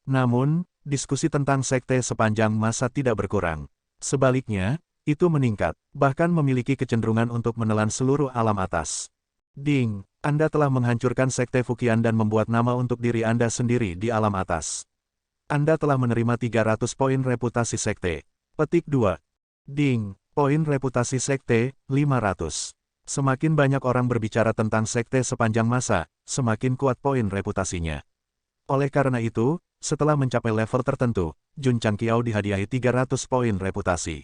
Namun, diskusi tentang sekte sepanjang masa tidak berkurang. Sebaliknya, itu meningkat, bahkan memiliki kecenderungan untuk menelan seluruh alam atas. Ding, Anda telah menghancurkan Sekte Fukian dan membuat nama untuk diri Anda sendiri di alam atas. Anda telah menerima 300 poin reputasi sekte. Petik 2. Ding, poin reputasi sekte, 500. Semakin banyak orang berbicara tentang sekte sepanjang masa, semakin kuat poin reputasinya. Oleh karena itu, setelah mencapai level tertentu, Jun Changqiao dihadiahi 300 poin reputasi.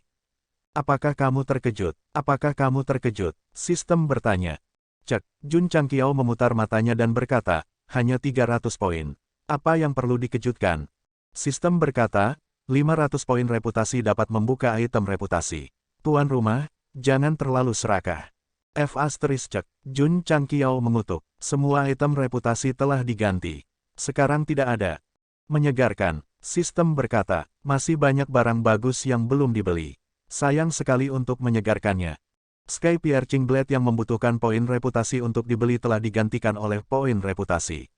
Apakah kamu terkejut? Apakah kamu terkejut? Sistem bertanya. Cek, Jun Changqiao memutar matanya dan berkata, hanya 300 poin. Apa yang perlu dikejutkan? Sistem berkata, 500 poin reputasi dapat membuka item reputasi. Tuan rumah, jangan terlalu serakah. Cek, Jun Changqiao mengutuk. Semua item reputasi telah diganti. Sekarang tidak ada. Menyegarkan, sistem berkata, masih banyak barang bagus yang belum dibeli. Sayang sekali untuk menyegarkannya. Sky Piercing Blade yang membutuhkan poin reputasi untuk dibeli telah digantikan oleh poin reputasi.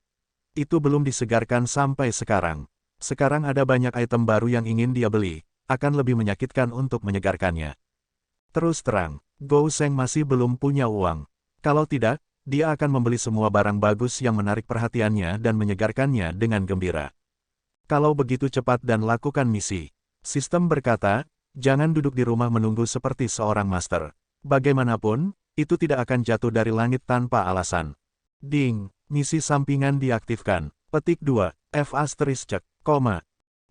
Itu belum disegarkan sampai sekarang. Sekarang ada banyak item baru yang ingin dia beli, akan lebih menyakitkan untuk menyegarkannya. Terus terang, Gou Sheng masih belum punya uang. Kalau tidak, dia akan membeli semua barang bagus yang menarik perhatiannya dan menyegarkannya dengan gembira. Kalau begitu cepat dan lakukan misi. Sistem berkata, jangan duduk di rumah menunggu seperti seorang master. Bagaimanapun, itu tidak akan jatuh dari langit tanpa alasan. Ding, misi sampingan diaktifkan. Petik 2, cek,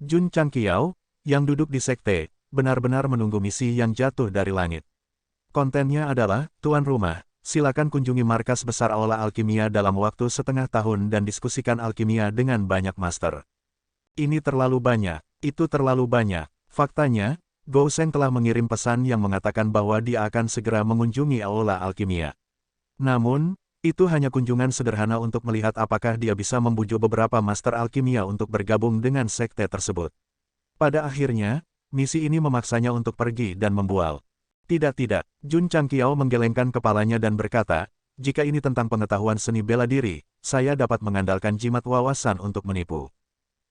Jun Changqiao, yang duduk di sekte, benar-benar menunggu misi yang jatuh dari langit. Kontennya adalah, tuan rumah, silakan kunjungi markas besar Aula Alkimia dalam waktu setengah tahun dan diskusikan alkimia dengan banyak master. Ini terlalu banyak, itu terlalu banyak. Faktanya, Gou Sheng telah mengirim pesan yang mengatakan bahwa dia akan segera mengunjungi Aula Alkimia. Namun, itu hanya kunjungan sederhana untuk melihat apakah dia bisa membujuk beberapa master alkimia untuk bergabung dengan sekte tersebut. Pada akhirnya, misi ini memaksanya untuk pergi dan membual. Tidak, Jun Changqiao menggelengkan kepalanya dan berkata, jika ini tentang pengetahuan seni bela diri, saya dapat mengandalkan jimat wawasan untuk menipu.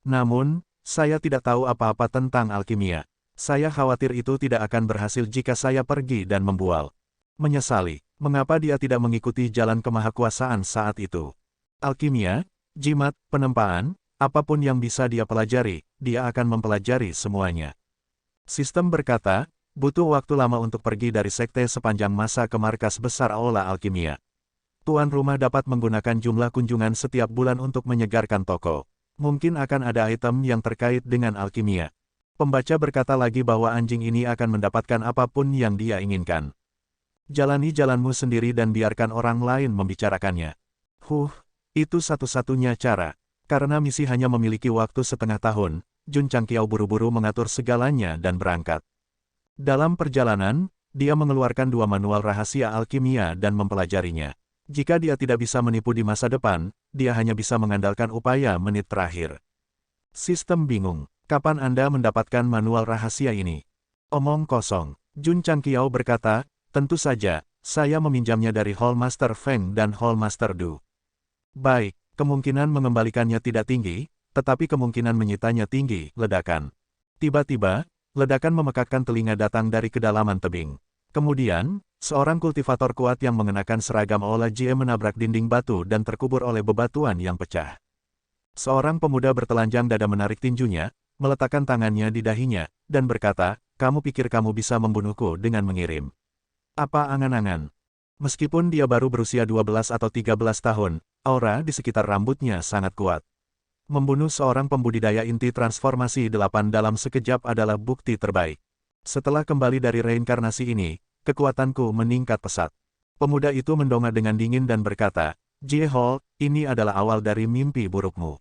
Namun, saya tidak tahu apa-apa tentang alkimia. Saya khawatir itu tidak akan berhasil jika saya pergi dan membual. Menyesali, mengapa dia tidak mengikuti jalan kemahakuasaan saat itu. Alkimia, jimat, penempaan, apapun yang bisa dia pelajari, dia akan mempelajari semuanya. Sistem berkata, butuh waktu lama untuk pergi dari sekte sepanjang masa ke markas besar Aula Alkimia. Tuan rumah dapat menggunakan jumlah kunjungan setiap bulan untuk menyegarkan toko. Mungkin akan ada item yang terkait dengan alkimia. Pembaca berkata lagi bahwa anjing ini akan mendapatkan apapun yang dia inginkan. Jalani jalanmu sendiri dan biarkan orang lain membicarakannya. Itu satu-satunya cara. Karena misi hanya memiliki waktu setengah tahun, Jun Changqiao buru-buru mengatur segalanya dan berangkat. Dalam perjalanan, dia mengeluarkan 2 manual rahasia alkimia dan mempelajarinya. Jika dia tidak bisa menipu di masa depan, dia hanya bisa mengandalkan upaya menit terakhir. Sistem bingung. Kapan Anda mendapatkan manual rahasia ini? Omong kosong. Jun Changqiao berkata, tentu saja, saya meminjamnya dari Hall Master Feng dan Hall Master Du. Baik, kemungkinan mengembalikannya tidak tinggi, tetapi kemungkinan menyitanya tinggi, ledakan. Tiba-tiba, ledakan memekakkan telinga datang dari kedalaman tebing. Kemudian, seorang kultivator kuat yang mengenakan seragam Aula Jie menabrak dinding batu dan terkubur oleh bebatuan yang pecah. Seorang pemuda bertelanjang dada menarik tinjunya, meletakkan tangannya di dahinya, dan berkata, kamu pikir kamu bisa membunuhku dengan mengirim apa angan-angan? Meskipun dia baru berusia 12 atau 13 tahun, aura di sekitar rambutnya sangat kuat. Membunuh seorang pembudidaya inti transformasi 8 dalam sekejap adalah bukti terbaik. Setelah kembali dari reinkarnasi ini, kekuatanku meningkat pesat. Pemuda itu mendongak dengan dingin dan berkata, Jie Hall, ini adalah awal dari mimpi burukmu.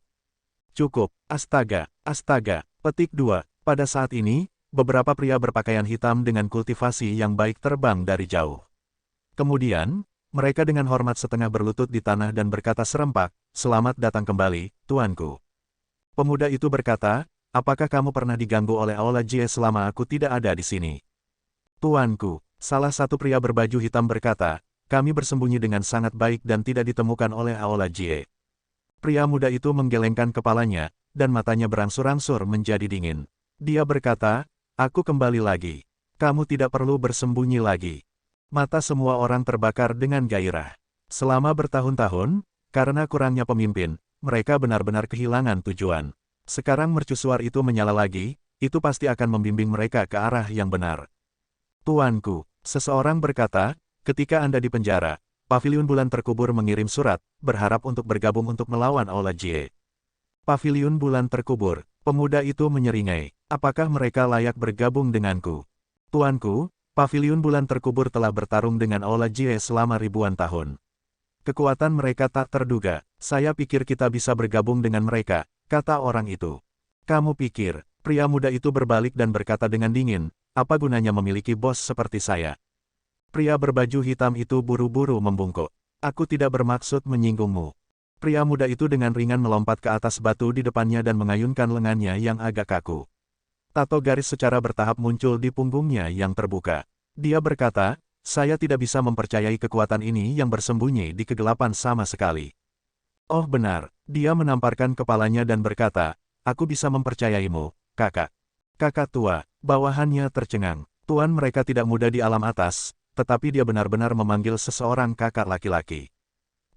Cukup, astaga. Petik 2, pada saat ini, beberapa pria berpakaian hitam dengan kultivasi yang baik terbang dari jauh. Kemudian, mereka dengan hormat setengah berlutut di tanah dan berkata serempak, selamat datang kembali, tuanku. Pemuda itu berkata, apakah kamu pernah diganggu oleh Aula Jie selama aku tidak ada di sini? Tuanku, salah satu pria berbaju hitam berkata, kami bersembunyi dengan sangat baik dan tidak ditemukan oleh Aula Jie. Pria muda itu menggelengkan kepalanya, dan matanya berangsur-angsur menjadi dingin. Dia berkata, aku kembali lagi. Kamu tidak perlu bersembunyi lagi. Mata semua orang terbakar dengan gairah. Selama bertahun-tahun, karena kurangnya pemimpin, mereka benar-benar kehilangan tujuan. Sekarang mercusuar itu menyala lagi, itu pasti akan membimbing mereka ke arah yang benar. Tuanku, seseorang berkata, ketika Anda di penjara, Paviliun Bulan Terkubur mengirim surat, berharap untuk bergabung untuk melawan Aula Jie. Paviliun Bulan Terkubur, pemuda itu menyeringai, apakah mereka layak bergabung denganku? Tuanku, Paviliun Bulan Terkubur telah bertarung dengan Aula Jie selama ribuan tahun. Kekuatan mereka tak terduga, saya pikir kita bisa bergabung dengan mereka, kata orang itu. Kamu pikir, pria muda itu berbalik dan berkata dengan dingin, apa gunanya memiliki bos seperti saya? Pria berbaju hitam itu buru-buru membungkuk. Aku tidak bermaksud menyinggungmu. Pria muda itu dengan ringan melompat ke atas batu di depannya dan mengayunkan lengannya yang agak kaku. Tato garis secara bertahap muncul di punggungnya yang terbuka. Dia berkata, saya tidak bisa mempercayai kekuatan ini yang bersembunyi di kegelapan sama sekali. Oh benar, dia menamparkan kepalanya dan berkata, aku bisa mempercayaimu, kakak. Kakak tua, bawahannya tercengang. Tuan mereka tidak muda di alam atas, tetapi dia benar-benar memanggil seseorang kakak laki-laki.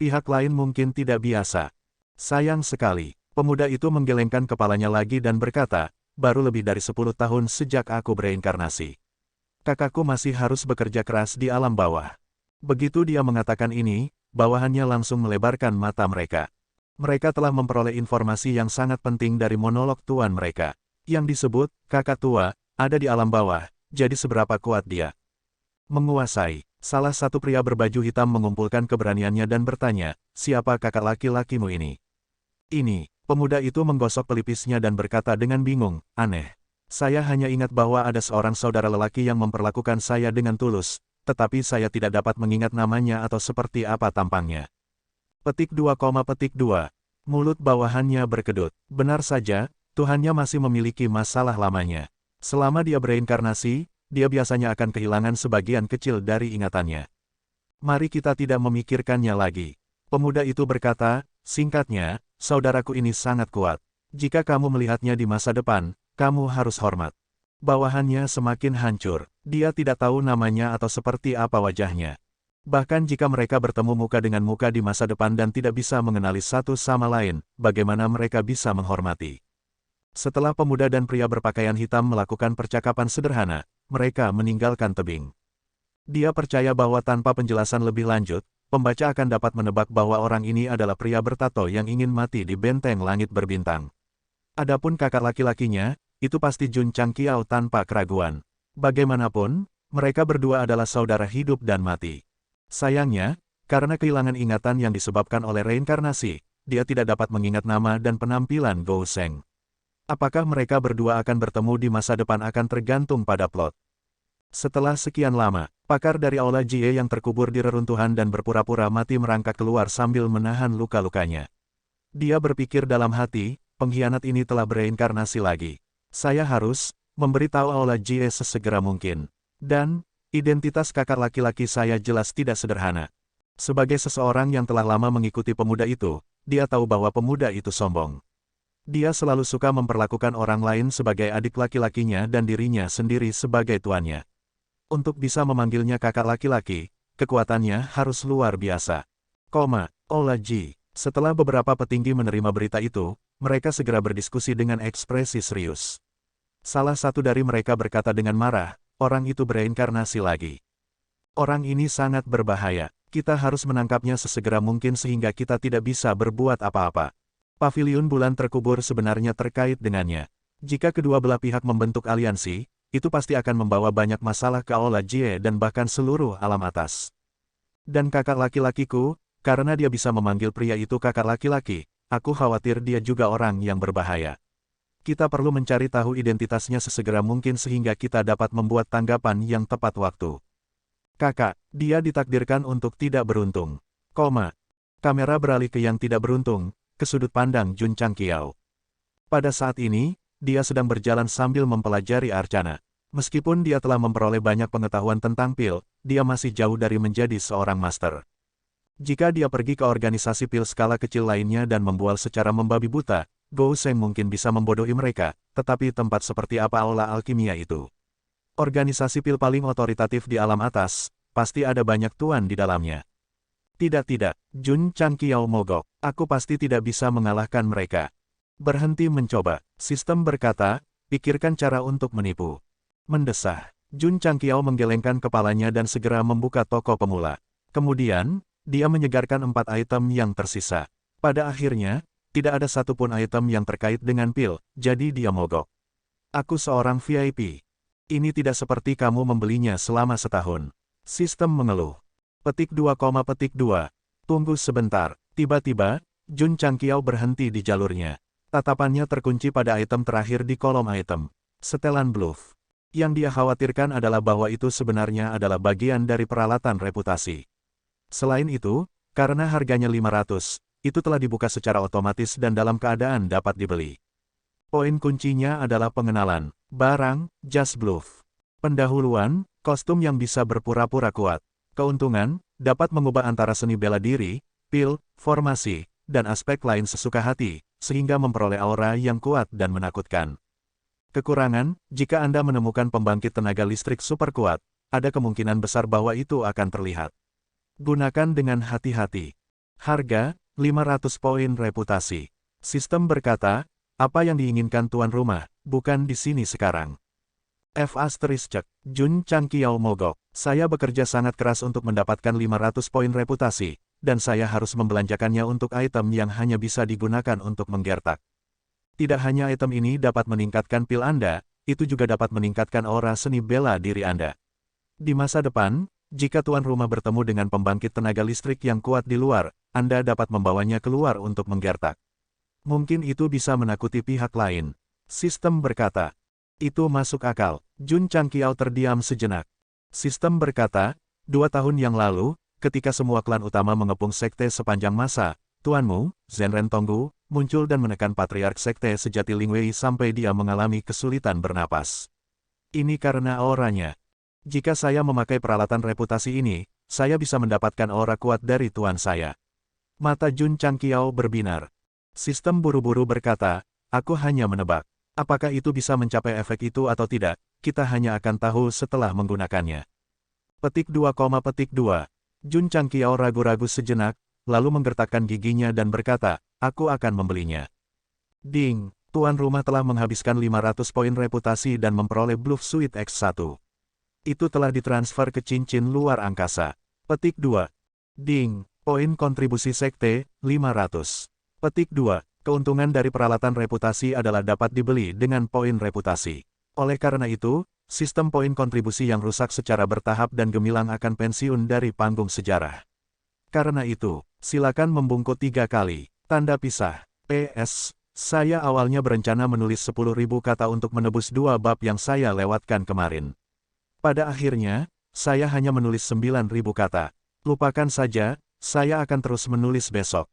Pihak lain mungkin tidak biasa. Sayang sekali, pemuda itu menggelengkan kepalanya lagi dan berkata, baru lebih dari 10 tahun sejak aku bereinkarnasi. Kakakku masih harus bekerja keras di alam bawah. Begitu dia mengatakan ini, bawahannya langsung melebarkan mata mereka. Mereka telah memperoleh informasi yang sangat penting dari monolog tuan mereka. Yang disebut, kakak tua, ada di alam bawah, jadi seberapa kuat dia? Menguasai. Salah satu pria berbaju hitam mengumpulkan keberaniannya dan bertanya, siapa kakak laki-lakimu ini? Ini, pemuda itu menggosok pelipisnya dan berkata dengan bingung, aneh. Saya hanya ingat bahwa ada seorang saudara lelaki yang memperlakukan saya dengan tulus, tetapi saya tidak dapat mengingat namanya atau seperti apa tampangnya. Petik 2, petik 2. Mulut bawahannya berkedut. Benar saja, Tuhannya masih memiliki masalah lamanya. Selama dia bereinkarnasi, dia biasanya akan kehilangan sebagian kecil dari ingatannya. Mari kita tidak memikirkannya lagi. Pemuda itu berkata, singkatnya, saudaraku ini sangat kuat. Jika kamu melihatnya di masa depan, kamu harus hormat. Bawahannya semakin hancur. Dia tidak tahu namanya atau seperti apa wajahnya. Bahkan jika mereka bertemu muka dengan muka di masa depan dan tidak bisa mengenali satu sama lain, bagaimana mereka bisa menghormati? Setelah pemuda dan pria berpakaian hitam melakukan percakapan sederhana, mereka meninggalkan tebing. Dia percaya bahwa tanpa penjelasan lebih lanjut, pembaca akan dapat menebak bahwa orang ini adalah pria bertato yang ingin mati di benteng langit berbintang. Adapun kakak laki-lakinya, itu pasti Jun Changqiao tanpa keraguan. Bagaimanapun, mereka berdua adalah saudara hidup dan mati. Sayangnya, karena kehilangan ingatan yang disebabkan oleh reinkarnasi, dia tidak dapat mengingat nama dan penampilan Gou Sheng. Apakah mereka berdua akan bertemu di masa depan akan tergantung pada plot. Setelah sekian lama, pakar dari Aula Jie yang terkubur di reruntuhan dan berpura-pura mati merangkak keluar sambil menahan luka-lukanya. Dia berpikir dalam hati, pengkhianat ini telah bereinkarnasi lagi. Saya harus memberitahu Aula Jie sesegera mungkin. Dan, identitas kakak laki-laki saya jelas tidak sederhana. Sebagai seseorang yang telah lama mengikuti pemuda itu, dia tahu bahwa pemuda itu sombong. Dia selalu suka memperlakukan orang lain sebagai adik laki-lakinya dan dirinya sendiri sebagai tuannya. Untuk bisa memanggilnya kakak laki-laki, kekuatannya harus luar biasa. Aula Jie. Setelah beberapa petinggi menerima berita itu, mereka segera berdiskusi dengan ekspresi serius. Salah satu dari mereka berkata dengan marah, orang itu bereinkarnasi lagi. Orang ini sangat berbahaya, kita harus menangkapnya sesegera mungkin sehingga kita tidak bisa berbuat apa-apa. Paviliun Bulan Terkubur sebenarnya terkait dengannya. Jika kedua belah pihak membentuk aliansi, itu pasti akan membawa banyak masalah ke Aula Jie dan bahkan seluruh alam atas. Dan kakak laki-lakiku, karena dia bisa memanggil pria itu kakak laki-laki, aku khawatir dia juga orang yang berbahaya. Kita perlu mencari tahu identitasnya sesegera mungkin sehingga kita dapat membuat tanggapan yang tepat waktu. Kakak, dia ditakdirkan untuk tidak beruntung. Kamera beralih ke yang tidak beruntung, ke sudut pandang Jun Changqiao. Pada saat ini, dia sedang berjalan sambil mempelajari Arcana. Meskipun dia telah memperoleh banyak pengetahuan tentang pil, dia masih jauh dari menjadi seorang master. Jika dia pergi ke organisasi pil skala kecil lainnya dan membual secara membabi buta, Gou Sheng mungkin bisa membodohi mereka, tetapi tempat seperti apa aula alkimia itu? Organisasi pil paling otoritatif di alam atas, pasti ada banyak tuan di dalamnya. Tidak, Jun Changqiao mogok. Aku pasti tidak bisa mengalahkan mereka. Berhenti mencoba. Sistem berkata, pikirkan cara untuk menipu. Mendesah. Jun Changqiao menggelengkan kepalanya dan segera membuka toko pemula. Kemudian, dia menyegarkan 4 item yang tersisa. Pada akhirnya, tidak ada satupun item yang terkait dengan pil, jadi dia mogok. Aku seorang VIP. Ini tidak seperti kamu membelinya selama setahun. Sistem mengeluh. Petik 2, Tunggu sebentar. Tiba-tiba, Jun Changqiao berhenti di jalurnya. Tatapannya terkunci pada item terakhir di kolom item. Setelan bluff. Yang dia khawatirkan adalah bahwa itu sebenarnya adalah bagian dari peralatan reputasi. Selain itu, karena harganya 500, itu telah dibuka secara otomatis dan dalam keadaan dapat dibeli. Poin kuncinya adalah pengenalan, barang, just bluff. Pendahuluan, kostum yang bisa berpura-pura kuat. Keuntungan, dapat mengubah antara seni bela diri, pil, formasi, dan aspek lain sesuka hati, sehingga memperoleh aura yang kuat dan menakutkan. Kekurangan, jika Anda menemukan pembangkit tenaga listrik super kuat, ada kemungkinan besar bahwa itu akan terlihat. Gunakan dengan hati-hati. Harga, 500 poin reputasi. Sistem berkata, apa yang diinginkan tuan rumah, bukan di sini sekarang. Jun Changqiao mogok. Saya bekerja sangat keras untuk mendapatkan 500 poin reputasi, dan saya harus membelanjakannya untuk item yang hanya bisa digunakan untuk menggertak. Tidak hanya item ini dapat meningkatkan pil Anda, itu juga dapat meningkatkan aura seni bela diri Anda. Di masa depan, jika tuan rumah bertemu dengan pembangkit tenaga listrik yang kuat di luar, Anda dapat membawanya keluar untuk menggertak. Mungkin itu bisa menakuti pihak lain. Sistem berkata. Itu masuk akal. Jun Changqiao terdiam sejenak. Sistem berkata, 2 tahun yang lalu, ketika semua klan utama mengepung sekte sepanjang masa, tuanmu, Zenren Tonggu, muncul dan menekan patriark sekte sejati Lingwei sampai dia mengalami kesulitan bernapas. Ini karena auranya. Jika saya memakai peralatan reputasi ini, saya bisa mendapatkan aura kuat dari tuan saya. Mata Jun Changqiao berbinar. Sistem buru-buru berkata, aku hanya menebak. Apakah itu bisa mencapai efek itu atau tidak, kita hanya akan tahu setelah menggunakannya. Petik 2, Jun Changqiao ragu-ragu sejenak, lalu menggertakkan giginya dan berkata, aku akan membelinya. Ding, tuan rumah telah menghabiskan 500 poin reputasi dan memperoleh Bluff Suite X1. Itu telah ditransfer ke cincin luar angkasa. Petik 2. Ding, poin kontribusi sekte, 500. Petik 2. Keuntungan dari peralatan reputasi adalah dapat dibeli dengan poin reputasi. Oleh karena itu, sistem poin kontribusi yang rusak secara bertahap dan gemilang akan pensiun dari panggung sejarah. Karena itu, silakan membungkuk 3 kali. Tanda pisah. PS, saya awalnya berencana menulis 10.000 kata untuk menebus 2 bab yang saya lewatkan kemarin. Pada akhirnya, saya hanya menulis 9.000 kata. Lupakan saja, saya akan terus menulis besok.